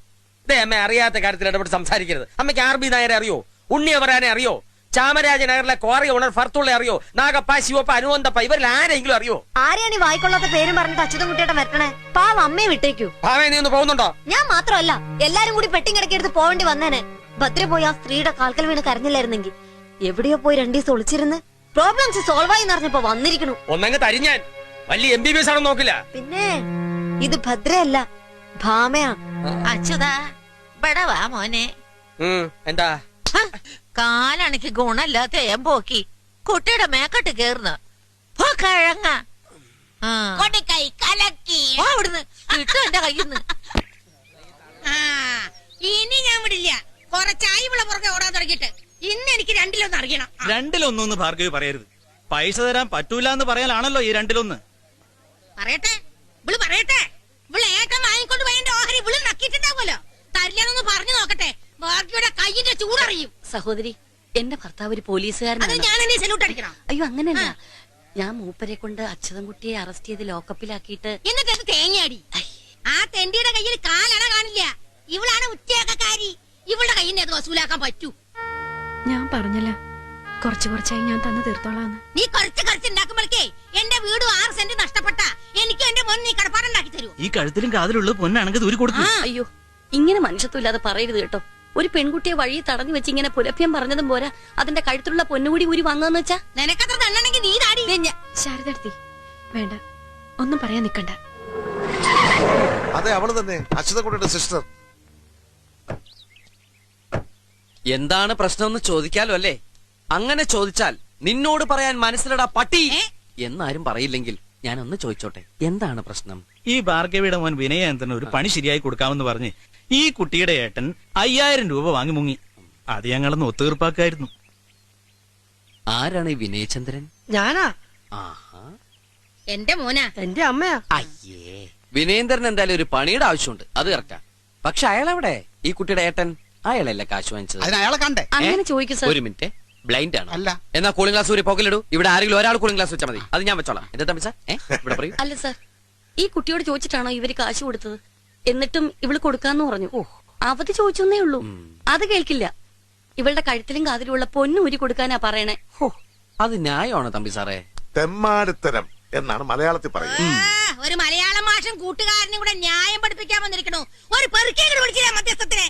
ഇതേ അമ്മ അറിയാത്ത കാര്യത്തിൽ ഇടപെട്ട് സംസാരിക്കരുത്. അമ്മയ്ക്ക് ആർ ബി നായരെ അറിയോ? ഉണ്ണിയവരാനെ അറിയോ? ചാമരാജ നഗറിലെ ക്വാറി ഓണർ ഫർത്തുള്ള അറിയോ? നാഗപ്പ, ശിവപ്പ, അനുവന്തപ്പ ഇവരിൽ ആരെങ്കിലും അറിയോ? ആരെയാണ് ഈ വായിക്കൊള്ളാത്ത പേരും പറഞ്ഞിട്ട് അച്യുതൻകുട്ടിയുടെ വരട്ടണേ? പാവം അമ്മയെ വിട്ടേക്കൂ. ഭാവേ നീ ഒന്ന് പോകുന്നുണ്ടോ? ഞാൻ മാത്രമല്ല, എല്ലാരും കൂടി പെട്ടിക്കിടക്കെടുത്ത് പോവേണ്ടി വന്നേനെ. ഭദ്ര പോയി ആ സ്ത്രീയുടെ കാൽക്കൽ വീണ് കരഞ്ഞില്ലായിരുന്നെങ്കിൽ എവിടെയോ പോയി 2 ദിവസം ഒളിച്ചിരുന്ന് പ്രോബ്ലംസ് സോൾവ് ആയി പറഞ്ഞപ്പോ വന്നിരിക്കണു. ഒന്നങ്ങ് തരിഞ്ഞാൻ വലിയ MBBS ആണെന്ന് നോക്കില്ല. പിന്നെ ഇത് ഭദ്രയല്ല, ഭാമയാ. അച്യുതാ ഇവിടെ വാ മോനെ. എന്താ കാലാണിക്ക് ഗുണല്ലാത്ത പോക്കി കുട്ടിയുടെ മേക്കട്ട് കേറുന്ന കിഴങ്ങ കൈ കലക്കി അവിടുന്ന് കിട്ടും എന്റെ കയ്യിന്ന്. ഇനി ഞാൻ വിടില്ല. കുറച്ചായി ഇവിടെ പുറകെ ഓടാൻ തുടങ്ങിയിട്ട് ഇന്ന് എനിക്ക് 2-1 അറിയണം. 2-1 ഭാർഗവി പറയരുത്. പൈസ തരാൻ പറ്റൂല എന്ന് പറയാനാണല്ലോ ഈ 2-1. പറയട്ടെ ഇവള് പറയട്ടെ. ഇവള് ഏട്ടൻ വാങ്ങിക്കൊണ്ട് പോയ ഓഹരി ഇവള് നക്കിയിട്ടുണ്ടാവുമല്ലോ. തരില്ലെന്നൊന്ന് പറഞ്ഞു നോക്കട്ടെ. ഭാർഗവിയുടെ കൈയിന്റെ ചൂടറിയും. സഹോദരി, എന്റെ ഭർത്താവ് ഒരു പോലീസുകാരനാണ്. അത് ഞാൻ എന്നെ സല്യൂട്ട് അടിക്കണം. അയ്യോ അങ്ങനെയല്ല, ഞാൻ മൂപ്പരെ കൊണ്ട് അച്യുതൻകുട്ടിയെ അറസ്റ്റ് ചെയ്ത് ലോക്കപ്പിലാക്കിയിട്ട് എന്നിട്ട് അത് തേങ്ങയാടി. ആ തെണ്ടിയുടെ കയ്യിൽ കാലണ കാണില്ല. ഇവളാണ് ഉച്ചയാക്കാരി. ഇവളുടെ കയ്യിൽ അത് വസൂലാക്കാൻ പറ്റൂ. ഞാൻ പറഞ്ഞല്ല, കുറച്ചായി ഞാൻ തന്നു തീർത്തോളാന്ന്. നീ കുറച്ച് ഉണ്ടാക്കുമ്പോഴേക്കേ എന്റെ വീട് 6 സെന്റ് നഷ്ടപ്പെട്ട എനിക്ക് എന്റെ മോൻ നീ കടപ്പാടുണ്ടാക്കി തരൂ. ഈ കഴുത്തിലും കാതിലുള്ള പൊന്നാണെങ്കിൽ ദൂരി കൊടുത്തു. അയ്യോ, ഇങ്ങനെ മനുഷ്യത്വമില്ലാതെ പറയരുത് കേട്ടോ. ഒരു പെൺകുട്ടിയെ വഴി തടഞ്ഞു വെച്ച് ഇങ്ങനെ പുലഭ്യം പറഞ്ഞതും പോരാ, അതിന്റെ കഴുത്തിലുള്ള പൊന്നുകൂടി ഊരി വാങ്ങാന്ന് വെച്ചാ. നിനക്കത്ര തന്നെങ്കിൽ നീ താടി. ശാരദാർത്തി, വേണ്ട, ഒന്നും പറയാൻ നിക്കണ്ട. അതെ, അവള് തന്നെ, അച്യുതൻകുട്ടിയുടെ സിസ്റ്റർ. എന്താണ് പ്രശ്നമെന്ന് ചോദിക്കാലോ അല്ലേ? അങ്ങനെ ചോദിച്ചാൽ നിന്നോട് പറയാൻ മനസ്സിലടാ പട്ടി എന്നാരും പറയില്ലെങ്കിൽ ഞാനൊന്ന് ചോദിച്ചോട്ടെ, എന്താണ് പ്രശ്നം? ഈ ഭാർഗവിയുടെ മോൻ വിനയന്തന് ഒരു പണി ശരിയായി കൊടുക്കാമെന്ന് പറഞ്ഞ് ഈ കുട്ടിയുടെ ഏട്ടൻ 5000 രൂപ വാങ്ങി മുങ്ങി. അത് ഞങ്ങളൊന്ന് ഒത്തുതീർപ്പാക്കായിരുന്നു. ആരാണ് ഈ വിനയചന്ദ്രൻ? ഞാനാ. എന്റെ മോനാ. എന്റെ അമ്മയാ. അയ്യേ, വിനയേന്ദ്രൻ എന്തായാലും ഒരു പണിയുടെ ആവശ്യമുണ്ട്, അത് കറക്റ്റാ. പക്ഷെ അയാളെവിടെ? ഈ കുട്ടിയുടെ ഏട്ടൻ അയാളല്ലേ കാശ് വാങ്ങിച്ചത്? അയാളെ കണ്ടേ? അങ്ങനെ ചോദിക്കൂ സാർ. ഒരു മിനിറ്റ്, ബ്ലൈൻഡ് ആണ്. അല്ല. എന്നാ കൂളിംഗ് ഗ്ലാസ് ഒരു പോക്കലിടൂ. ഇവിടെ ആരെങ്കിലും ഒരാൾ കൂളിംഗ് ഗ്ലാസ് വെച്ചാൽ മതി, അത് ഞാൻ വെച്ചോളാം. എന്താ തമ്മിച്ച ഇവിടെ പറയൂ. അല്ല സാർ, ഈ കുട്ടിയോട് ചോദിച്ചിട്ടാണോ ഇവര് കാശ് കൊടുത്തത്? എന്നിട്ടും ഇവള് കൊടുക്കാന്ന് പറഞ്ഞു. അവധി ചോദിച്ചെന്നേ ഉള്ളൂ, അത് കേൾക്കില്ല. ഇവളുടെ കഴുത്തിലും കാതിലുമുള്ള പൊന്നൂരി കൊടുക്കാനാ പറയണേ. അത് ന്യായമാണോ തമ്പി സാറേ? തെമ്മാടിത്തരം എന്നാണ് മലയാളത്തിൽ പറയുന്നത്. ഒരു മലയാളം മാഷം കൂട്ടുകാരനും കൂടെ ന്യായം പഠിപ്പിക്കാൻ വന്നിരിക്കണു. ഒരു പെറുക്കേട് വിളിച്ചില്ല മധ്യസ്ഥത്തിനെ.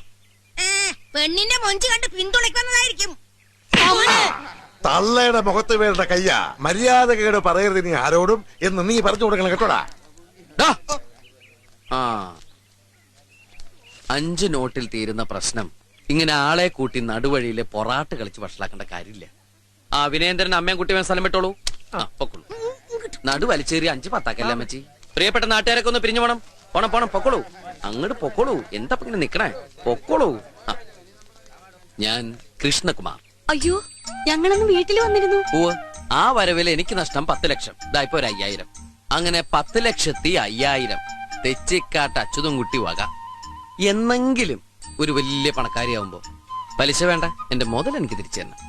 പെണ്ണിന്റെ മൊഞ്ച് കണ്ട് പിന്തുണയ്ക്കുന്നതായിരിക്കും. തള്ളയുടെ മുഖത്ത് വേണ്ട കയ്യ, മര്യാദകേട് പറയരുത് നീ ആരോടും എന്ന് നീ പറഞ്ഞു കൊടുക്കണം കേട്ടോടാ. 5 നോട്ടിൽ തീരുന്ന പ്രശ്നം ഇങ്ങനെ ആളെ കൂട്ടി നടുവഴിയിലെ പൊറാട്ട് കളിച്ച് വഷളാക്കേണ്ട കാര്യമില്ല. ആ വിനയേന്ദ്രൻ അമ്മയും കുട്ടിയും സ്ഥലം വിട്ടോളൂ. പൊക്കോളൂ. നടു വലിച്ചേറി 5-10 അമ്മച്ചി. പ്രിയപ്പെട്ട നാട്ടുകാരൊക്കെ ഒന്ന് പിരിഞ്ഞു പോണം. പോണം പൊക്കോളൂ. അങ്ങോട്ട് പൊക്കോളൂ. എന്താ ഇങ്ങനെ നിക്കണേ? പൊക്കോളൂ. ഞാൻ കൃഷ്ണകുമാർ. അയ്യോ, ഞങ്ങളൊന്ന് വീട്ടിൽ വന്നിരുന്നു. ആ വരവിൽ എനിക്ക് നഷ്ടം 10 ലക്ഷം. ഇതായിപ്പോ ഒരു 5000. അങ്ങനെ 10,50,000 തെച്ചിക്കാട്ട് അച്യുതൻകുട്ടി വക. എന്നെങ്കിലും ഒരു വലിയ പണക്കാരിയാവുമ്പോ പലിശ വേണ്ട, എന്റെ മുതൽ എനിക്ക് തിരിച്ചു തരണം.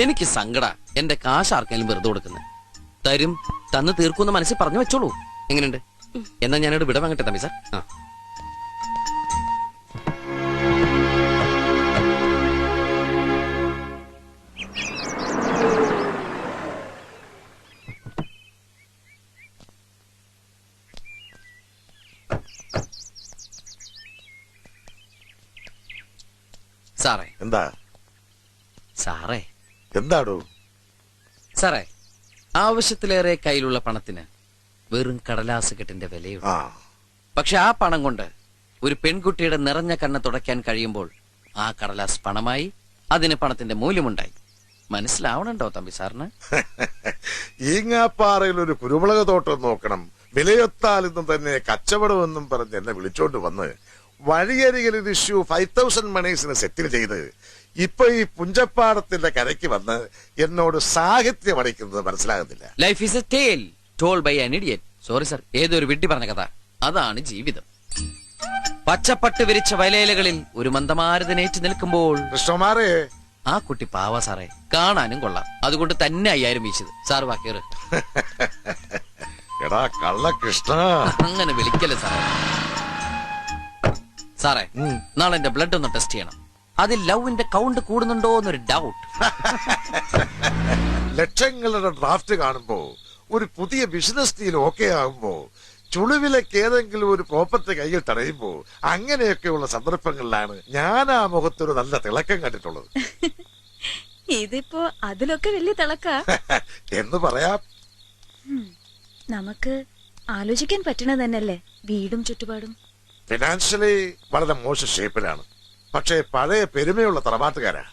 എനിക്ക് സങ്കട എന്റെ കാശ് ആർക്കെങ്കിലും വെറുതെ കൊടുക്കുന്നത്. തരും, തന്ന് തീർക്കുന്ന മനസ്സിൽ പറഞ്ഞു വെച്ചോളൂ. എങ്ങനെയുണ്ട്? എന്നാ ഞാനോട് വിട വാങ്ങട്ടെ തമ്പി സാർ. സാറേ. എന്താ സാറേ? എന്താടോ സാറേ, ആവശ്യത്തിലേറെ കയ്യിലുള്ള പണത്തിന് വെറും കടലാസ് കെട്ടിന്റെ വിലയുണ്ട്. പക്ഷെ ആ പണം കൊണ്ട് ഒരു പെൺകുട്ടിയുടെ നിറഞ്ഞ കണ്ണ് തുടയ്ക്കാൻ കഴിയുമ്പോൾ ആ കടലാസ് പണമായി, അതിന് പണത്തിന്റെ മൂല്യമുണ്ടായി. മനസ്സിലാവണുണ്ടോ തമ്പി സാറിന്? ഈങ്ങാപ്പാറയിൽ ഒരു കുരുമുളക് തോട്ടം നോക്കണം, വിലയൊത്താൽ ഇന്നും തന്നെ കച്ചവടമെന്നും പറഞ്ഞ് എന്നെ വിളിച്ചോണ്ട് വന്ന് വഴിയരികിൽ ഒരു ഇഷ്യൂ 5000 മണീസിന് സെറ്റിൽ ചെയ്ത് ഇപ്പൊ ഈ പുഞ്ചപ്പാടത്തിന്റെ കരയ്ക്ക് വന്ന് എന്നോട് സാഹിത്യം അടിക്കുന്നത് മനസ്സിലാകുന്നില്ല. Life is a tale told by an idiot. Sorry sir, ഏതൊരു വിഡ്ഢി പറഞ്ഞ കഥ. അതാണ് ജീവിതം. പച്ചപ്പട്ട് വിരിച്ച വയലേലകളിൽ ഒരു മന്ദമാരുതനേറ്റ് നിൽക്കുമ്പോൾ കൃഷ്ണകുമാറേ, ആ കുട്ടി പാവ സാറേ, കാണാനും കൊള്ളാം. അതുകൊണ്ട് തന്നെ 5000 വീശത്. സാർ വാക്കേറ്. എടാ കള്ള കൃഷ്ണ, അങ്ങനെ വിളിക്കല്ലേ സാറേ. സാറേ, നാളെ എന്റെ ബ്ലഡ് ഒന്ന് ടെസ്റ്റ് ചെയ്യണം. അതിൽ ലവിന്റെ കൗണ്ട് കൂടുന്നുണ്ടോ എന്നൊരു ഡൗട്ട്. ലക്ഷങ്ങളുടെ ഡ്രാഫ്റ്റ് കാണുമ്പോ, ഒരു പുതിയ ബിസിനസ് ഡീൽ ഓക്കെ ആകുമ്പോ, ചുളിവിലേക്ക് ഏതെങ്കിലും ഒരു പ്രോപ്പർട്ടി കയ്യിൽ തടയുമ്പോ, അങ്ങനെയൊക്കെയുള്ള സന്ദർഭങ്ങളിലാണ് ഞാൻ ആ മുഖത്തൊരു നല്ല തിളക്കം കണ്ടിട്ടുള്ളത്. ഇതിപ്പോ അതിലൊക്കെ വലിയ തിളക്ക എന്ന് പറയാം. നമുക്ക് ആലോചിക്കാൻ പറ്റണ തന്നെയല്ലേ വീടും ചുറ്റുപാടും. ഫിനാൻഷ്യലി വളരെ മോശം ഷേപ്പിലാണ്. പക്ഷേ പഴയ പെരുമയുള്ള തറവാട്ടുകാരാ.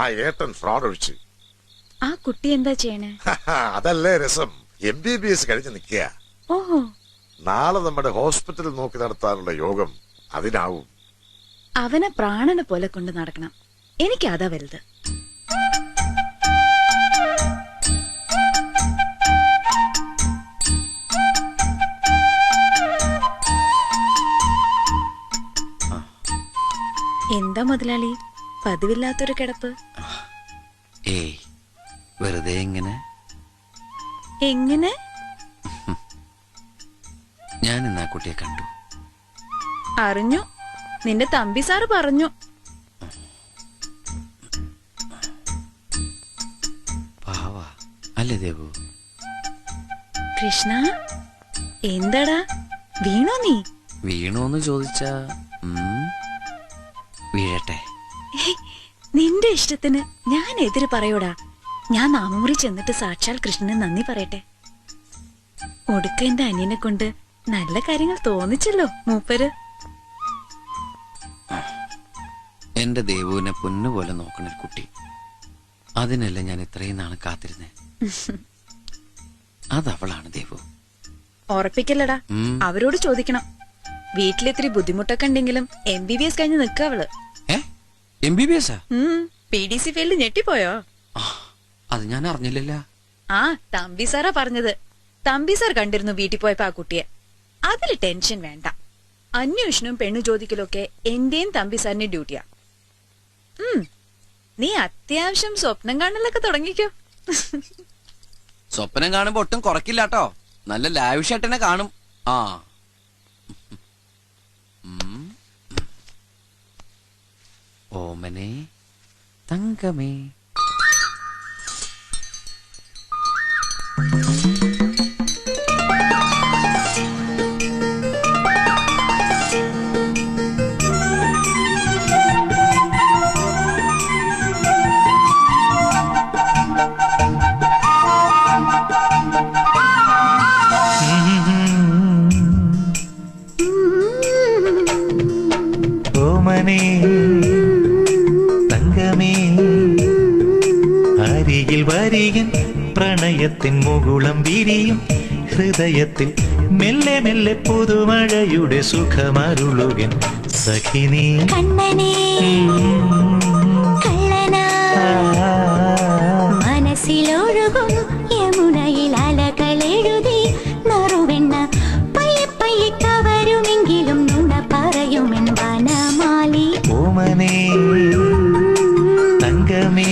ആ ഏട്ടൻ ഫ്രോഡ് ഒഴിച്ച്. ആ കുട്ടി എന്താ ചെയ്യണേ? അതല്ലേ രസം. MBBS കഴിഞ്ഞ് നിൽക്കുക. ഓഹോ. നാളെ നമ്മുടെ ഹോസ്പിറ്റൽ നോക്കി നടത്താനുള്ള യോഗം അതിനാവും. അവനെ പ്രാണനെ പോലെ കൊണ്ട് നടക്കണം. എനിക്ക് അതാ വലുത്. എന്താ മുതലാളി പതിവില്ലാത്തൊരു കിടപ്പ്? ഏയ്, വെറുതെ എങ്ങനെ എങ്ങനെ? ഞാൻ ഇന്ന് ആ കുട്ടിയെ കണ്ടു. അറിഞ്ഞു, നിന്റെ തമ്പി സാറ് പറഞ്ഞു. പാവാ അല്ലേ ദേവു? കൃഷ്ണ, എന്താടാ വീണോ നീ? വീണോന്ന് ചോദിച്ചാ വീഴട്ടെ. നിന്റെ ഇഷ്ടത്തിന് ഞാൻ എതിര് പറയൂടാ. ഞാൻ നാമമുറി ചെന്നിട്ട് സാക്ഷാൽ കൃഷ്ണന് നന്ദി പറയട്ടെ. ഒടുക്ക എന്റെ അനിയനെ കൊണ്ട് നല്ല കാര്യങ്ങൾ തോന്നിച്ചല്ലോ മൂപ്പര്. എന്റെ ദേവുവിനെ പൊന്നുപോലെ നോക്കണ കുട്ടി. അതിനല്ല ഞാൻ ഇത്രയും നാളെ കാത്തിരുന്നേ. അതവളാണ് ദേവു. ഉറപ്പിക്കല്ലടാ, അവരോട് ചോദിക്കണം. വീട്ടിലിത്തിരി ബുദ്ധിമുട്ടൊക്കെ ഉണ്ടെങ്കിലും MBBS കഴിഞ്ഞ് നിൽക്ക അവള്. MBBS? PDC ഫീൽഡ് ഞെട്ടിപ്പോയോ? അത് ഞാൻ അറിഞ്ഞില്ല. ആ, തമ്പി സാറാ പറഞ്ഞത്. തമ്പി സാർ കണ്ടിരുന്നു വീട്ടിൽ പോയപ്പോ ആ കുട്ടിയെ. അതില് ടെൻഷൻ വേണ്ട. അന്വേഷണവും പെണ്ണു ചോദിക്കലൊക്കെ എന്റെയും തമ്പി സാറിന്റെ ഡ്യൂട്ടിയാ. നീ അത്യാവശ്യം സ്വപ്നം കാണലൊക്കെ തുടങ്ങിക്കോ. സ്വപ്നം കാണുമ്പോ ഒട്ടും കുറക്കില്ലാട്ടോ. നല്ല ലാവിഷായിട്ടെന്നെ കാണും. ആ, ഓമനെ തങ്കമേ. ഓമനെ തങ്കമേ, അരികിൽ വരികൻ പ്രണയത്തിൻ മുകുളം വിരിയും ഹൃദയത്തിൽ മെല്ലെ മെല്ലെ പുതുമഴയുടെ സുഖമരുളുകൻ സഖിനി. മനസ്സിലൊഴുകും യമുനയിൽ അലകളെഴുതി നറുവെണ്ണ പയ്യെ പയ്യെ കവരുമെങ്കിലും നുണ പറയുമെൻ വനമാലി. ഓമനെ തങ്കമേ,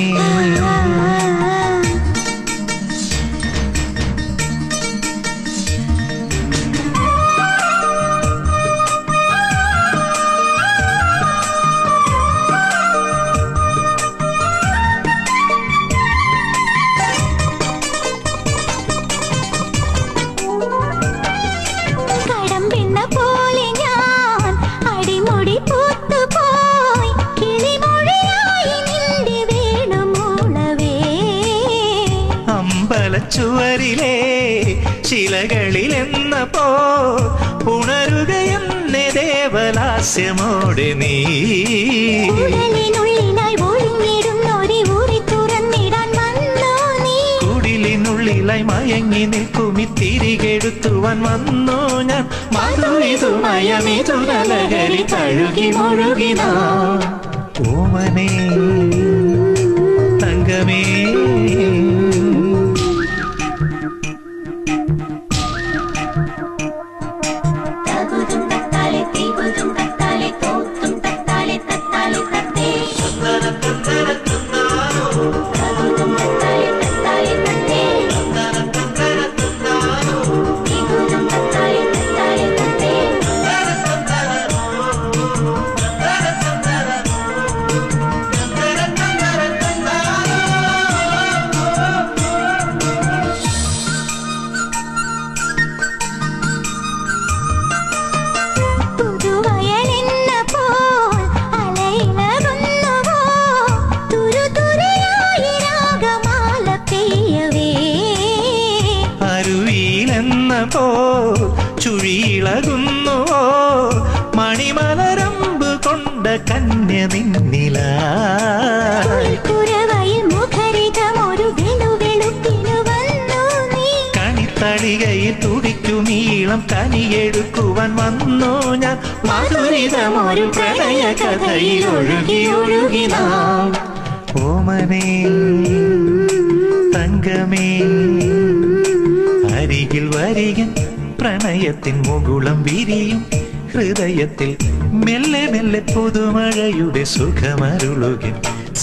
കടമ്പെണ്ണ പോലെ ഞാൻ അടിമുടി പൂത്തുപോയി കിളിമൊഴിയായി നിന്റെ വേണുമൂളവേ. അമ്പലച്ചുവരിലെ ശിലകളിലെന്നപ്പോ ഉണരുകയെന്നെ ദേവലാസ്യമോടെ നീ. ഉടലിനുള്ളിലായി ഒളിഞ്ഞിടുന്നൊരു ഊരി തുറന്നിടാൻ വന്നോ നീ. കുടിലിനുള്ളിലായി മയങ്ങി നിൽക്കുമി തിരികെടുത്തുവാൻ വന്നു ഞാൻ. മധുരിതു മയമിതു നലകരി തഴുകി മുഴുകിന. ഓമനെ തങ്കമേ, തത്താലി ചുഴിയിളകുന്നുവോ മണിമലരമ്പ് കൊണ്ട കന്യ നിന്നിലായി കണിത്തളികയിൽ തുടിക്കുമീളം കനിയെടുക്കുവാൻ വന്നു ഞാൻ മധുരിതമൊരു പ്രണയ കഥയിൽ ഒഴുകി ഒഴുകി നാം ഓമനേ തങ്കമേ അരികിൽ വരികൻ പ്രണയത്തിൻ മുകുളം വിരിയും ഹൃദയത്തിൽ മെല്ലെ മെല്ലെ പുതുമഴയുടെ സുഖമരുളുകൻ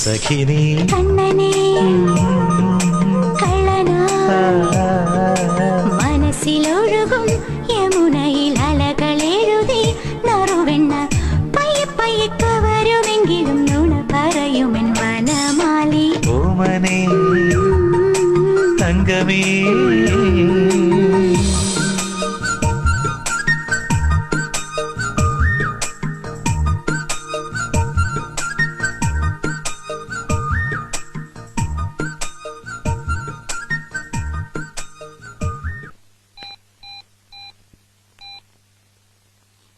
സഖിനീ മനസ്സിലൊഴുകും യമുനയിൽ അലകളെഴുതി നറുവെണ്ണ പയ്യെ പയ്യെ കവരുമെങ്കിലും നുണ പറയുമെൻ വനമാലി ഓമനേ തങ്കമേ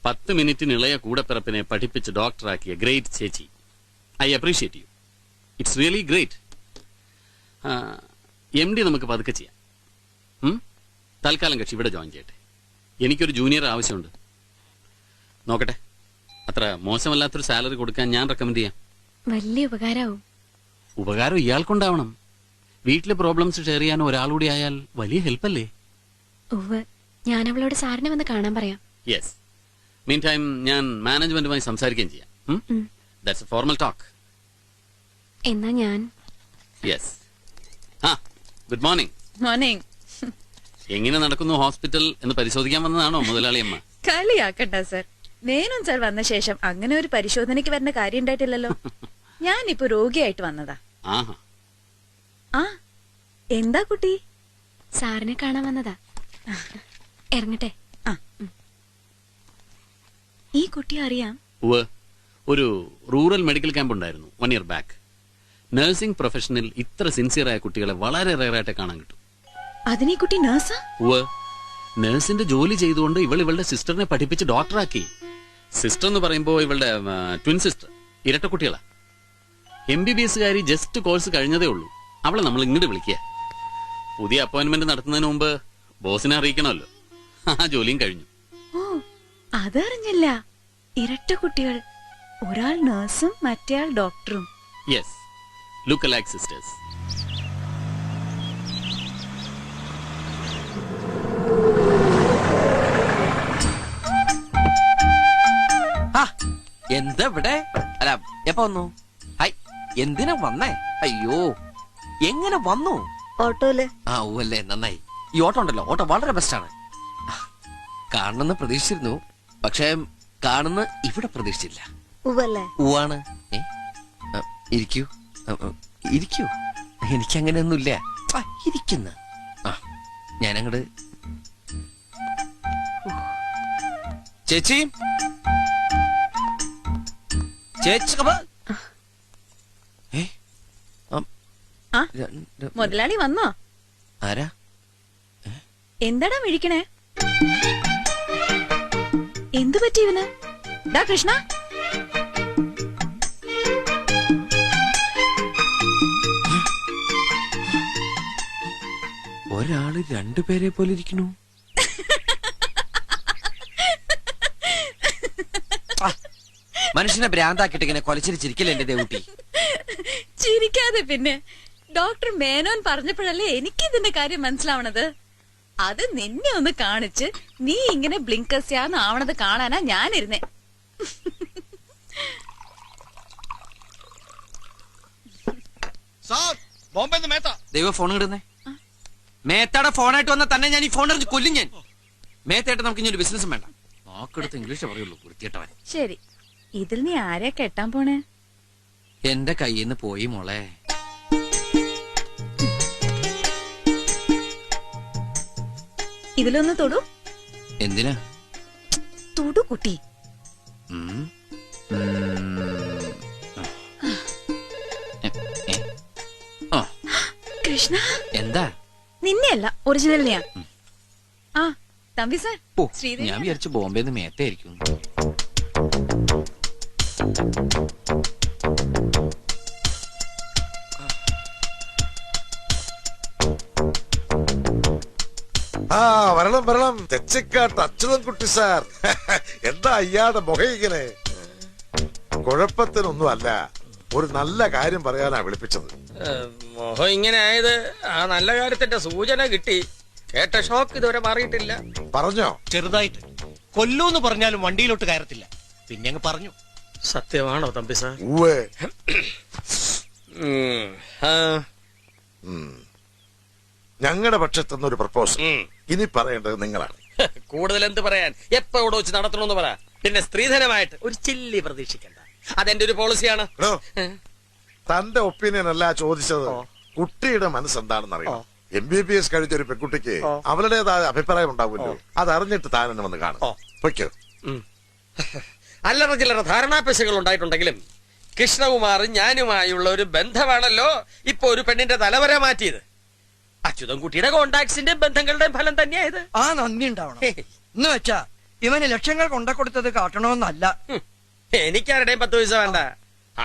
പത്ത് മിനിറ്റിനിളയ കൂടപ്പിറപ്പിനെ പഠിപ്പിച്ച് ഡോക്ടറാക്കിയ ഗ്രേറ്റ് ചേച്ചി. I appreciate you. It's really great. MD നമുക്ക് പതുക്കെ ചെയ്യാം. തൽക്കാലം കക്ഷി ഇവിടെ ജോയിൻ ചെയ്യട്ടെ. എനിക്കൊരു ജൂനിയർ ആവശ്യമുണ്ട്. നോക്കട്ടെ, അത്ര മോശമല്ലാത്തൊരു സാലറി കൊടുക്കാൻ ഞാൻ റെക്കമെൻഡ് ചെയ്യാം. വലിയ ഉപകാരമാവും. ഉപകാരം ഇയാൾക്കുണ്ടാവണം. വീട്ടിലെ പ്രോബ്ലംസ് ഷെയർ ചെയ്യാൻ ഒരാളുകൂടി ആയാൽ വലിയ ഹെൽപ്പല്ലേ? ഉവ്വ്, ഞാൻ അവളോട് സാറിനെ വന്ന് കാണാൻ പറയാം. യെസ്. മീൻ ടൈം ഞാൻ മാനേജ്മെന്റുമായി സംസാരിക്കുകയും ചെയ്യാം. That's A formal talk. എന്നാ ഞാൻ യെസ്. Good morning. മോർണിംഗ്. എങ്ങനെ നടക്കുന്നു ഹോസ്പിറ്റൽ എന്ന് പരിശോധിക്കാൻ വന്നതാണോ മുതലാളിയമ്മ? കളിയാക്കണ്ട സർ. മേനോൻ സർ വന്ന ശേഷം അങ്ങനെ ഒരു പരിശോധനയ്ക്ക് വരുന്ന കാര്യം ഉണ്ടായിട്ടില്ലല്ലോ. ഞാനിപ്പോ രോഗിയായിട്ട് വന്നതാ. ആ എന്താ കുട്ടി? സാറിനെ കാണാൻ വന്നതാ. ഇറങ്ങട്ടെ. ഈ കുട്ടി അറിയാം? ഒരു റൂറൽ മെഡിക്കൽ ക്യാമ്പ് ഉണ്ടായിരുന്നു 1 year ബാക്ക്. നഴ്സിംഗ് പ്രൊഫഷനിൽ ഇത്ര സിൻസിയറായ കുട്ടികളെ വളരെ റെയറായിട്ട് കാണാൻ കിട്ടും. അതിനീ കുട്ടി നഴ്സാ? നഴ്സിന്റെ ജോലി ചെയ്തുകൊണ്ട് ഇവളുടെ സിസ്റ്ററിനെ പഠിപ്പിച്ച് ഡോക്ടറാക്കി. സിസ്റ്റർ എന്ന് പറയുമ്പോ ഇവളുടെ ട്വിൻ സിസ്റ്റർ, ഇരട്ട കുട്ടികളാ. MBBS കാരി ജസ്റ്റ് കോഴ്സ് കഴിഞ്ഞതേ ഉള്ളൂ. അവളെ നമ്മൾ ഇങ്ങോട്ട് വിളിക്കുക. പുതിയ അപ്പോയിന്റ്മെന്റ് നടത്തുന്നതിന് മുമ്പ് ബോസിനെ അറിയിക്കണമല്ലോ. ആ ജോലിയും കഴിഞ്ഞു. ഓ, അതറിഞ്ഞില്ല. ഇരട്ട കുട്ടികൾ, ഒരാൾ നഴ്സും മറ്റേയാൾ ഡോക്ടറും. Yes, look alike sisters. എന്താ ഇവിടെ? അല്ല, എപ്പ വന്നു? ഹൈ, എന്തിനാ വന്നേ? അയ്യോ, എങ്ങനെ വന്നു? ഓട്ടോയില്. അല്ലേ, നന്നായി. ഈ ഓട്ടോ ഉണ്ടല്ലോ, ഓട്ടോ വളരെ ബെസ്റ്റാണ്. കാണണമെന്ന് പ്രതീക്ഷിച്ചിരുന്നു, പക്ഷെ കാണുന്ന ഇവിടെ പ്രതീക്ഷിച്ചില്ല. ഉവാണ്. ഇരിക്കൂ, ഇരിക്കൂ. എനിക്കങ്ങനെയൊന്നുമില്ല. ഇരിക്കുന്ന ഞാനങ്ങട്. ചേച്ചി, ചേച്ചി മുതലാളി വന്നോ? ആരാ? എന്താടാ മിഴിക്കണേ? എന്തു പറ്റി ഇവന്? ഡാ കൃഷ്ണ, ഒരാള് രണ്ടുപേരെ പോലെ ഇരിക്കണു. മനുഷ്യനെ ഭ്രാന്താക്കിട്ട് ഇങ്ങനെ കൊലച്ചിരിച്ചിരിക്കില്ല എന്റെ ദേവുട്ടി. ചിരിക്കാതെ പിന്നെ. ഡോക്ടർ മേനോൻ പറഞ്ഞപ്പോഴല്ലേ എനിക്ക് ഇതിന്റെ കാര്യം മനസ്സിലാവണത്. അത് നിന്നെ ഒന്ന് കാണിച്ച് നീ ഇങ്ങനെ ബ്ലിങ്കസ്യാന്ന് ആവണത് കാണാനാ ഞാനിരുന്നേ. ദൈവ ഫോൺ ഇടുന്നേ. മേത്തയുടെ ഫോണായിട്ട് വന്ന തന്നെ ഞാൻ ഈ ഫോൺ എറിഞ്ഞ് കൊല്ലും ഞാൻ. മേത്തയായിട്ട് നമുക്ക് ഇനി ഒരു ബിസിനസ്സും വേണ്ട. നോക്കെടുത്ത് ഇംഗ്ലീഷ് പറയുള്ളൂ, വൃത്തിയിട്ടവൻ. ശരി, ഇതിൽ നീ ആരെയാ കെട്ടാൻ പോണേ? എന്റെ കയ്യിൽ നിന്ന് പോയി മോളെ. ഇതിലൊന്ന് തൊടു. എന്തിനാ തൊടു കുട്ടി. കൃഷ്ണ, എന്താ? നിന്നെയല്ല, ഒറിജിനലിനെയാ. ആ തമ്പി സാർ, ഞാൻ വിചാരിച്ചു ബോംബെന്ന് മേത്തായിരിക്കും. ആ വരണം വരണം, തെച്ചിക്കാട്ട് അച്യുതൻകുട്ടി സാർ. എന്താ അയ്യാടെ മുഖം ഇങ്ങനെ? കുഴപ്പത്തിനൊന്നും അല്ല, ഒരു നല്ല കാര്യം പറയാനാ വിളിപ്പിച്ചത്. മോഹം ഇങ്ങനെ ആയത് ആ നല്ല കാര്യത്തിന്റെ സൂചന കിട്ടി. കേട്ട ഷോക്ക് ഇതുവരെ മാറിയിട്ടില്ല. പറഞ്ഞോ? ചെറുതായിട്ട്. കൊല്ലൂന്ന് പറഞ്ഞാലും വണ്ടിയിലോട്ട് കയറത്തില്ല. പിന്നെ അങ്ങ് പറഞ്ഞു. സത്യമാണോ തമ്പി സാർ? ഞങ്ങളുടെ പക്ഷത്തുനിന്നൊരു പ്രപ്പോസൽ. ഇനി പറയേണ്ടത് നിങ്ങളാണ്. കൂടുതൽ എന്ത് പറയാൻ? എപ്പോ ഇവിടെ വെച്ച് നടത്തണമെന്ന് പറ. പിന്നെ സ്ത്രീധനമായിട്ട് ഒരു ചില്ലി പ്രതീക്ഷിക്കണ്ട. അതെന്റെ ഒരു പോളിസിയാണ്. തന്റെ ഒപ്പീനിയൻ അല്ല ചോദിച്ചത്, കുട്ടിയുടെ മനസ്സെന്താണെന്ന് അറിയാം. MBBS കഴിച്ച ഒരു പെൺകുട്ടിക്ക് അവളുടേതായ അഭിപ്രായം ഉണ്ടാവുമല്ലോ. അതറിഞ്ഞിട്ട് താൻ എന്നെ വന്ന് കാണും. പൊയ്ക്കോ. അല്ലറ ചില്ലറ ധാരണാപശകൾ ഉണ്ടായിട്ടുണ്ടെങ്കിലും കൃഷ്ണകുമാറും ഞാനുമായുള്ള ഒരു ബന്ധമാണല്ലോ ഇപ്പൊ ഒരു പെണ്ണിന്റെ തലവര മാറ്റിയത്. അച്യുതൻകുട്ടിയുടെ കോണ്ടാക്ട്സിന്റെ ബന്ധങ്ങളുടെ ഫലം തന്നെയായത്. ആ നന്ദി ഉണ്ടാവണം. എന്ന് വെച്ചാ ഇവന് ലക്ഷങ്ങൾ കൊണ്ടക്കൊടുത്തത് കാട്ടണമെന്നല്ല. എനിക്കാരുടെയും 10 പൈസ വേണ്ട.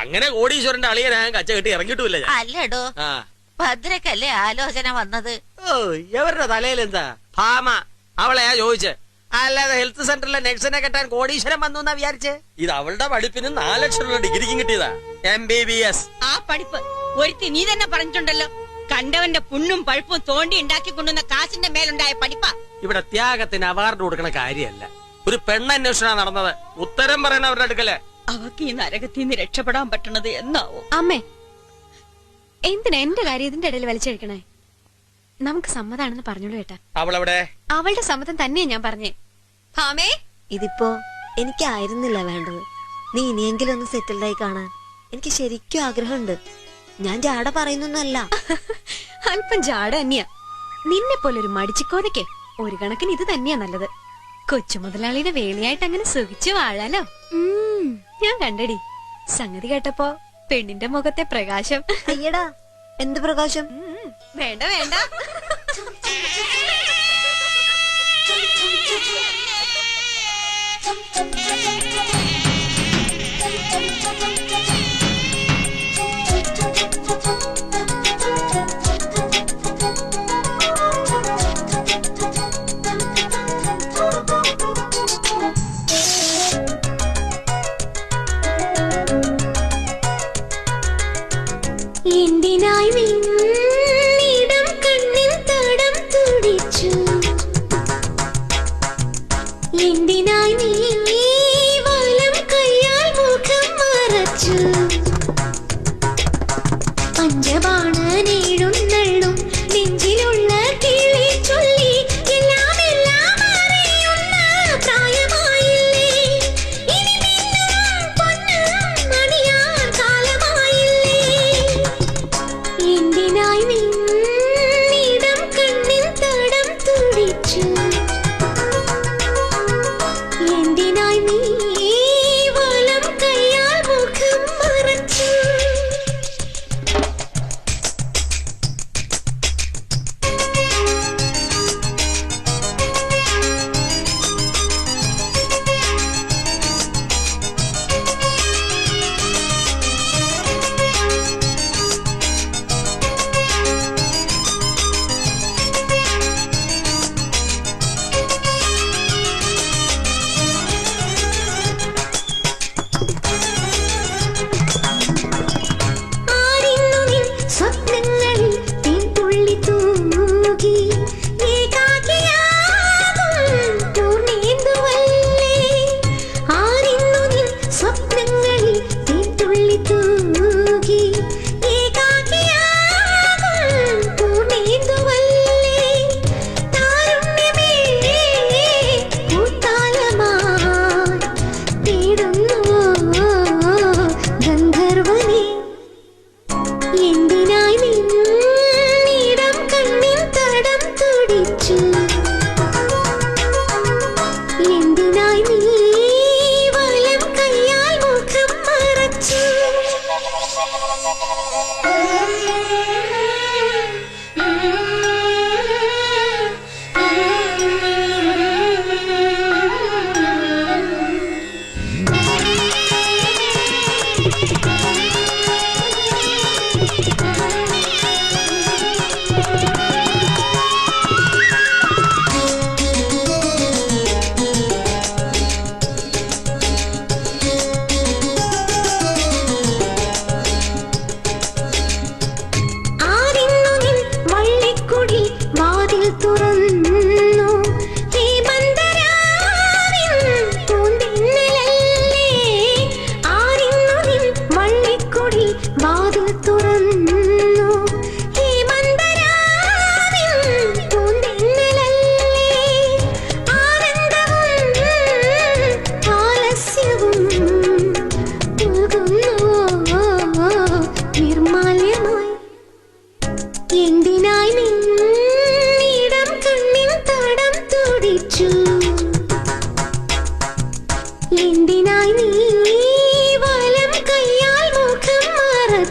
അങ്ങനെ കോടീശ്വരന്റെ അളിയനായ കച്ച കെട്ടി ഇറങ്ങിയിട്ടില്ല. അല്ലടോ, ഭദ്രക്കല്ലേ ആലോചന വന്നത്? ഓ, എവരുടെ തലയിൽ എന്താ ഭാമ? അവളെയാ ചോദിച്ചേ. അല്ലാതെ ഹെൽത്ത് സെന്ററിലെ നഴ്സിനെ കെട്ടാൻ കോടീശ്വരൻ വന്നു എന്നാ വിചാരിച്ചേ? ഇത് അവളുടെ പഠിപ്പിന് 4 ലക്ഷം ഡിഗ്രിക്കും കിട്ടിയതാ. MBBS. ആ പഠിപ്പ് ഒരുത്തി നീ തന്നെ പറഞ്ഞിട്ടുണ്ടല്ലോ. കണ്ടവന്റെ പുണ്ണും പഴുപ്പും തോണ്ടി ഉണ്ടാക്കി കൊണ്ടുവന്ന കാശിന്റെ മേലുണ്ടായ പഠിപ്പാ. ഇവിടെ ത്യാഗത്തിന് അവാർഡ് കൊടുക്കണ കാര്യമല്ല. ഒരു പെണ്ണന്വേഷണ നടന്നത്. ഉത്തരം പറയണ അവരുടെ അടുക്കല്. അവക്ക് ഈ നരകത്തിൽ നിന്ന് രക്ഷപ്പെടാൻ പറ്റണത് എന്നാവോ? അമ്മേ, എന്തിനാ എന്റെ കാര്യം ഇതിന്റെ ഇടയിൽ വലിച്ചഴിക്കണേ? നമുക്ക് സമ്മതാണെന്ന് പറഞ്ഞോളൂ ഏട്ടാ. അവളെവിടെ? അവളുടെ സമ്മതം തന്നെയാ ഞാൻ പറഞ്ഞേ. ഭാമേ, ഇതിപ്പോ എനിക്കായിരുന്നില്ല വേണ്ടത്. നീ ഇനിയെങ്കിലും ഒന്ന് സെറ്റിൽഡായി കാണാൻ എനിക്ക് ശരിക്കും ആഗ്രഹമുണ്ട്. ഞാൻ ജാട പറയുന്നൊന്നല്ല. അല്പം ജാട തന്നെയാ. നിന്നെ പോലൊരു മടിച്ചിക്കോതയ്ക്ക് ഒരു കണക്കിന് ഇത് തന്നെയാ നല്ലത്. കൊച്ചു മുതലാളിയുടെ വേളിയായിട്ട് അങ്ങനെ സുഖിച്ചു വാഴാലോ. ഞാൻ കണ്ടടി. സംഗതി കേട്ടപ്പോ പെണ്ണിന്റെ മുഖത്തെ പ്രകാശം. അയ്യടാ, എന്ത് പ്രകാശം? വേണ്ട വേണ്ട. എന്തിനായി വീണിടം കണ്ണിൽ തടം തുടിച്ചു? എന്തിനായി നീ വലം കയ്യാൽ മുഖം മറച്ചു? പഞ്ചബാണനേഴും നള്ളും നെഞ്ചിലുള്ള കിളി ചൊല്ലി എല്ലാം എല്ലാം അറിയുന്ന പ്രായമായില്ലേ? ഇനി മിന്നും പൊന്നും മണിയാൻ കാലമായില്ലേ? എന്തിനാ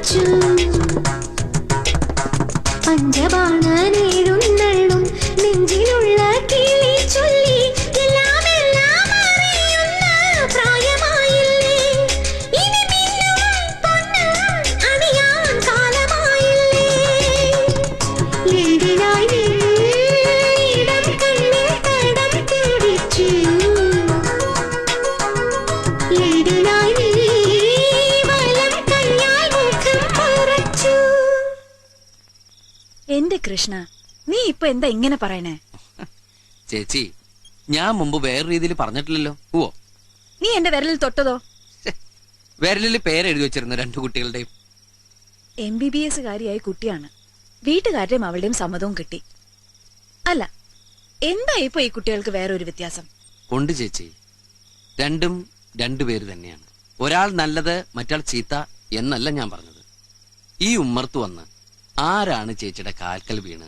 മറച്ചു പഞ്ചബാണനേഴുന്നള്ളും നെഞ്ചിലുള്ള കിളി ചൊല്ലി എല്ലാം എല്ലാം അറിയുന്ന പ്രായമായില്ലേ ഇനി മിന്നും പൊന്നും അണിയാൻ കാലമായില്ലേ എന്തിനായി ഇടം കണ്ണിൽ തടം പിടിച്ചു എന്തിനായി വലം കയ്യാൽ മുഖം മറച്ചു. എന്റെ കൃഷ്ണ, നീ ഇപ്പൊ എന്താ ഇങ്ങനെ പറയണേ? ചേച്ചി, ഞാൻ മുമ്പ് വേറെ രീതിയിൽ പറഞ്ഞിട്ടില്ലല്ലോ. ഓ, നീ എന്റെ വിരലിൽ തൊട്ടതോ? വിരലിൽ പേരെഴുതി വെച്ചിരുന്നു രണ്ടു കുട്ടികളുടെയും. MBBS കാരിയായ കുട്ടിയാണ്. വീട്ടുകാരുടെയും അവളുടെയും സമ്മതവും കിട്ടി. അല്ല, എന്താ ഇപ്പൊ ഈ കുട്ടികൾക്ക് വേറൊരു വ്യത്യാസം? ഉണ്ട് ചേച്ചി, രണ്ടും രണ്ടുപേര് തന്നെയാണ്. ഒരാൾ നല്ലത്, മറ്റാൾ ചീത്ത എന്നല്ല ഞാൻ പറഞ്ഞത്. ഈ ഉമ്മർത്ത് വന്ന് ആരാണ് ചേച്ചിയുടെ കാൽക്കൽ വീണ്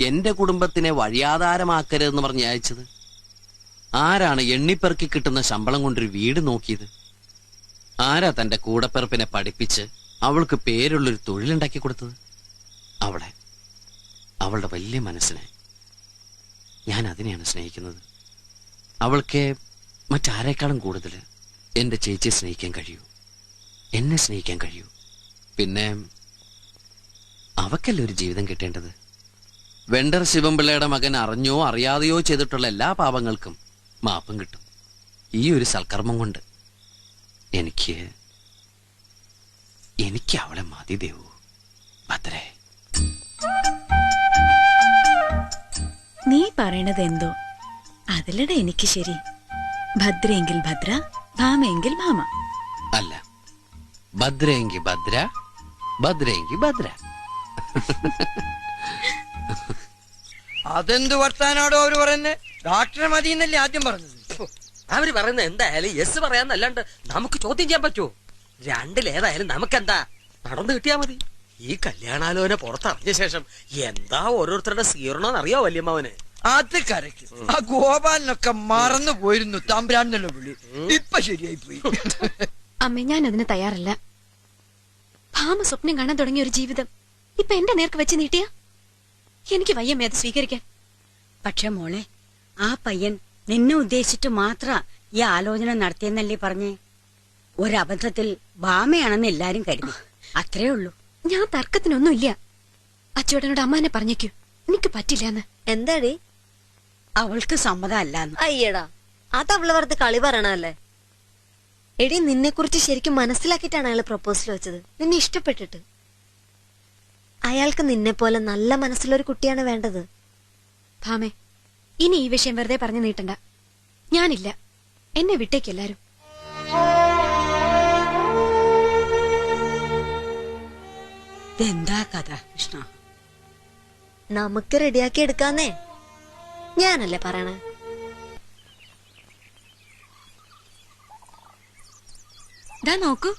എന്റെ കുടുംബത്തിനെ വഴിയാധാരമാക്കരുതെന്ന് പറഞ്ഞ് അയച്ചത്? ആരാണ് എണ്ണിപ്പെറുക്കി കിട്ടുന്ന ശമ്പളം കൊണ്ടൊരു വീട് നോക്കിയത്? ആരാ തന്റെ കൂടപ്പിറപ്പിനെ പഠിപ്പിച്ച് അവൾക്ക് പേരുള്ളൊരു തൊഴിലുണ്ടാക്കി കൊടുത്തത്? അവളുടെ വലിയ മനസ്സിനെ ഞാൻ അതിനെയാണ് സ്നേഹിക്കുന്നത്. അവൾക്ക് മറ്റാരേക്കാളും കൂടുതൽ എന്റെ ചേച്ചിയെ സ്നേഹിക്കാൻ കഴിയൂ, എന്നെ സ്നേഹിക്കാൻ കഴിയൂ. പിന്നെ അവക്കല്ലേ ഒരു ജീവിതം കിട്ടേണ്ടത്. വെണ്ടർ ശിവൻപിള്ളയുടെ മകൻ അറിഞ്ഞോ അറിയാതെയോ ചെയ്തിട്ടുള്ള എല്ലാ പാപങ്ങൾക്കും മാപ്പും കിട്ടും ഈ ഒരു സൽക്കർമ്മം കൊണ്ട്. എനിക്ക് അവളെ മതി ദേവു. ഭദ്രേ, നീ പറയണത് എന്തോ അതിലട എനിക്ക് ശരി. ഭദ്രയെങ്കിൽ ഭദ്ര, ഭാമയെങ്കിൽ ഭാമ. അല്ല, ഭദ്രയെങ്കിൽ ഭദ്ര, ഭദ്രയെങ്കിൽ ഭദ്ര. അതെന്ത് വർത്താനാടോ അവര് പറയുന്നേ? ഡോക്ടറെ മതി എന്നല്ലേ ആദ്യം പറഞ്ഞത്? അവര് പറയുന്നത് എന്തായാലും യെസ് പറയാന്നല്ലാണ്ട് നമുക്ക് ചോദ്യം ചെയ്യാൻ പറ്റുമോ? രണ്ടിലേതായാലും നമുക്കെന്താ, നടന്നു കിട്ടിയാ മതി. ഈ കല്യാണാലോചന പുറത്തറിഞ്ഞ ശേഷം എന്താ ഓരോരുത്തരുടെ സ്വീകരണമെന്ന് അറിയോ വല്യമ്മാവന്? അത് കരക്ക്. ആ ഗോപാലിനൊക്കെ മറന്നു പോയിരുന്നു തമ്പുരാനെന്നുള്ള വിളി. ഇപ്പൊ ശരിയായി പോയി. അമ്മ, ഞാൻ അതിന് തയ്യാറല്ല. ഭാമ സ്വപ്നം കാണാൻ തുടങ്ങിയ ഒരു ജീവിതം ഇപ്പൊ എന്റെ നേർക്ക് വെച്ച് നീട്ടിയ എനിക്ക് വയ്യമ്മേ അത് സ്വീകരിക്കാൻ. പക്ഷെ മോളെ, ആ പയ്യൻ നിന്നെ ഉദ്ദേശിച്ചിട്ട് മാത്ര ഈ ആലോചന നടത്തിയെന്നല്ലേ പറഞ്ഞേ? ഒരബദ്ധത്തിൽ ഭാമയാണെന്ന് എല്ലാരും കരുതി, അത്രേ ഉള്ളൂ. ഞാൻ തർക്കത്തിനൊന്നുമില്ല. അച്ചോടനോട് അമ്മാനെ പറഞ്ഞേക്കൂ, എനിക്ക് പറ്റില്ലാന്ന്. എന്താടി? അവൾക്ക് സമ്മതമല്ലാന്ന്. അയ്യടാ, അത് അവള് വെറുതെ കളി പറയണല്ലേ. എടി, നിന്നെ കുറിച്ച് ശരിക്കും മനസ്സിലാക്കിയിട്ടാണ് അയാൾ പ്രപ്പോസൽ വെച്ചത്, നിന്നെ ഇഷ്ടപ്പെട്ടിട്ട്. അയാൾക്ക് നിന്നെ പോലെ നല്ല മനസ്സുള്ളൊരു കുട്ടിയാണ് വേണ്ടത്. ഭാമേ, ഇനി ഈ വിഷയം വെറുതെ പറഞ്ഞു നീട്ടണ്ട. ഞാനില്ല, എന്നെ വിട്ടേക്കെല്ലാരും. എന്താ കഥ കൃഷ്ണ? നമുക്ക് റെഡിയാക്കി എടുക്കാന്നേ, ഞാനല്ലേ പറയണേ. ദാ നോക്കൂ,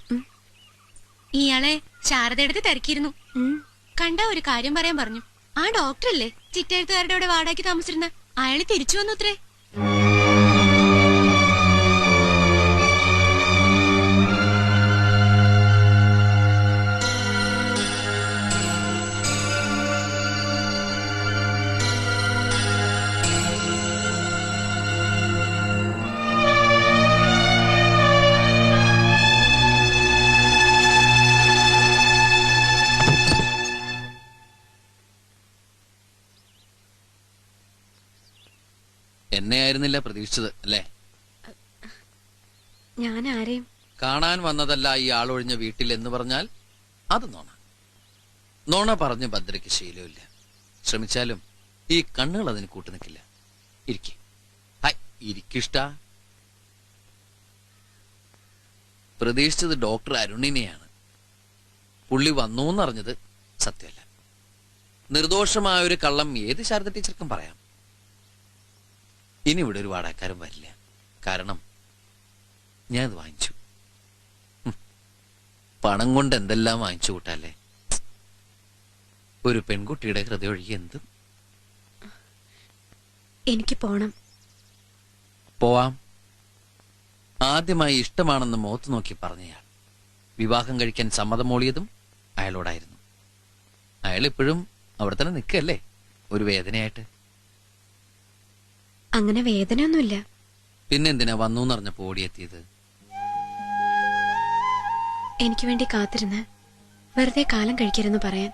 ഇയാളെ ശാരദയെടുത്ത് തിരക്കിയിരുന്നു. കണ്ട ഒരു കാര്യം പറയാൻ പറഞ്ഞു. ആ ഡോക്ടറല്ലേ ചിറ്റെഴുത്തുകാരുടെ അവിടെ വാടകയ്ക്ക് താമസിച്ചിരുന്ന അയാള് തിരിച്ചു വന്നു അത്രേ. എന്നെ ആയിരുന്നില്ല പ്രതീക്ഷിച്ചത് അല്ലേ? ഞാൻ ആരെയും കാണാൻ വന്നതല്ല ഈ ആളൊഴിഞ്ഞ വീട്ടിൽ എന്ന് പറഞ്ഞാൽ അത് നോണ പറഞ്ഞ് ഭദ്രയ്ക്ക് ശീലമില്ല. ശ്രമിച്ചാലും ഈ കണ്ണുകൾ അതിന് കൂട്ടുനിൽക്കില്ല. ഇരിക്കിഷ്ട. പ്രതീക്ഷിച്ചത് ഡോക്ടർ അരുണിനെയാണ്. പുള്ളി വന്നു എന്നറിഞ്ഞത് സത്യമല്ല. നിർദോഷമായ ഒരു കള്ളം ഏത് ശാരദ ടീച്ചർക്കും പറയാം. ഇനി ഇവിടെ ഒരു വാടകക്കാരും വരില്ല. കാരണം ഞാനത് വാങ്ങിച്ചു. പണം കൊണ്ട് എന്തെല്ലാം വാങ്ങിച്ചു കൂട്ടല്ലേ. ഒരു പെൺകുട്ടിയുടെ ഹൃദയം ഒഴുകി എന്തും. എനിക്ക് പോണം. പോവാം. ആദ്യമായി ഇഷ്ടമാണെന്ന് മുഖത്ത് നോക്കി പറഞ്ഞയാൾ വിവാഹം കഴിക്കാൻ സമ്മതം മൂളിയതും അയാളോടായിരുന്നു. അയാൾ ഇപ്പോഴും അവിടെ തന്നെ നിൽക്കല്ലേ, ഒരു വേദനയായിട്ട്. അങ്ങനെ വേദനയൊന്നുമില്ല. പിന്നെന്തിനാ വന്നു എന്നറിഞ്ഞപ്പോ ഓടിയെത്തിയത്? എനിക്ക് വേണ്ടി കാത്തിരുന്ന് വെറുതെ കാലം കഴിക്കരുന്ന് പറയാൻ.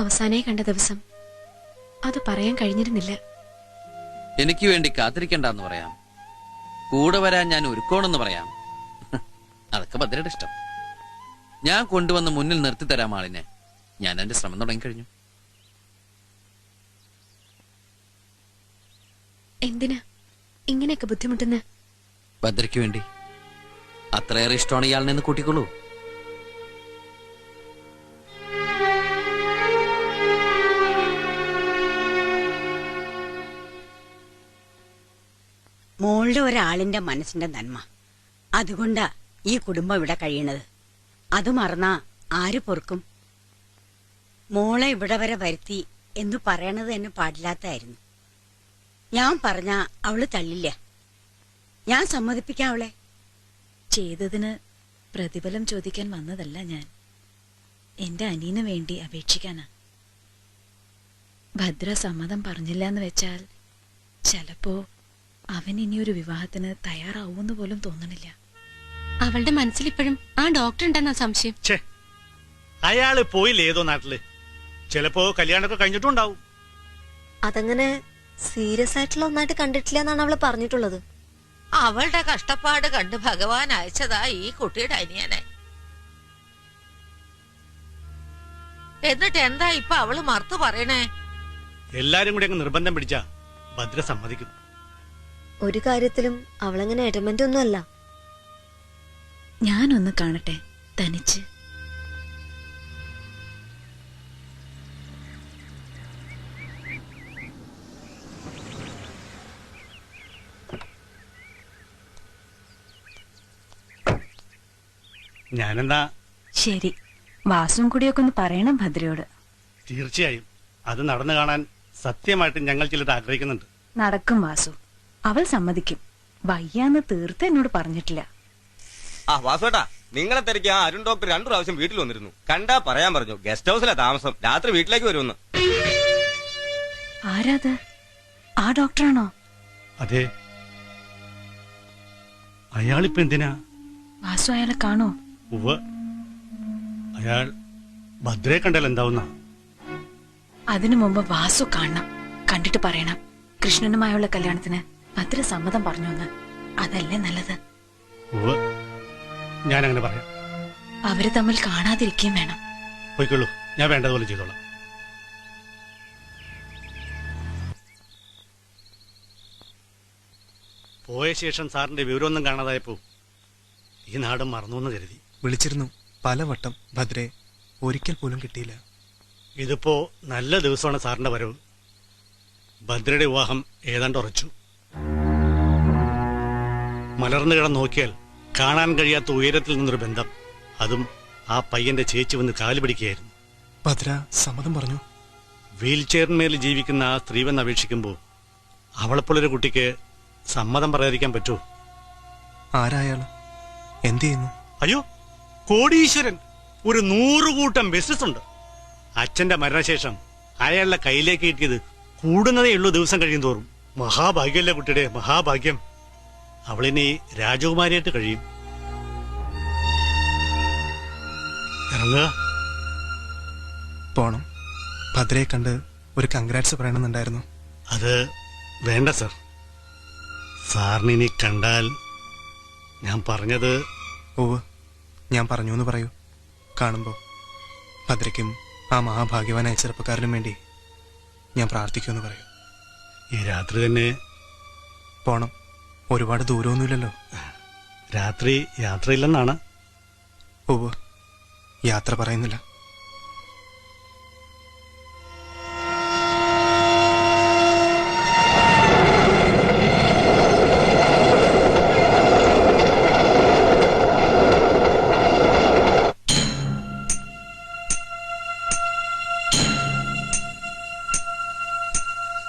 അവസാനമായി കണ്ട ദിവസം അത് പറയാൻ കഴിഞ്ഞിരുന്നില്ല. എനിക്ക് വേണ്ടി കാത്തിരിക്കണ്ടെന്ന് പറയാം, കൂടെ വരാൻ ഞാൻ ഒരുക്കോണെന്ന് പറയാം. അതൊക്കെ ഭദ്രയുടെ ഇഷ്ടം. ഞാൻ കൊണ്ടുവന്ന് മുന്നിൽ നിർത്തി തരാം ആളിനെ. ഞാൻ എന്റെ ശ്രമം തുടങ്ങിക്കഴിഞ്ഞു. എന്തിനാ ഇങ്ങനെയൊക്കെ ബുദ്ധിമുട്ടുന്ന? ഭദ്രയ്ക്ക് വേണ്ടി. അത്രയേറെ ഇഷ്ടമാണ് ഇയാളിൽ നിന്ന് കൂട്ടിക്കൊള്ളൂ. മോളുടെ ഒരാളിന്റെ മനസ്സിന്റെ നന്മ, അതുകൊണ്ടാ ഈ കുടുംബം ഇവിടെ കഴിയണത്. അത് മറന്നാ ആര് പൊറുക്കും? മോളെ ഇവിടെ വരെ വരുത്തി എന്ന് പറയണത് തന്നെ പാടില്ലാത്തായിരുന്നു. ഞാൻ പറഞ്ഞ അവള് തള്ളില്ല. ഞാൻ സമ്മതിപ്പിക്കാം അവളെ. ചെയ്തതിന് പ്രതിഫലം ചോദിക്കാൻ വന്നതല്ല ഞാൻ, എന്റെ അനിയന് വേണ്ടി അപേക്ഷിക്കാനാ. ഭദ്ര സമ്മതം പറഞ്ഞില്ല എന്ന് വെച്ചാൽ ചിലപ്പോ അവൻ ഇനിയൊരു വിവാഹത്തിന് തയ്യാറാവൂന്ന് പോലും തോന്നണില്ല. അവളുടെ മനസ്സിൽ ഇപ്പോഴും ആ ഡോക്ടർ ഉണ്ടെന്നാ സംശയം. അയാള് പോയില്ലേ ഏതോ നാട്ടില്? ചിലപ്പോ കല്യാണമൊക്കെ കഴിഞ്ഞിട്ടുണ്ടാവും. അതങ്ങനെ സീരിയസ് ആയിട്ടുള്ള ഒന്നായിട്ട് കണ്ടിട്ടില്ല എന്നാണ് അവള് പറഞ്ഞിട്ടുള്ളത്. അവളുടെ കഷ്ടപ്പാട് കണ്ട് ഭഗവാൻ അയച്ചതാ ഈ കുട്ടിയുടെ അനിയനെ. എന്നിട്ട് എന്താ ഇപ്പൊ അവള് മറുത്തു പറയണേ? എല്ലാരും കൂടി അങ്ങ് നിർബന്ധം പിടിച്ച ഭദ്ര സമ്മതിക്കും. ഒരു കാര്യത്തിലും അവളങ്ങനെ എഡമെന്റ് ഒന്നും അല്ല. ഞാനൊന്ന് കാണട്ടെ തനിച്ച്. ഞാനെന്താ? ശരി, വാസും കൂടിയൊക്കെ ഒന്ന് പറയണം ഭദ്രയോട്. തീർച്ചയായും അത് നടന്നു കാണാൻ സത്യമായിട്ട് ഞങ്ങൾ ചിലത് ആഗ്രഹിക്കുന്നുണ്ട്. നടക്കും വാസു, അവൾ സമ്മതിക്കും. വയ്യാന്ന് തീർത്ത് എന്നോട് പറഞ്ഞിട്ടില്ല. ആ വാസുവേട്ടാ, നിങ്ങളെ തിരക്കി ആ അരുൺ ഡോക്ടർ 2 പ്രാവശ്യം വീട്ടിൽ വന്നിരുന്നു. കണ്ടാ പറയാൻ പറഞ്ഞു ഗസ്റ്റ് ഹൗസിലാ താമസം, രാത്രി വീട്ടിലേക്ക് വരുമെന്ന്. ആരാത്? ആ ഡോക്ടറാണോ? അതെ. അയാളിപ്പോ എന്തിനാ? വാസു അയാളെ കാണോ? ഉവ്വ്, അയാൾ ഭദ്രയെ കണ്ടാൽ എന്താവുന്ന? അതിനു മുമ്പ് വാസു കാണണം, കണ്ടിട്ട് പറയണം കൃഷ്ണനുമായുള്ള കല്യാണത്തിന് ഭദ്ര സമ്മതം പറഞ്ഞോന്ന്. അതല്ലേ നല്ലത്? ഉവ്വ്, ഞാൻ അങ്ങനെ പറയാം. അവര് തമ്മിൽ കാണാതിരിക്കുകയും വേണം. പോയിക്കൊള്ളൂ, ഞാൻ വേണ്ടതുപോലെ ചെയ്തോളാം. പോയ ശേഷം സാറിന്റെ വിവരമൊന്നും കാണാതായപ്പോ ഈ നാടും മറന്നു കരുതി. വിളിച്ചിരുന്നു പലവട്ടം, ഭദ്രയെ ഒരിക്കൽ പോലും കിട്ടിയില്ല. ഇതിപ്പോ നല്ല ദിവസമാണ് സാറിന്റെ വരവ്. ഭദ്രയുടെ വിവാഹം ഏതാണ്ട് ഉറച്ചു. മലർന്നു കിടന്ന് നോക്കിയാൽ കാണാൻ കഴിയാത്ത ഉയരത്തിൽ നിന്നൊരു ബന്ധം, അതും ആ പയ്യന്റെ ചേച്ചി വന്ന് കാല് പിടിക്കുകയായിരുന്നു. ഭദ്ര സമ്മതം പറഞ്ഞു. വീൽ ചെയറിന്മേൽ ജീവിക്കുന്ന ആ സ്ത്രീ വന്ന് അപേക്ഷിക്കുമ്പോൾ അവളെപ്പോലൊരു കുട്ടിക്ക് സമ്മതം പറയാതിരിക്കാൻ പറ്റുമോ? ആരായാള്? എന്ത് ചെയ്യുന്നു? അയ്യോ, കോടീശ്വരൻ. ഒരു 100 കൂട്ടം ബിസിനസ് ഉണ്ട്. അച്ഛന്റെ മരണശേഷം അയാളുടെ കയ്യിലേക്ക് കിട്ടിയത് കൂടുന്നതേ ഉള്ളൂ ദിവസം കഴിയും തോറും. മഹാഭാഗ്യമല്ലേ കുട്ടിയുടെ മഹാഭാഗ്യം. അവളിനി രാജകുമാരിയായിട്ട് കഴിയും. ഇറങ്ങുക. പോണം. ഭദ്രയെ കണ്ട് ഒരു കൺഗ്രാറ്റ്സ് പറയണമെന്നുണ്ടായിരുന്നു. അത് വേണ്ട സർ. സാറിനിനി കണ്ടാൽ ഞാൻ പറഞ്ഞത്. ഓവ്, ഞാൻ പറഞ്ഞു എന്ന് പറയൂ. കാണുമ്പോ ഭദ്രയ്ക്കും ആ മഹാഭാഗ്യവാനായ ചെറുപ്പക്കാരനും വേണ്ടി ഞാൻ പ്രാർത്ഥിക്കുമെന്ന് പറയൂ. ഈ രാത്രി തന്നെ പോണം. ഒരുപാട് ദൂരമൊന്നുമില്ലല്ലോ. രാത്രി യാത്രയില്ലെന്നാണ്. ഓവ്, യാത്ര പറയുന്നില്ല.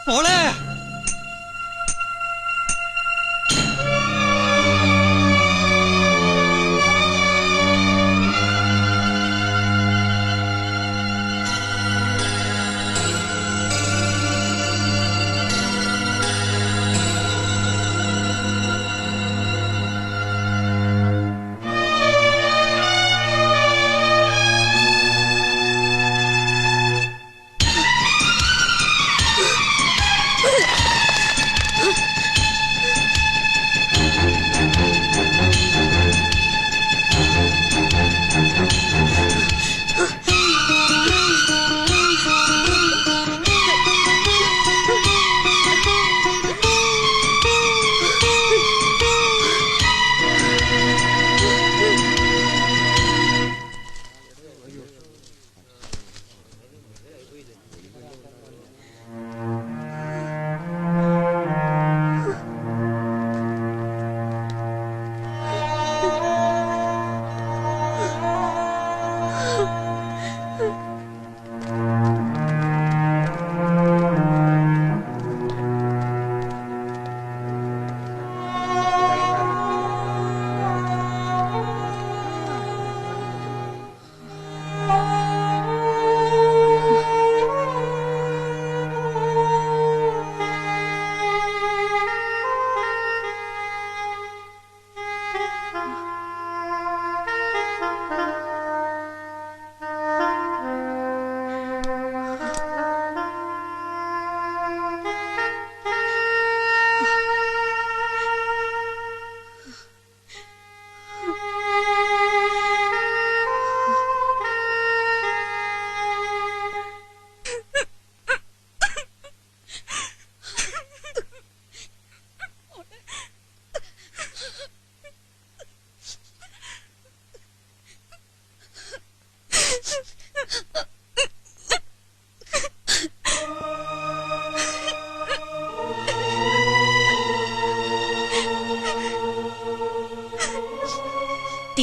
മോളെ,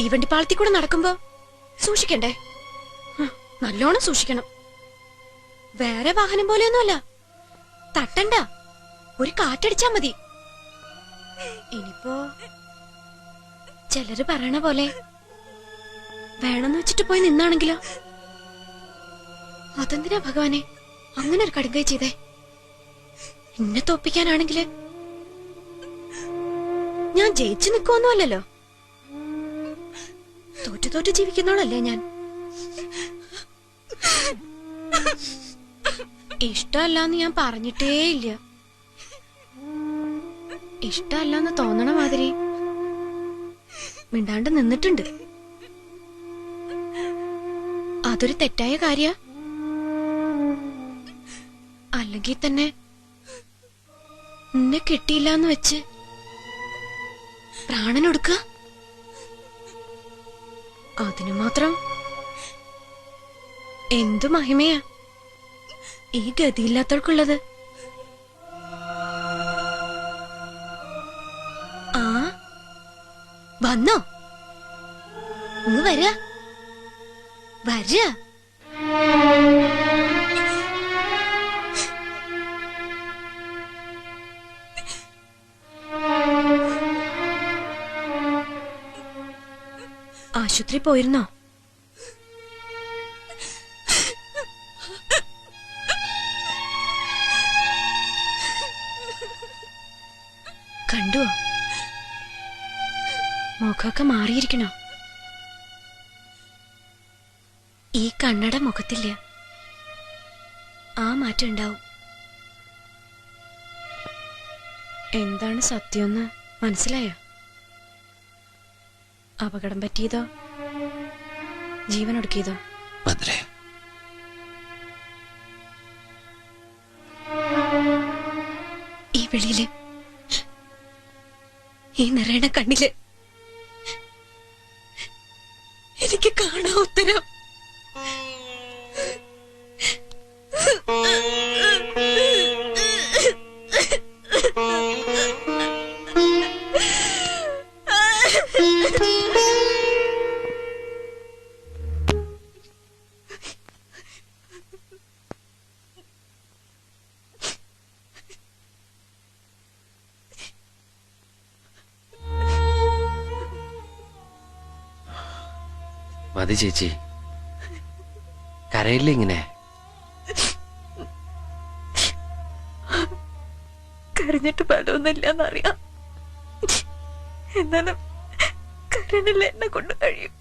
തീവണ്ടി കൂടെ നടക്കുമ്പോ സൂക്ഷിക്കണ്ടേ? നല്ലോണം സൂക്ഷിക്കണം. വേറെ വാഹനം പോലെയൊന്നുമല്ല. തട്ടണ്ട, ഒരു കാറ്റടിച്ചാ മതി. ഇനിയിപ്പോ ചിലര് പറയണ പോലെ വേണമെന്ന് വെച്ചിട്ട് പോയി നിന്നാണെങ്കിലോ? അതെന്തിനാ ഭഗവാനെ അങ്ങനെ ഒരു കടുങ്കൈ ചെയ്തേ? എന്നെ തോപ്പിക്കാനാണെങ്കില് ഞാൻ ജയിച്ചു നിൽക്കുവൊന്നുമല്ലല്ലോ. തോറ്റു ജീവിക്കുന്നോളല്ലേ ഞാൻ. ഇഷ്ടമല്ലാന്ന് ഞാൻ പറഞ്ഞിട്ടേ ഇല്ല. ഇഷ്ടമല്ലാന്ന് തോന്നണ മാതിരി മിണ്ടാണ്ട് നിന്നിട്ടുണ്ട്. അതൊരു തെറ്റായ കാര്യ? അല്ലെങ്കിൽ തന്നെ എന്നെ കിട്ടിയില്ലാന്ന് വെച്ച് പ്രാണനൊടുക്ക? അതിനു മാത്രം എന്തു മഹിമയാ ഈ ഗതിയില്ലാത്തവർക്കുള്ളത്. ആ വന്നോ? ഇങ്ങ് വരാ വരാ. ആശുപത്രി പോയിരുന്നോ? കണ്ടോ? മുഖമൊക്കെ മാറിയിരിക്കണോ? ഈ കണ്ണട മുഖത്തില്ല. ആ മാറ്റം ഉണ്ടാവും. എന്താണ് സത്യമെന്ന് മനസ്സിലായോ? അപകടം പറ്റിയതോ ജീവൻ ഒടുക്കിയതോ? ഈ വെളിയില് ഈ നിറയണ കണ്ണില് എനിക്ക് കാണാ ഉത്തരം. മതി ചേച്ചി, കരയില്ല ഇങ്ങനെ. കരഞ്ഞിട്ട് ഫലമൊന്നുമില്ലെന്നറിയാം. എന്നാലും കരണില്ല, എന്നെ കൊണ്ട് കഴിയും.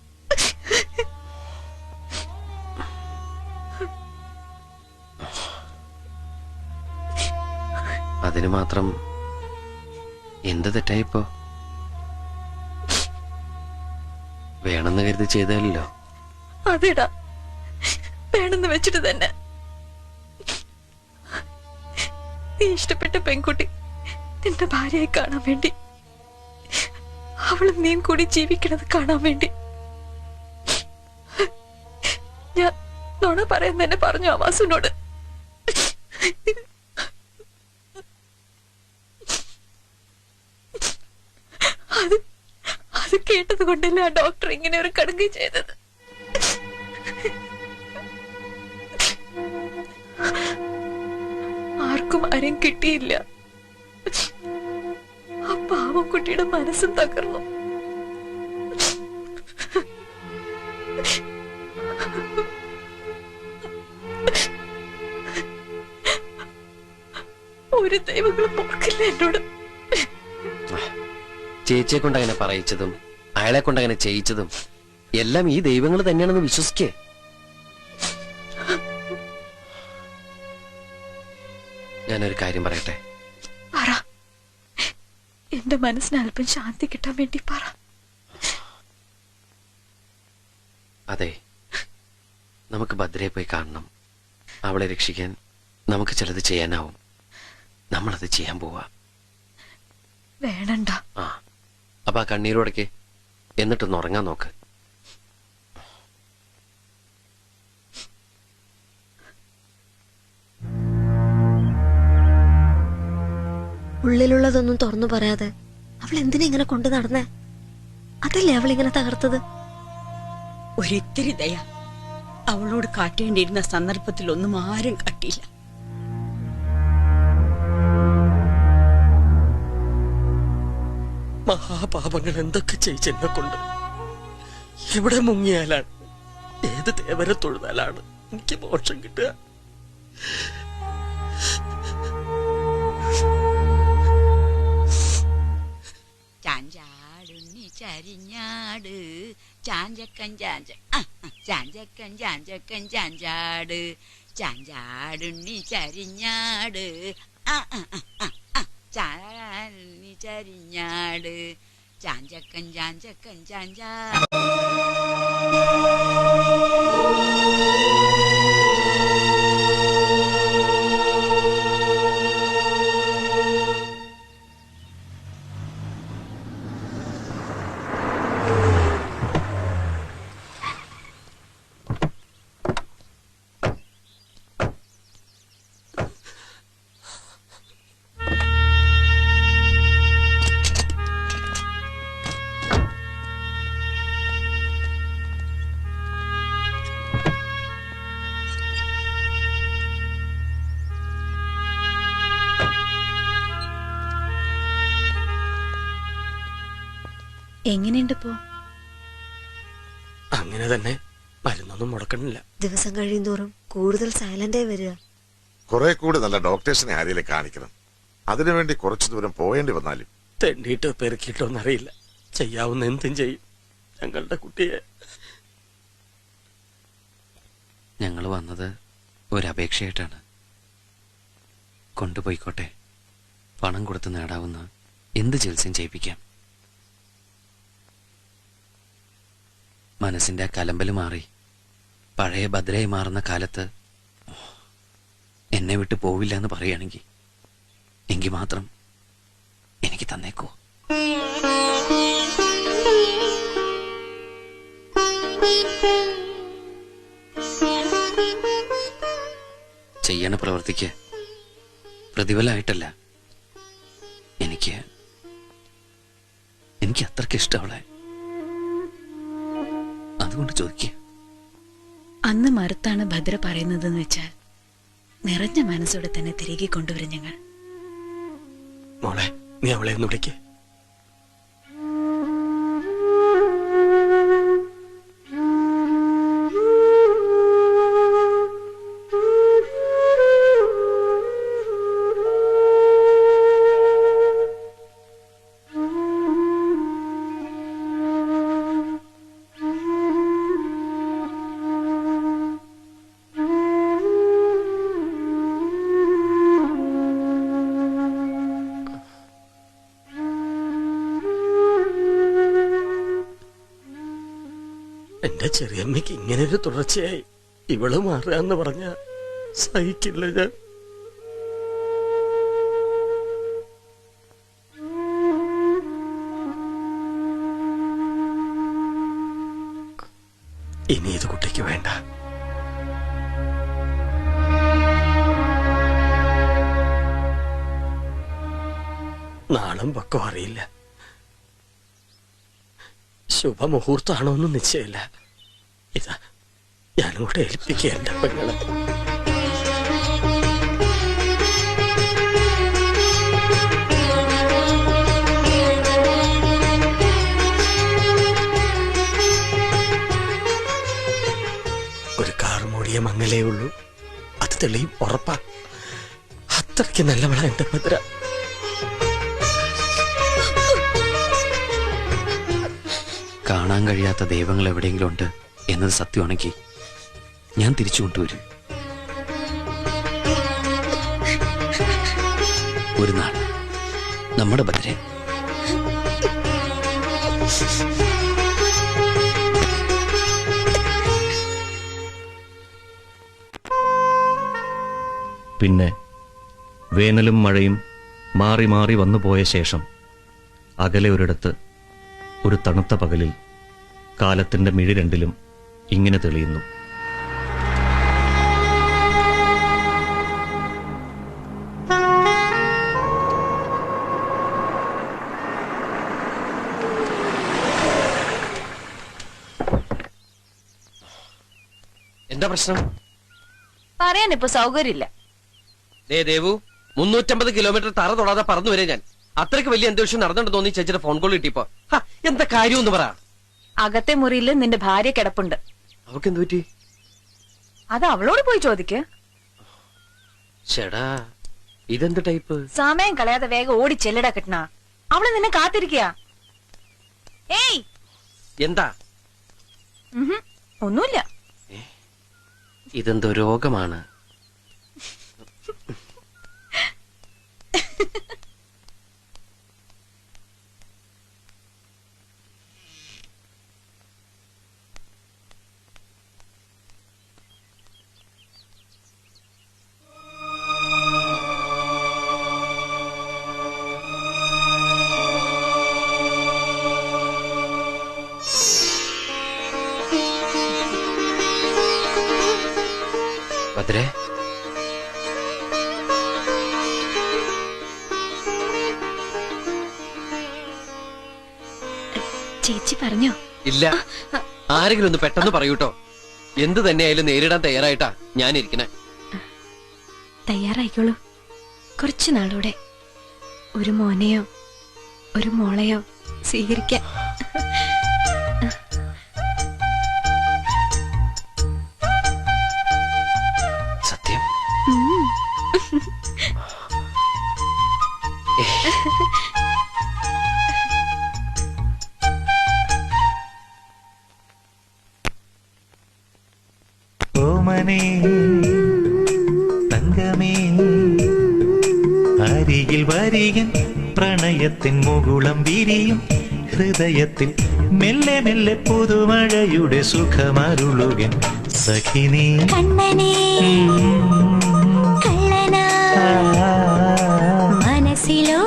അതിന് മാത്രം എന്ത് തെറ്റായിപ്പോ? വേണമെന്ന് കരുതി ചെയ്തല്ലോ. അതെടാ, വേണമെന്ന് വെച്ചിട്ട് തന്നെ. നീ ഇഷ്ടപ്പെട്ട പെൺകുട്ടി നിന്റെ ഭാര്യയെ കാണാൻ വേണ്ടി, അവളും നീയും കൂടി ജീവിക്കണത് കാണാൻ വേണ്ടി ഞാൻ നുണ പറയുന്നതന്നെ പറഞ്ഞു ആവാസിനോട്. അത് കേട്ടത് കൊണ്ടല്ലേ ആ ഡോക്ടർ ഇങ്ങനെ ഒരു കടുങ്കൈ ചെയ്തത്. ആർക്കും ആരെയും കിട്ടിയില്ല. ആ പാവം കുട്ടിയുടെ മനസ്സും തകർന്നു. ഒരു ദൈവങ്ങളും ഓർക്കില്ല എന്നോട്. ചേച്ചിയെ കൊണ്ട് അങ്ങനെ പറയിച്ചതും അയാളെ കൊണ്ട് അങ്ങനെ ചെയ്യിച്ചതും എല്ലാം ഈ ദൈവങ്ങൾ തന്നെയാണെന്ന് വിശ്വസിക്കേ. ഞാനൊരു കാര്യം പറയട്ടെ? പറ. എന്റെ മനസ്സിന് അല്പം ശാന്തി കിട്ടാൻ വേണ്ടി പറ. അതെ, നമുക്ക് ഭദ്രയെ പോയി കാണണം. അവളെ രക്ഷിക്കാൻ നമുക്ക് ചിലത് ചെയ്യാനാവും. നമ്മളത് ചെയ്യാൻ പോവാ. വേണണ്ട. ആ, അപ്പൊ ആ കണ്ണീരോടൊക്കെ എന്നിട്ടൊന്ന് ഉറങ്ങാൻ നോക്ക്. ഉള്ളിലുള്ളതൊന്നും തുറന്നു പറയാതെ അവൾ എന്തിനാ ഇങ്ങനെ കൊണ്ടു നടന്നേ? അതല്ലേ അവളിങ്ങനെ തകർത്തത്? ഒരിത്തിരി ദയ അവളോട് കാട്ടേണ്ടിയിരുന്ന സന്ദർഭത്തിലൊന്നും ആരും കാട്ടിയില്ല. മഹാപാപങ്ങൾ എന്തൊക്കെ ചെയ്ച്ചെന്നെ കൊണ്ട് എവിടെ മുങ്ങിയാലാണ്, ഏത് ദേവരെ തൊഴുതാലാണ് എനിക്ക് മോക്ഷം കിട്ടുക? ചാഞ്ചാടുണ്ണി ചരിഞ്ഞാട് ചാഞ്ചക്കൻ ചാഞ്ചക്കൻ ചാഞ്ചക്കൻ ചാഞ്ചാട് ചാഞ്ചാടുണ്ണി ചരിഞ്ഞാട് ചാഞ്ഞി ചരിഞ്ഞാട് ചാഞ്ചക്കൻ ചാഞ്ചക്കൻ ചാഞ്ചാ. എങ്ങനെയുണ്ടിപ്പോ? അങ്ങനെ തന്നെ, മരുന്നൊന്നും മുടക്കണില്ല. ദിവസം കഴിയുന്തോറും കൂടുതൽ സൈലന്റായി വരിക. കുറെ കൂടി നല്ല ഡോക്ടേഴ്സിനെ ആരെയും കാണിക്കണം. അതിനുവേണ്ടി കുറച്ചു ദൂരം പോയേണ്ടി വന്നാലും. തെണ്ടിയിട്ടോ പെരുക്കിയിട്ടോ എന്നറിയില്ല, ചെയ്യാവുന്ന എന്തും ചെയ്യും ഞങ്ങളുടെ കുട്ടിയെ. ഞങ്ങൾ വന്നത് ഒരപേക്ഷയായിട്ടാണ്. കൊണ്ടുപോയിക്കോട്ടെ, പണം കൊടുത്ത് നേടാവുന്ന എന്ത് ചികിത്സയും ചെയ്യിപ്പിക്കാം. മനസ്സിന്റെ ആ കലമ്പല് മാറി പഴയ ഭദ്രയായി മാറുന്ന കാലത്ത് എന്നെ വിട്ട് പോവില്ല എന്ന് പറയുകയാണെങ്കിൽ എങ്കിൽ മാത്രം എനിക്ക് തന്നേക്കോ. ചെയ്യണ പ്രവൃത്തിക്ക് പ്രതിഫലമായിട്ടല്ല, എനിക്ക് അത്രയ്ക്ക് ഇഷ്ടവളെ, അതുകൊണ്ട് ചോദിക്കുക. അന്ന് മറുത്താണ് ഭദ്ര പറയുന്നതെന്ന് വെച്ചാൽ നിറഞ്ഞ മനസ്സോടെ തന്നെ തിരികെ കൊണ്ടുവരും ഞങ്ങൾ. മോളെ, നീ അവളെ ഒന്ന് വിളിക്കേ. എന്റെ ചെറിയമ്മയ്ക്ക് ഇങ്ങനൊരു തുടർച്ചയായി ഇവള് മാറുക എന്ന് പറഞ്ഞ സഹിക്കില്ല ഞാൻ. ഇനി ഇത് കുട്ടിക്ക് വേണ്ട. നാളും പക്കം അറിയില്ല, ശുഭമുഹൂർത്താണോ ഒന്നും നിശ്ചയമില്ല. ഇതാ ഞാനങ്ങോട്ട് ഏൽപ്പിക്കുക എന്റെ പെങ്ങളെ. ഒരു കാർ മൂടിയ മങ്ങലേ ഉള്ളൂ, അത് തെളിയും ഉറപ്പാ. അത്രയ്ക്ക് നല്ലവളാ എന്റെ ഭദ്ര. കാണാൻ കഴിയാത്ത ദൈവങ്ങൾ എവിടെയെങ്കിലും ഉണ്ട് എന്നത് സത്യമാണെങ്കിൽ ഞാൻ തിരിച്ചു കൊണ്ടുവരും. ഒരു നാൾ നമ്മുടെ ഭദ്രേ. പിന്നെ വേനലും മഴയും മാറി മാറി വന്നുപോയ ശേഷം അകലെ ഒരിടത്ത് ഒരു തണുത്ത പകലിൽ കാലത്തിന്റെ മിഴി രണ്ടിലും ഇങ്ങനെ തെളിയുന്നു. എന്താ പ്രശ്നം? പറയാൻ ഇപ്പൊ സൗകര്യമില്ല. ദേവു, 350 കിലോമീറ്റർ തറ തൊടാതെ പറന്നു വരെ ഞാൻ. അത്രയ്ക്ക് വലിയ എന്തോ വിഷയം നടന്നിട്ട് തോന്നി ചേച്ചിയുടെ ഫോൺ കോൾ കിട്ടിയപ്പോ. എന്താ കാര്യം എന്ന് പറ. അകത്തെ മുറിയിൽ നിന്റെ ഭാര്യ കിടപ്പുണ്ട്. അവക്ക് എന്ത് പറ്റി? അത് അവളോട് പോയി ചോദിക്ക്. ചേടാ, ഇതെന്ത് ടൈപ്പ്? സമയം കളയാതെ വേഗം ഓടി ചെല്ലടാ കിട്ടണ. അവള് നിന്നെ കാത്തിരിക്കുക. ഏയ്, എന്താ? ഒന്നുമില്ല. ഇതെന്തോ രോഗമാണ്. ഭദ്രേ, ചേച്ചി പറഞ്ഞോ? ഇല്ല. ആരെങ്കിലും ഒന്ന് പെട്ടെന്ന് പറയൂട്ടോ. എന്ത് തന്നെയായാലും നേരിടാൻ തയ്യാറായിട്ടാ ഞാൻ ഇരിക്കണേ. തയ്യാറായിക്കോളൂ. കുറച്ചു നാളൂടെ ഒരു മോനെയോ ഒരു മോളെയോ സ്വീകരിക്കാൻ. സത്യം? ഓമനേ തങ്കമേ അരികിൽ വരികൻ പ്രണയത്തിൻ മുകുളം വിരിയും ഹൃദയത്തിൽ മെല്ലെ മെല്ലെ പുതുമഴയുടെ സുഖമരുളുകൻ സഖിനീ കണ്ണനേ കള്ളനാ മനസ്സിലോ